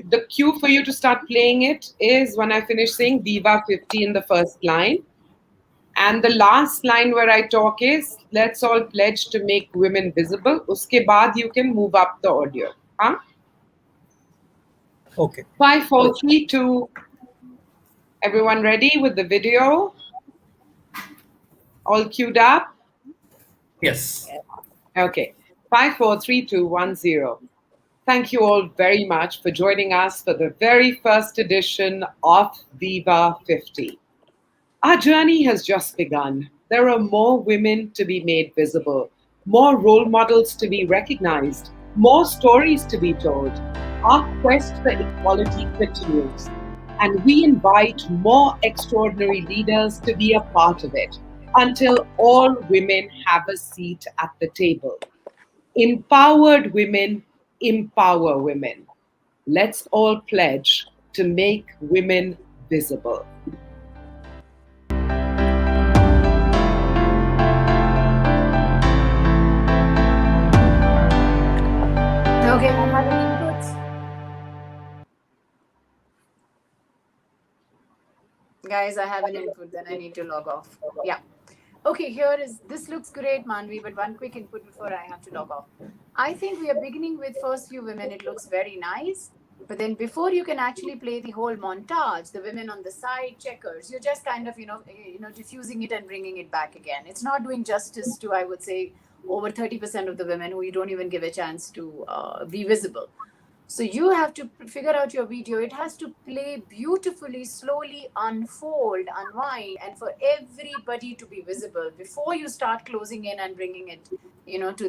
the cue for you to start playing it is when I finish saying Viva 50 in the first line. And the last line where I talk is, let's all pledge to make women visible. Uske baad you can move up the audio. Huh? Okay. 5, 4, 3, 2. Everyone ready with the video? All queued up? Yes. Okay. 5, 4, 3, 2, 1, 0. Thank you all very much for joining us for the very first edition of Viva 50. Our journey has just begun. There are more women to be made visible, more role models to be recognized, more stories to be told. Our quest for equality continues, and we invite more extraordinary leaders to be a part of it until all women have a seat at the table. Empowered women empower women. Let's all pledge to make women visible. Okay, I have any inputs. Guys, I have an input, then I need to log off. Yeah. Okay, this looks great, Manvi, but one quick input before I have to log off. I think we are beginning with first few women. It looks very nice. But then before you can actually play the whole montage, the women on the side, checkers, you're just kind of, diffusing it and bringing it back again. It's not doing justice to, I would say, over 30% of the women who you don't even give a chance to be visible. So you have to figure out your video. It has to play beautifully, slowly unfold, unwind, and for everybody to be visible before you start closing in and bringing it, to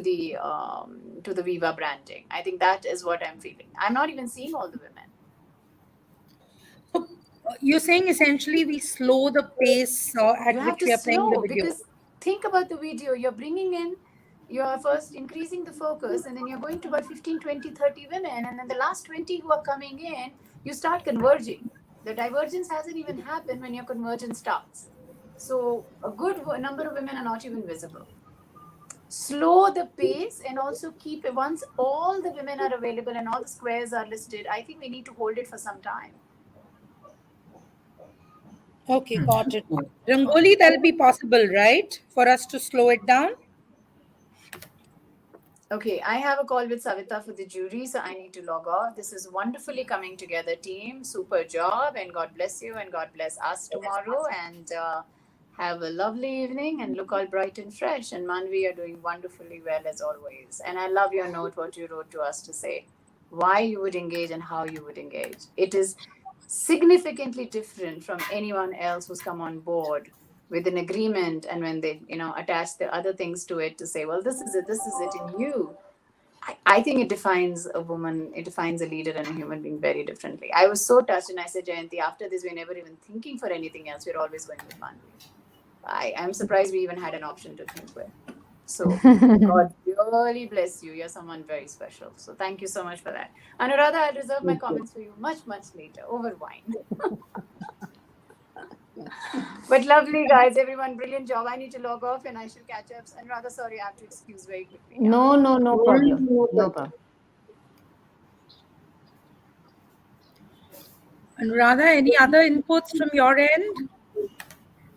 the Viva branding. I think that is what I'm feeling. I'm not even seeing all the women. You're saying essentially we slow the pace at which we are playing the video. Because think about the video. You're bringing in. You're first increasing the focus, and then you're going to about 15, 20, 30 women. And then the last 20 who are coming in, you start converging. The divergence hasn't even happened when your convergence starts. So a good number of women are not even visible. Slow the pace and also keep it. Once all the women are available and all the squares are listed, I think we need to hold it for some time. Okay, got it. Rangoli, that'll be possible, right? For us to slow it down? Okay, I have a call with Savita for the jury, so I need to log off. This is wonderfully coming together, team. Super job, and God bless you, and God bless us tomorrow. And have a lovely evening, and look all bright and fresh. And Manvi, you're doing wonderfully well as always. And I love your note, what you wrote to us to say why you would engage and how you would engage. It is significantly different from anyone else who's come on board with an agreement, and when they, attach the other things to it to say, well, this is it in you. I think it defines a woman, it defines a leader and a human being very differently. I was so touched, and I said, Jayanti, after this, we're never even thinking for anything else. We're always going with Manvi. I'm surprised we even had an option to think with. So God really bless you. You're someone very special. So thank you so much for that. Anuradha, I'll reserve my comments for you much, much later over wine. But lovely, guys. Everyone, brilliant job. I need to log off and I should catch up. And rather, sorry, I have to excuse very quickly. No problem. No problem. And Radha, any other inputs from your end?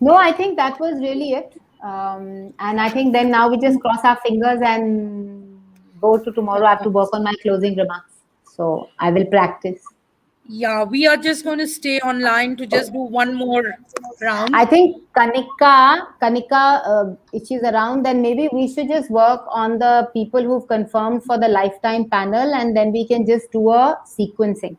No, I think that was really it. And I think then now we just cross our fingers and go to tomorrow. I have to work on my closing remarks. So I will practice. Yeah, we are just going to stay online to just do one more round. I think Kanika, if she's around, then maybe we should just work on the people who've confirmed for the lifetime panel, and then we can just do a sequencing.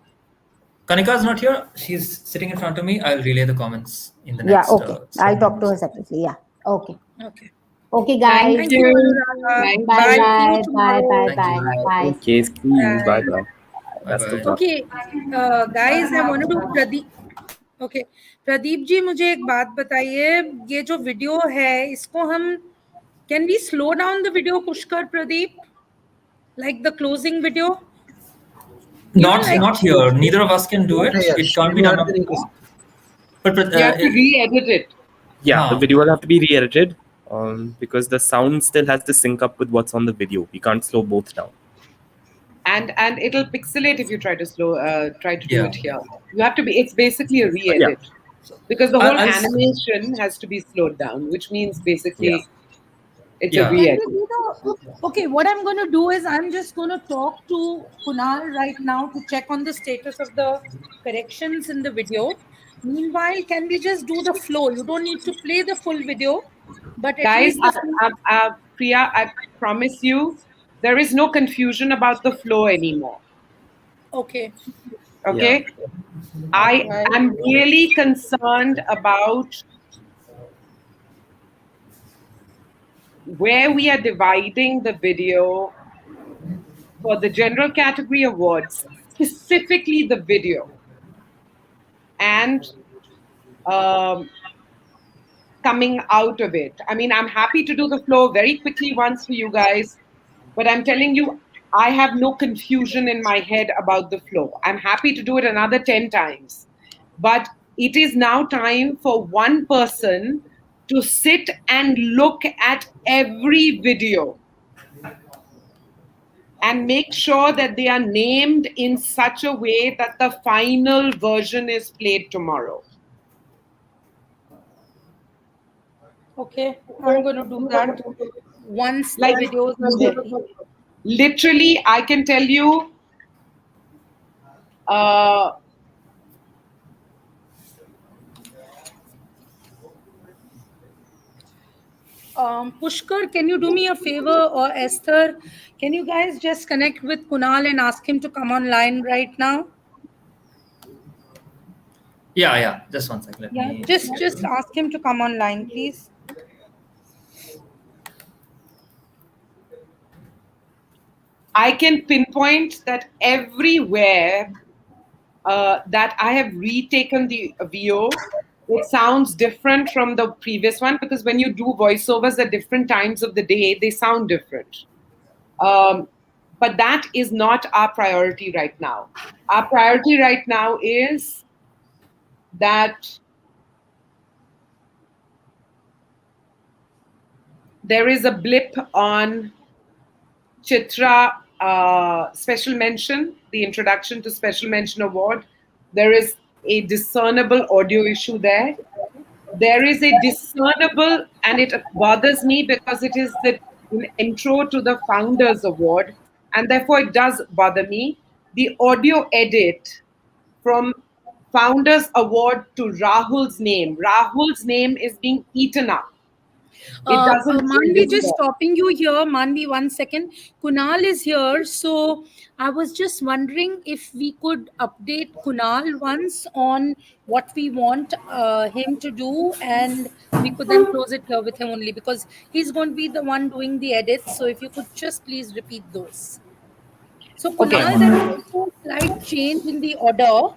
Kanika's not here. She's sitting in front of me. I'll relay the comments in the next. Yeah, okay. I'll talk to her separately. Yeah, okay. Okay. Okay, guys. Thank you, Anuradha. Bye, Bye. bye. Okay, see you. Bye bye. Best of luck. Okay, guys, I want to do Pradeep. Okay, Pradeep ji मुझे एक बात बताइए, ये जो video है इसको हम can we slow down the video, Pushkar, Pradeep, like the closing video? Not here. Neither of us can do it. It can't be done. But you have to re-edit it. Yeah, the video will have to be re-edited because the sound still has to sync up with what's on the video. We can't slow both down. And it'll pixelate if you try to do it here. You have to be. It's basically a re-edit because the whole animation has to be slowed down, which means basically it's a re-edit. Okay, what I'm going to do is I'm just going to talk to Kunal right now to check on the status of the corrections in the video. Meanwhile, can we just do the flow? You don't need to play the full video, but at guys, least Priya, I promise you, there is no confusion about the flow anymore. Okay. Okay. Yeah. I am really concerned about where we are dividing the video for the general category awards, specifically the video, and coming out of it. I mean, I'm happy to do the flow very quickly once for you guys, but I'm telling you, I have no confusion in my head about the flow. I'm happy to do it another 10 times. But it is now time for one person to sit and look at every video and make sure that they are named in such a way that the final version is played tomorrow. Okay, I'm going to do that once the videos are ready. Literally, I can tell you, Pushkar, can you do me a favor, or Esther, can you guys just connect with Kunal and ask him to come online right now? Yeah. Just one second. Just ask him to come online, please. I can pinpoint that everywhere that I have retaken the VO, it sounds different from the previous one, because when you do voiceovers at different times of the day, they sound different. But that is not our priority right now. Our priority right now is that there is a blip on Chitra special mention, the introduction to special mention award. There is a discernible audio issue there. There is a discernible, and it bothers me because it is the intro to the Founders Award, and therefore it does bother me. The audio edit from Founders Award to Rahul's name is being eaten up. Manvi, just stopping you here. Manvi, 1 second. Kunal is here. So I was just wondering if we could update Kunal once on what we want him to do, and we could then close it here with him only, because he's going to be the one doing the edits. So if you could just please repeat those. So Kunal, there is also a slight change in the order.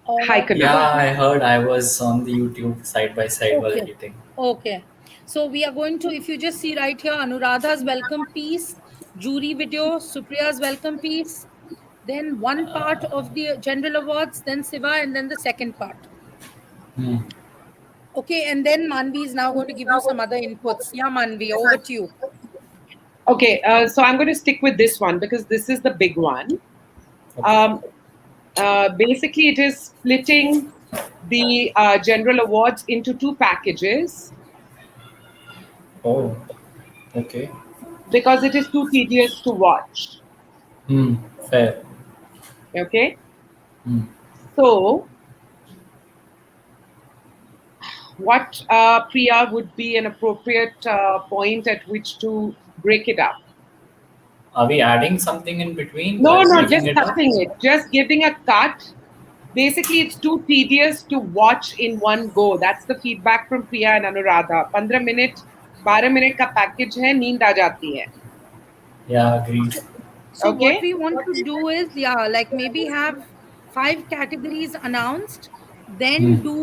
Hi, Kunal. Yeah, I heard. I was on the YouTube side by side while editing. Okay. So we are going to, if you just see right here, Anuradha's welcome piece, jury video, Supriya's welcome piece, then one part of the general awards, then Siva, and then the second part. Okay, and then Manvi is now going to give you some other inputs. Yeah, Manvi, over to you. Okay, so I'm going to stick with this one because this is the big one. Basically, it is splitting the general awards into two packages. Oh, okay. Because it is too tedious to watch. Fair. Okay. So, what, Priya, would be an appropriate point at which to break it up? Are we adding something in between? No, just cutting it. Just giving a cut. Basically, it's too tedious to watch in one go. That's the feedback from Priya and Anuradha. 15 minutes 12 minute का package है, नींद आ जाती है. Yeah, agreed. So Okay. what we want to do is, like maybe have 5 categories announced, then do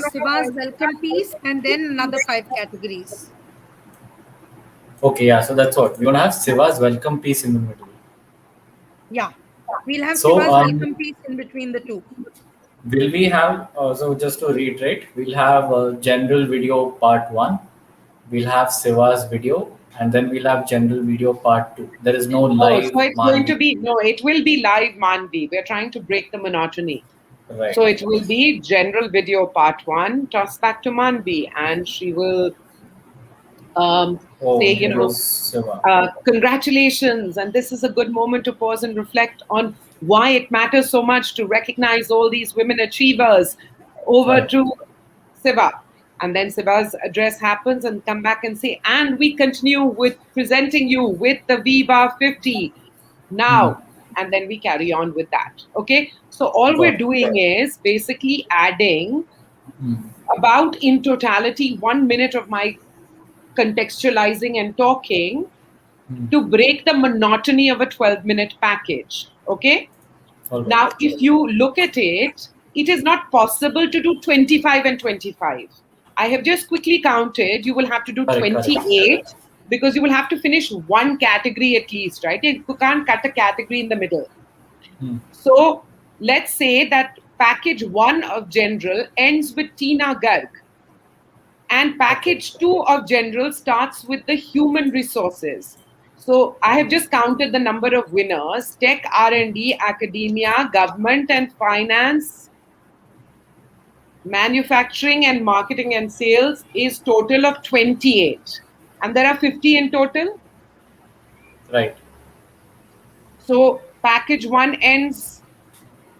Siva's welcome piece, and then another 5 categories. Okay, yeah. So that's what we're gonna have Siva's welcome piece in the middle. Yeah, we'll have So, Siva's welcome piece in between the two. Will we have? So just to reiterate, we'll have general video part 1. We'll have Siva's video, and then we'll have general video part 2. There is no live. So it's going to be it will be live Manvi. We're trying to break the monotony. Right. So it will be general video part 1, toss back to Manvi, and she will say, congratulations, and this is a good moment to pause and reflect on why it matters so much to recognize all these women achievers. Over to Siva. And then Siva's address happens and come back and say, and we continue with presenting you with the Viva 50 now. And then we carry on with that. Okay. So all we're doing is basically adding about in totality 1 minute of my contextualizing and talking to break the monotony of a 12-minute package. Okay. Now, if you look at it, it is not possible to do 25 and 25. I have just quickly counted. You will have to do 28 because you will have to finish one category at least, right? You can't cut a category in the middle. So let's say that package 1 of general ends with Tina Garg. And package 2 of general starts with the human resources. So I have just counted the number of winners: tech, R&D, academia, government and finance, manufacturing and marketing and sales is total of 28. And there are 50 in total. Right. So package 1 ends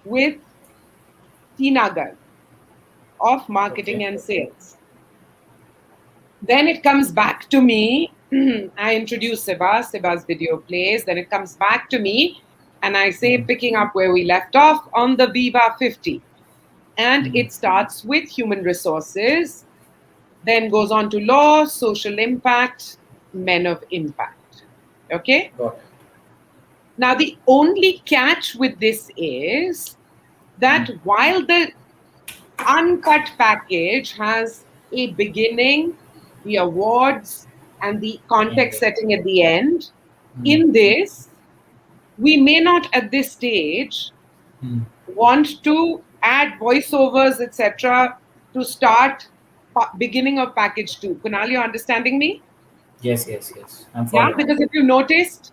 with Tina Garg of marketing and sales. Then it comes back to me. I introduce Siva. Siva's video plays. Then it comes back to me. And I say, picking up where we left off on the Viva 50. And it starts with human resources. Then goes on to law, social impact, men of impact. Okay? Now, the only catch with this is that while the uncut package has a beginning, the awards, and the context setting at the end, in this, we may not at this stage want to add voiceovers, etc., to start beginning of package 2. Kunal, you're understanding me? Yes, yes, yes. I'm following. Yeah, because if you noticed,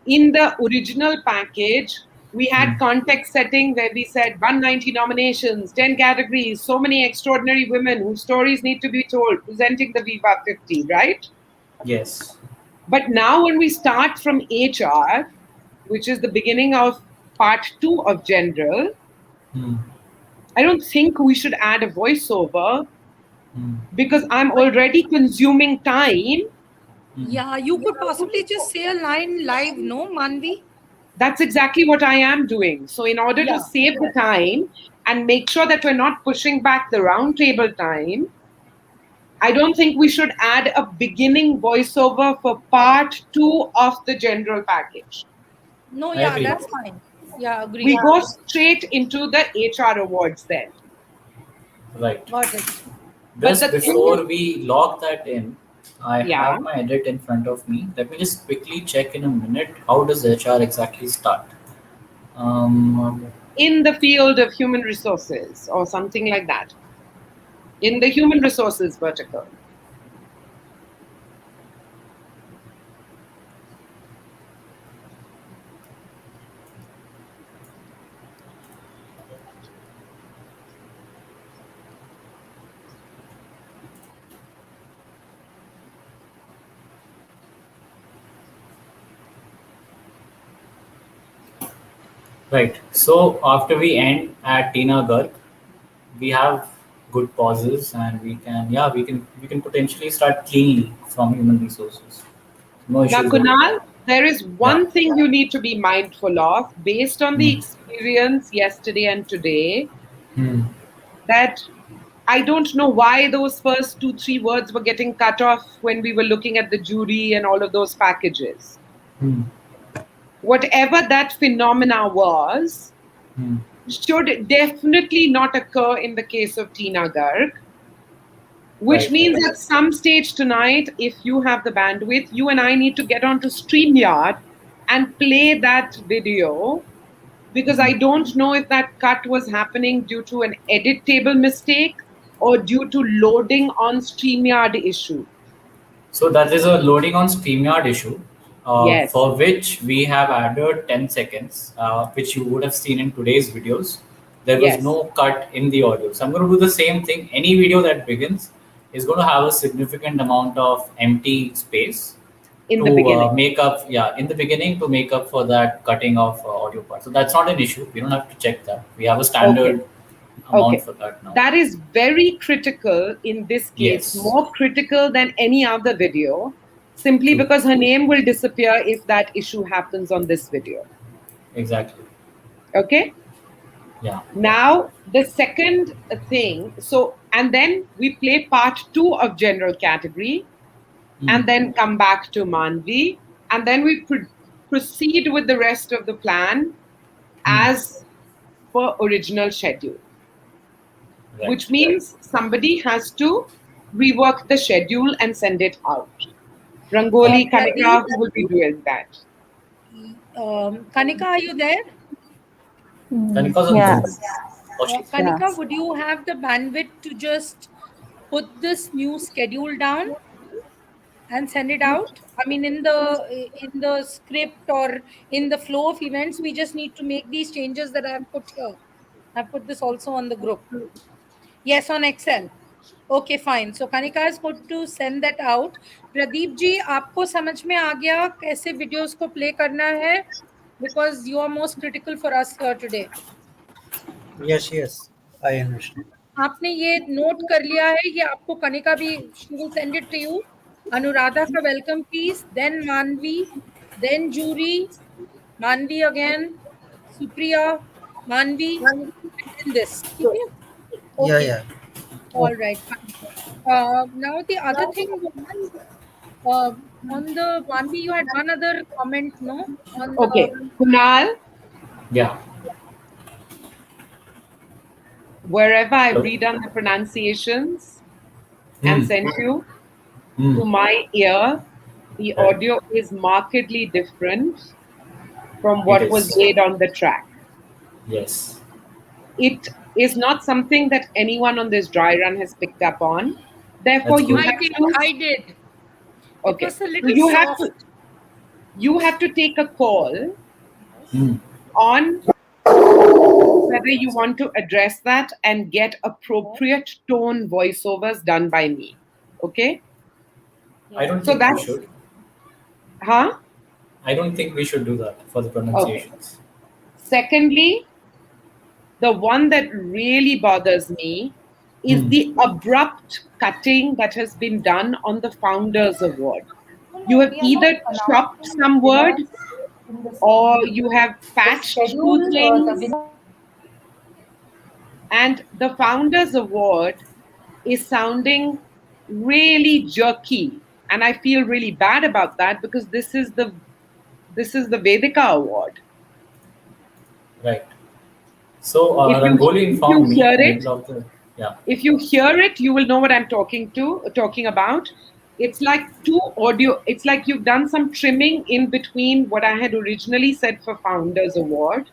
in the original package, we had context setting where we said 190 nominations, 10 categories, so many extraordinary women whose stories need to be told, presenting the Viva 50, right? Yes. But now when we start from HR, which is the beginning of part 2 of general, I don't think we should add a voiceover because I'm already consuming time. Yeah, you could possibly just say a line live, no, Manvi? That's exactly what I am doing. So in order to save the time and make sure that we're not pushing back the roundtable time, I don't think we should add a beginning voiceover for part 2 of the general package. No, yeah, that's fine. Yeah, agree. We go straight into the HR awards then. Right. Got it. Just before we log that in, I have my edit in front of me. Let me just quickly check in a minute. How does HR exactly start? In the field of human resources or something like that. In the human resources vertical. Right. So after we end at Tina Garg, we have good pauses, and we can potentially start cleanly from human resources. No issues. Now, Kunal, there is one thing you need to be mindful of based on the experience yesterday and today, that I don't know why those first 2-3 words were getting cut off when we were looking at the jury and all of those packages. Whatever that phenomena was, should definitely not occur in the case of Tina Garg, which means at some stage tonight, if you have the bandwidth, you and I need to get onto StreamYard and play that video, because I don't know if that cut was happening due to an edit table mistake or due to loading on StreamYard issue. So that is a loading on StreamYard issue, Yes. for which we have added 10 seconds, which you would have seen in today's videos. There was Yes. no cut in the audio. So I'm going to do the same thing. Any video that begins is going to have a significant amount of empty space in to the beginning. make up, in the beginning to make up for that cutting of audio part. So that's not an issue. We don't have to check that. We have a standard amount for that now. That is very critical in this case, Yes. more critical than any other video, simply because her name will disappear if that issue happens on this video. Exactly. Okay? Yeah. Now, the second thing, and then we play part 2 of general category, and then come back to Manvi, and then we proceed with the rest of the plan as per original schedule. Right. Which means somebody has to rework the schedule and send it out. Rangoli, Kanika, who will be doing that? Kanika, are you there? Kanika's on Yes. Zoom. Kanika, would you have the bandwidth to just put this new schedule down and send it out? I mean, in the script or in the flow of events, we just need to make these changes that I have put here. I've put this also on the group. Yes, on Excel. Okay, fine. So Kanika is going to send that out. Pradeep ji, आपको समझ में आ गया कैसे videos को play करना है? Because you are most critical for us here today. Yes, I understand. आपने ये note कर लिया है, ये आपको कनिका भी, she will send it to you. Anuradha का welcome piece, then Manvi, then Jury, Manvi again, Supriya, Manvi, and then this. Okay? Yeah. All right. Now the other thing was, on the Manvi, you had one other comment, no? Okay, Kunal. Yeah. Wherever I've redone the pronunciations and sent you, to my ear, the audio is markedly different from what was laid on the track. Yes. It is not something that anyone on this dry run has picked up on. Therefore, you have to. I did. Okay. It was a So little soft. you have to take a call on whether you want to address that and get appropriate tone voiceovers done by me. Okay? I don't think we should. Huh? I don't think we should do that for the pronunciations. Secondly, the one that really bothers me is the abrupt cutting that has been done on the Founders Award. You have either chopped some words or you have patched two things. And the Founders Award is sounding really jerky. And I feel really bad about that because this is the Vedika Award. Right. So Rangoli informed me. If you hear it, you will know what I'm talking about. It's like it's like you've done some trimming in between what I had originally said for Founders Award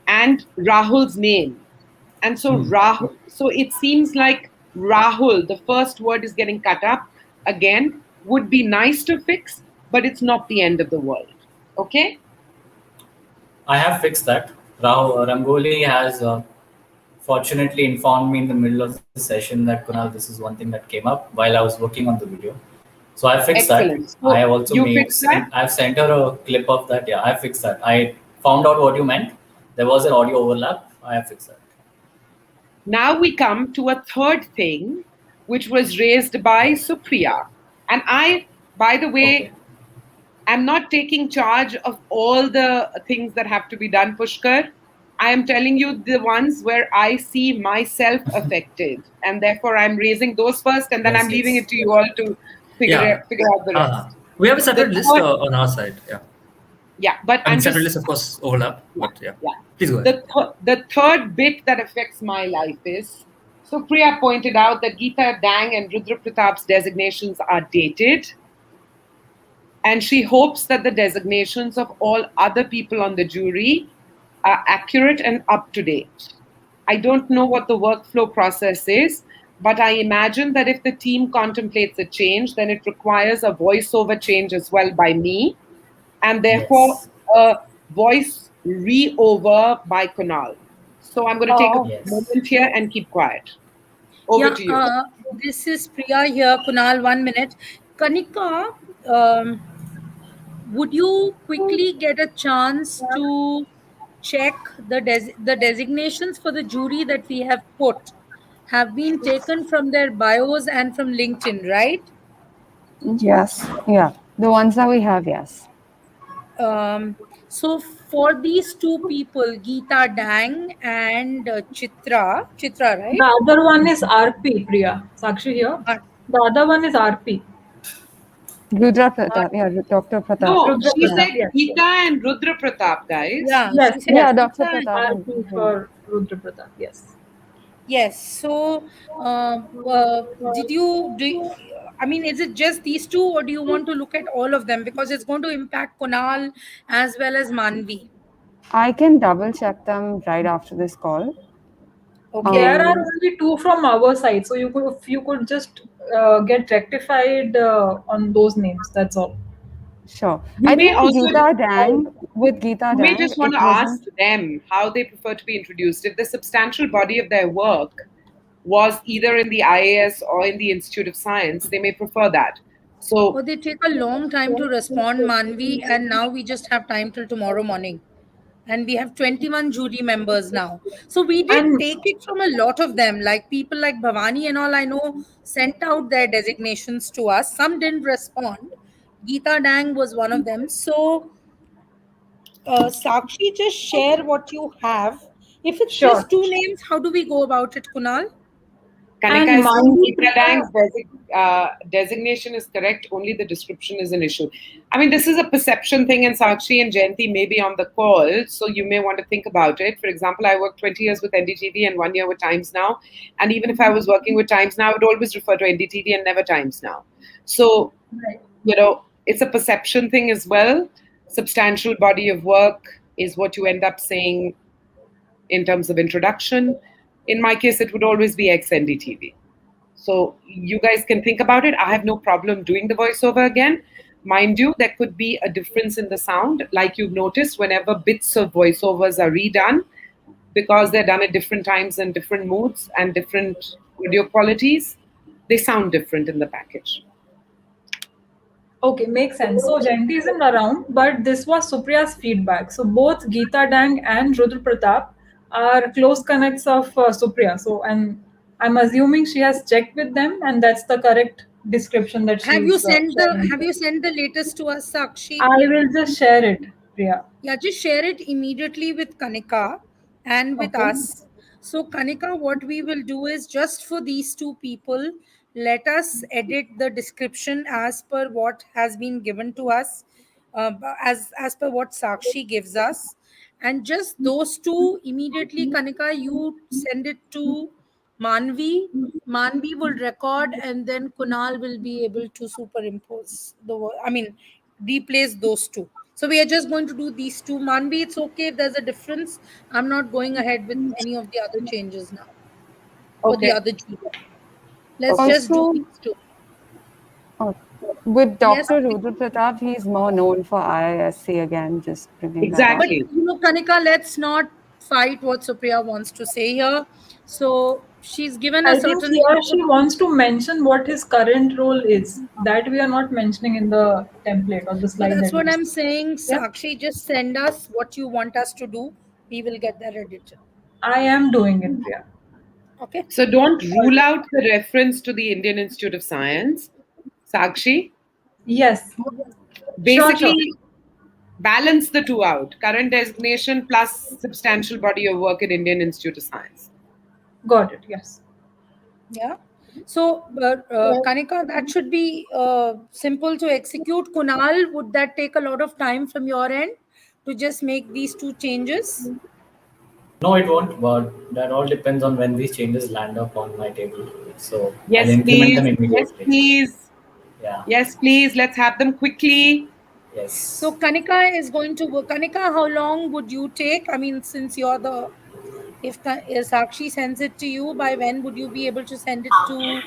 and Rahul's name. And so Rahul, so it seems like Rahul, the first word is getting cut up again, would be nice to fix, but it's not the end of the world. Okay? I have fixed that. Rangoli has fortunately informed me in the middle of the session that Kunal, this is one thing that came up while I was working on the video. So I fixed Excellent. that. I have also fixed that? I've sent her a clip of that. Yeah, I fixed that. I found out what you meant. There was an audio overlap. I have fixed that. Now we come to a third thing, which was raised by Supriya. And I, by the way, am not taking charge of all the things that have to be done, Pushkar. I am telling you the ones where I see myself affected, and therefore I'm raising those first, and then I'm leaving it to you all to figure out the rest. We have a separate list on our side. Yeah. Yeah, but I mean, separate lists, of course, overlap. But yeah. Please go ahead. The third bit that affects my life is, so Priya pointed out that Geeta Dang and Rudra Pratap's designations are dated. And she hopes that the designations of all other people on the jury are accurate and up to date. I don't know what the workflow process is, but I imagine that if the team contemplates a change, then it requires a voiceover change as well by me, and therefore a voice re-over by Kunal. So I'm going to take a moment here and keep quiet. Over to you. This is Priya here. Kunal, 1 minute. Kanika, would you quickly get a chance to check the designations for the jury that we have put have been taken from their bios and from LinkedIn, right? Yes. Yeah. The ones that we have, yes. So for these two people, Geeta Dang and Chitra, right? The other one is RP, Priya. Sakshi here. The other one is RP. Rudra Pratap, yeah, Dr. Pratap. No, she said Geeta and Rudra Pratap, guys. Yes, Dr. Pratap. RP for Rudra Pratap, yes. Yes. So, I mean, is it just these two, or do you want to look at all of them? Because it's going to impact Kunal as well as Manvi. I can double check them right after this call. Okay. There are only two from our side, so you could just get rectified on those names. That's all. Sure. I think Geeta Dang, you may just want to ask them how they prefer to be introduced. If the substantial body of their work was either in the IAS or in the Institute of Science, they may prefer that. So they take a long time to respond, Manvi, and now we just have time till tomorrow morning. And we have 21 jury members now. So we did take it from a lot of them, like people like Bhavani and all I know sent out their designations to us. Some didn't respond. Geeta Dang was one of them. So Sakshi, just share what you have. If it's just two names, how do we go about it, Kunal? Kanika, Geeta Dang's designation is correct, only the description is an issue. I mean, this is a perception thing, and Sakshi and Jayanti may be on the call, so you may want to think about it. For example, I worked 20 years with NDTV and 1 year with Times Now, and even if I was working with Times Now, I would always refer to NDTV and never Times Now. So, you know, it's a perception thing as well. Substantial body of work is what you end up saying in terms of introduction. In my case, it would always be ex-NDTV. So you guys can think about it. I have no problem doing the voiceover again. Mind you, there could be a difference in the sound. Like you've noticed, whenever bits of voiceovers are redone, because they're done at different times and different moods and different audio qualities, they sound different in the package. Okay, makes sense. So Jayanti isn't around, but this was Supriya's feedback. So both Geeta Dang and Rudra Pratap are close connects of Supriya. So, and I'm assuming she has checked with them, and that's the correct description that she have you sent the latest to us, Sakshi? I will just share it, Priya. Yeah, just share it immediately with Kanika and with us. So Kanika, what we will do is just for these two people, let us edit the description as per what has been given to us, as per what Sakshi gives us. And just those two immediately, Kanika, you send it to Manvi. Manvi will record, and then Kunal will be able to superimpose replace those two. So we are just going to do these two. Manvi, it's okay if there's a difference. I'm not going ahead with any of the other changes now. For the other two. Let's just do these two. With Dr. Rudra Pratap, he's more known for IISc again, just bringing exactly. But you know, Kanika, let's not fight what Supriya wants to say here. So she's given a certain. She wants to mention what his current role is. That we are not mentioning in the template or the slide. So that's what I'm saying. Sakshi, just send us what you want us to do. We will get that edited. I am doing it, Priya. Okay. So don't rule out the reference to the Indian Institute of Science. Sakshi? Yes. Basically, balance the two out. Current designation plus substantial body of work at Indian Institute of Science. Got it. Yes. Yeah. So, Kanika, that should be simple to execute. Kunal, would that take a lot of time from your end to just make these two changes? No, it won't. But that all depends on when these changes land up on my table. So Yes, I'll implement please. them Yes, immediately. please. Yeah. Yes, please. Let's have them quickly. Yes. So Kanika is going to work. Kanika, how long would you take? I mean, since you're the, if Sakshi sends it to you, by when would you be able to send it to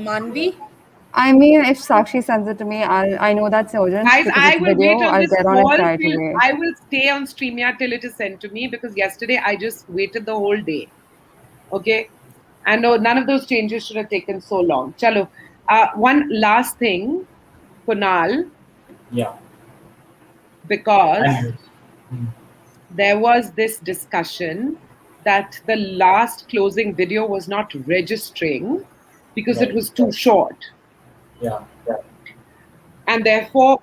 Manvi? I mean, if Sakshi sends it to me, I know that's urgent. Guys, because I it's will video, wait on I'll this get on it call. right away. I will stay on StreamYard till it is sent to me because yesterday I just waited the whole day. Okay? And no, none of those changes should have taken so long. Chalo. One last thing, Kunal. Yeah. Because there was this discussion that the last closing video was not registering because it was too short. Yeah. And therefore,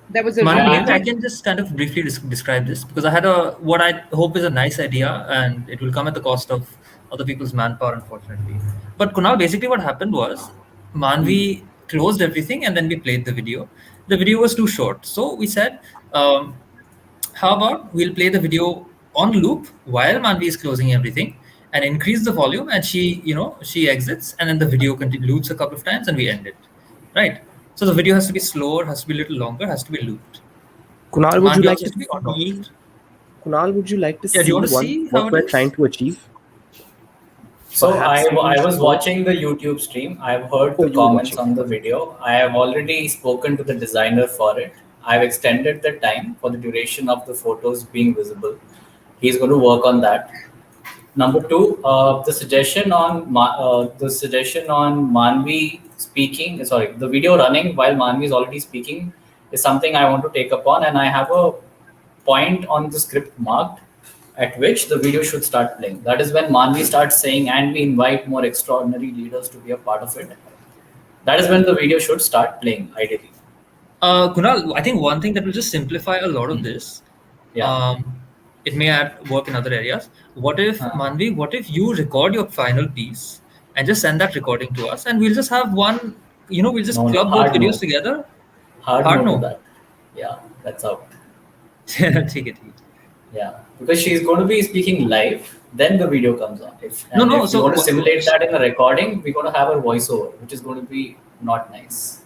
there was a Manvi, I can just kind of briefly describe this because I had what I hope is a nice idea, and it will come at the cost of other people's manpower, unfortunately. But Kunal, basically what happened was Manvi closed everything and then we played the video. The video was too short. So we said, how about we'll play the video on loop while Manvi is closing everything and increase the volume, and she exits, and then the video loops a couple of times and we end it. Right? So the video has to be slower, has to be a little longer, has to be looped. Kunal, would you like to be on top of it. Kunal, would you like to Yeah, do see, you want to see how what it we're is? trying to achieve? So I Perhaps was watching the YouTube stream. I've heard the comments on the video. I have already spoken to the designer for it. I've extended the time for the duration of the photos being visible. He's going to work on that. Number two, the suggestion on Manvi speaking, sorry, the video running while Manvi is already speaking is something I want to take upon, and I have a point on the script marked at which the video should start playing. That is when Manvi starts saying, and we invite more extraordinary leaders to be a part of it. That is when the video should start playing, ideally. Kunal, I think one thing that will just simplify a lot of this, it may work in other areas. What if, Manvi, what if you record your final piece and just send that recording to us, and we'll just have one, we'll just club both videos together? Hard no to that. Yeah, that's out. Take it. Yeah, because she's going to be speaking live, then the video comes on. If you want to simulate that in a recording, we're going to have a voiceover, which is going to be not nice.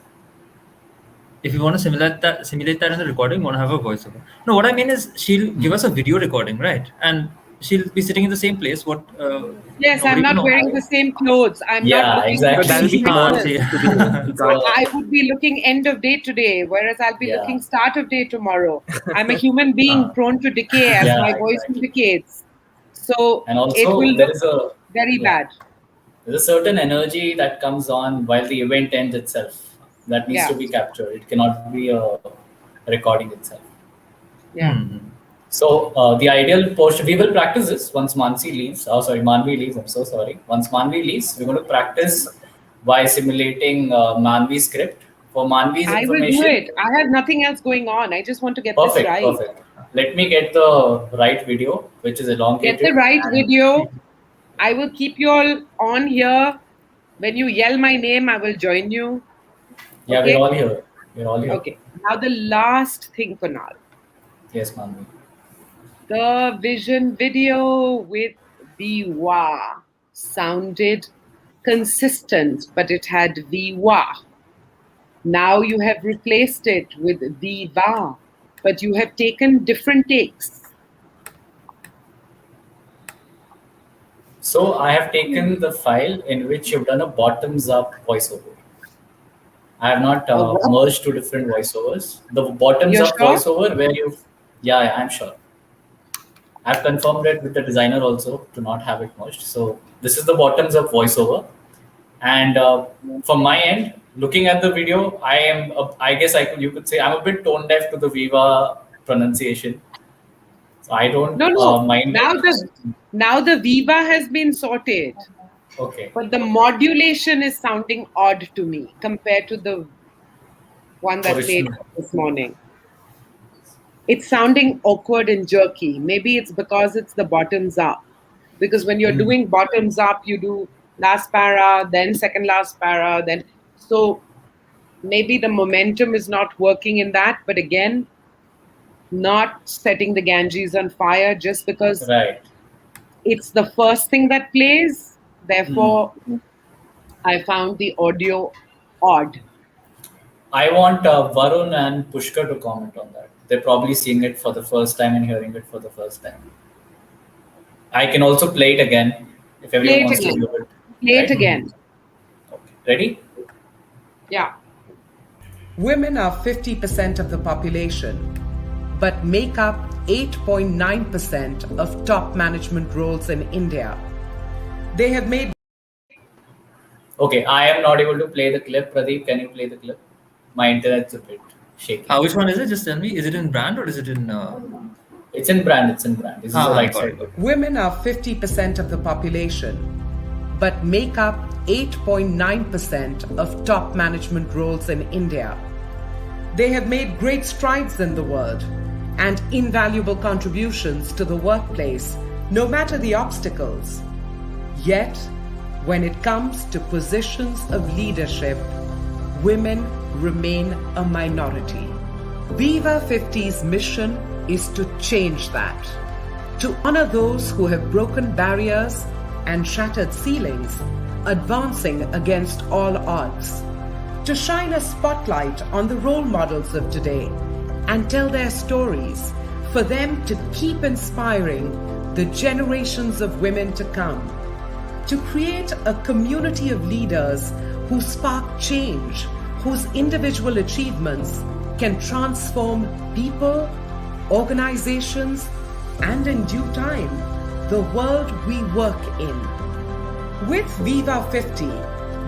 If you want to simulate that in the recording, you want to have a voiceover. No, what I mean is she'll give us a video recording, right? And she'll be sitting in the same place. Yes, I'm not wearing the same clothes. I'm not looking exactly. I would be looking end of day today, whereas I'll be looking start of day tomorrow. I'm a human being prone to decay as my voice indicates. So and also, it will look very bad. There's a certain energy that comes on while the event ends itself. That needs to be captured. It cannot be a recording itself. Yeah. So the ideal portion, we will practice this once Manvi leaves. Manvi leaves. I'm so sorry. Once Manvi leaves, we're going to practice by simulating Manvi's script. For Manvi's information. I will do it. I have nothing else going on. I just want to get this right. Perfect. Let me get the right video, which is elongated. Get the right video. I will keep you all on here. When you yell my name, I will join you. Yeah, okay? We're all here. Okay. Now the last thing, Kunal. Yes, Manvi. The vision video with Viva sounded consistent, but it had Viva. Now you have replaced it with Viva, but you have taken different takes. So I have taken the file in which you've done a bottoms-up voiceover. I have not merged two different voiceovers. The bottoms-up voiceover where you've... Yeah, I'm sure. I've confirmed it with the designer also to not have it merged. So this is the bottoms-up voiceover. And from my end, looking at the video, I guess you could say I'm a bit tone deaf to the Viva pronunciation. So I don't mind. Now the Viva has been sorted. Okay. But the modulation is sounding odd to me compared to the one that played this morning. It's sounding awkward and jerky. Maybe it's because it's the bottoms up. Because when you're doing bottoms up, you do last para, then second last para, then so maybe the momentum is not working in that. But again, not setting the Ganges on fire just because it's the first thing that plays. Therefore, I found the audio odd. I want Varun and Pushkar to comment on that. They're probably seeing it for the first time and hearing it for the first time. I can also play it again if everyone wants to do it. Play it again. Okay. Ready? Yeah. Women are 50% of the population, but make up 8.9% of top management roles in India. They have made... Okay, I am not able to play the clip. Pradeep, can you play the clip? My internet's a bit shaky. Which one is it? Just tell me. Is it in brand or is it in... It's in brand. It's in brand. This is the right side. Women are 50% of the population, but make up 8.9% of top management roles in India. They have made great strides in the world and invaluable contributions to the workplace, no matter the obstacles. Yet, when it comes to positions of leadership, women remain a minority. Viva 50's mission is to change that, to honor those who have broken barriers and shattered ceilings, advancing against all odds, to shine a spotlight on the role models of today and tell their stories, for them to keep inspiring the generations of women to come, to create a community of leaders who spark change, whose individual achievements can transform people, organizations, and in due time, the world we work in. With Viva 50,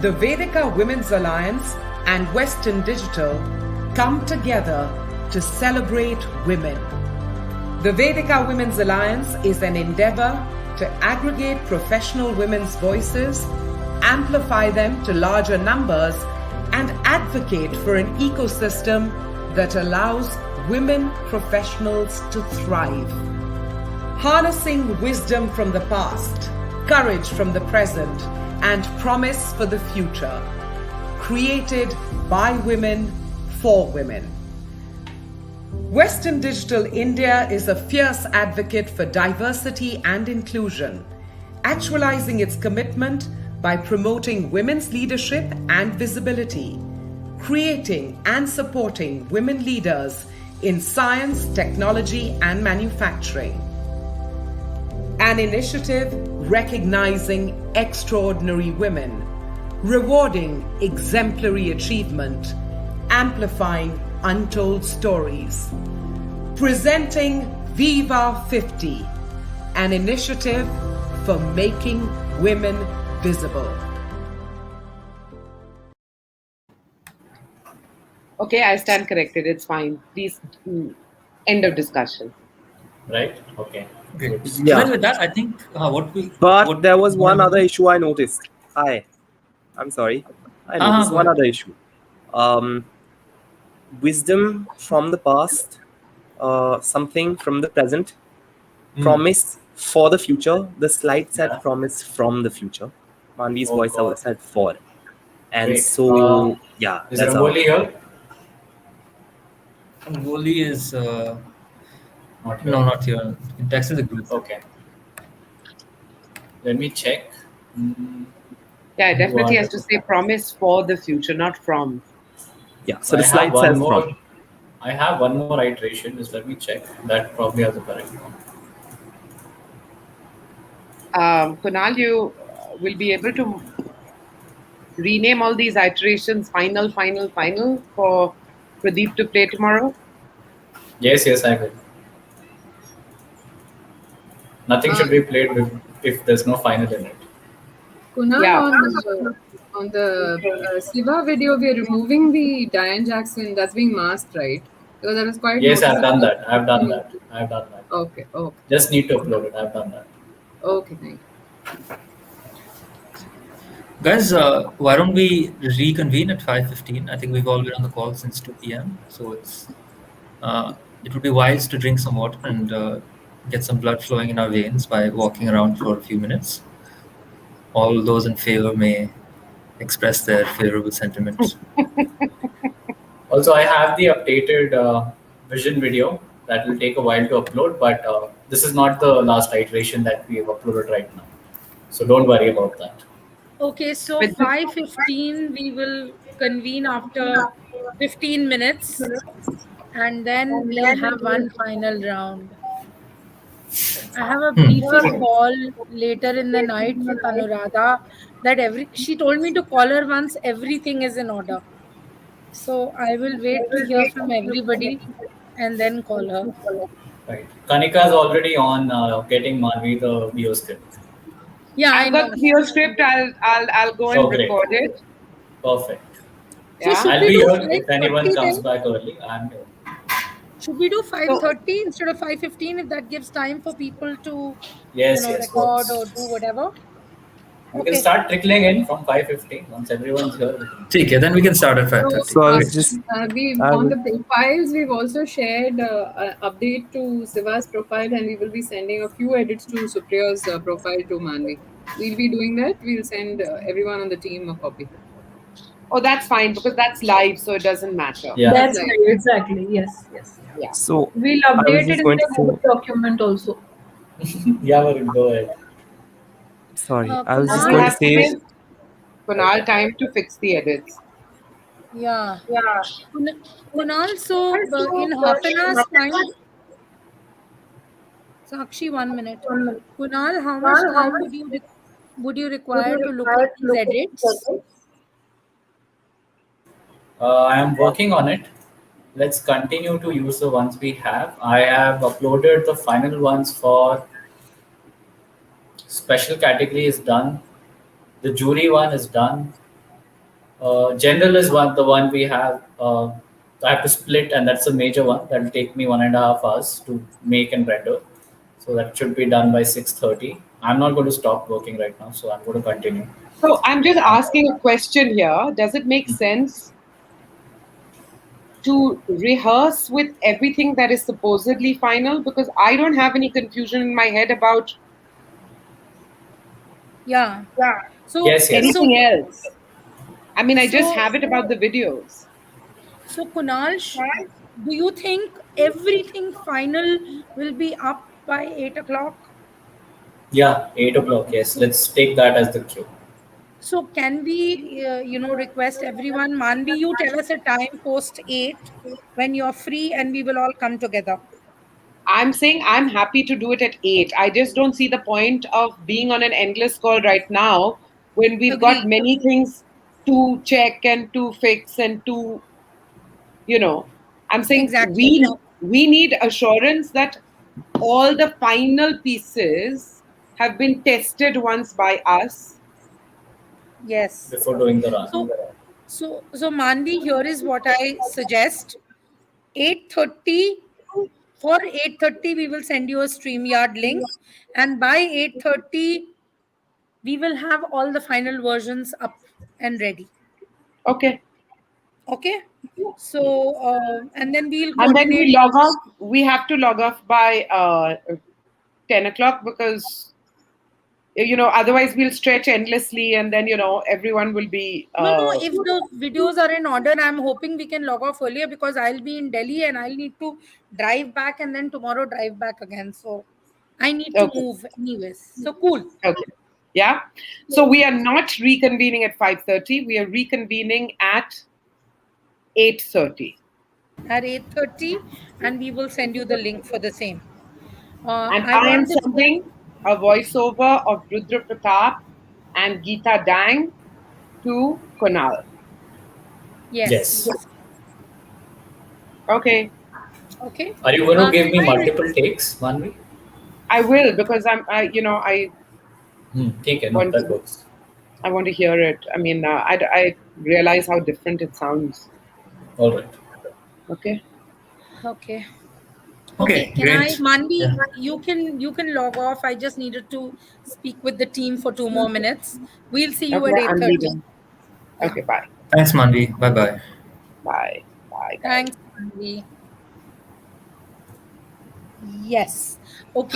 the Vedika Women's Alliance and Western Digital come together to celebrate women. The Vedika Women's Alliance is an endeavor to aggregate professional women's voices, amplify them to larger numbers, and advocate for an ecosystem that allows women professionals to thrive. Harnessing wisdom from the past, courage from the present, and promise for the future. Created by women, for women. Western Digital India is a fierce advocate for diversity and inclusion, actualizing its commitment by promoting women's leadership and visibility, creating and supporting women leaders in science, technology, and manufacturing. An initiative recognizing extraordinary women, rewarding exemplary achievement, amplifying untold stories. Presenting Viva 50, an initiative for making women visible. Okay, I stand corrected. It's fine. Please, end of discussion. Right? Okay. Good. Yeah. Even with that, I think But there was one other issue I noticed. I'm sorry. I noticed one other issue. Wisdom from the past, something from the present, promise for the future. The slide said promise from the future. Manvi's voice out said for. And Wait, so, yeah. Is Rangoli here? Rangoli is... not here. No, not here. It texted the group. Okay. Let me check. Yeah, it definitely has to say promise for the future, not from. Yeah, so the slide says from. I have one more iteration. Just let me check. That probably has the correct one. Kunal, you will be able to rename all these iterations final for Pradeep to play tomorrow? Yes, I will. Nothing should be played if there's no final in it. Kunal, on the Siva video, we are removing the Diane Jackson that's being masked, right? Because that was quite. Yes, I've done that. I've done that. Okay. Just need to upload it. I've done that. Okay, thank you. Guys, why don't we reconvene at 5:15? I think we've all been on the call since 2 p.m. So it would be wise to drink some water and get some blood flowing in our veins by walking around for a few minutes. All those in favor may express their favorable sentiments. Also, I have the updated vision video that will take a while to upload, but this is not the last iteration that we have uploaded right now. So don't worry about that. Okay, so 5:15 we will convene after 15 minutes, and then we'll have one final round. I have a briefing call later in the night with Anuradha that she told me to call her once everything is in order. So I will wait to hear from everybody and then call her. Right. Kanika is already on getting Manvi the video script. Yeah, I've got the video script. I'll go and record it. Perfect. Yeah. I'll be here if anyone comes back early. I'm here. Should we do 5:30 instead of 5:15 if that gives time for people to record or do whatever? We can start trickling in from 5:15 once everyone's here. Okay, then we can start at 5:30. So I was just On the profiles, we've also shared an update to Siva's profile, and we will be sending a few edits to Supriya's profile to Manvi. We'll be doing that. We'll send everyone on the team a copy. Oh, that's fine because that's live, so it doesn't matter. Yeah. That's right, exactly. Yes, yes. Yeah. So We'll I was update just it in going the to say- Google document also. Yeah, Varun, go ahead. Sorry, I was just Kunal going to has to say. give Kunal time to fix the edits. Yeah. Kunal, so in half an hour's time. Sakshi, 1 minute. Kunal, how much time would you require to look at these edits? I am working on it. Let's continue to use the ones we have. I have uploaded the final ones for special category is done. The jury one is done. General is the one we have. I have to split, and that's a major one. That will take me 1.5 hours to make and render. So that should be done by 6:30. I'm not going to stop working right now, so I'm going to continue. So I'm just asking a question here. Does it make sense to rehearse with everything that is supposedly final? Because I don't have any confusion in my head about So anything else. I mean, I just have it about the videos. So Kunal, do you think everything final will be up by 8 o'clock? Yeah, 8 o'clock. Yes, let's take that as the cue. So can we, request everyone, Manvi, you tell us a time post 8 when you're free and we will all come together. I'm saying I'm happy to do it at 8. I just don't see the point of being on an endless call right now when we've got many things to check and to fix and to, I'm saying we need assurance that all the final pieces have been tested once by us. Yes. Before doing the run. So Manvi, here is what I suggest. 8:30. For 8:30, we will send you a StreamYard link, and by 8:30, we will have all the final versions up and ready. Okay. So and then we'll and then we log off. We have to log off by 10 o'clock because otherwise we'll stretch endlessly, and then everyone will be. No. If the videos are in order, I'm hoping we can log off earlier because I'll be in Delhi and I'll need to drive back and then tomorrow drive back again. So I need to move anyways. So cool. Okay. Yeah. So we are not reconvening at 5:30. We are reconvening at 8:30. At 8:30, and we will send you the link for the same. And I am sending a voiceover of Rudra Pratap and Geeta Dang to Kunal. Yes. Okay. Are you going to give me multiple takes, Manvi? I will, because I Take it. That works. I want to hear it. I mean, I realize how different it sounds. All right. Okay. Okay, can great. Manvi, Yeah. you can log off. I just needed to speak with the team for 2 more minutes. We'll see you at Okay, I'm 8:30. leaving. Okay, bye. Thanks, Manvi. Bye-bye. Bye. Bye. Thanks, Manvi. Yes. Okay.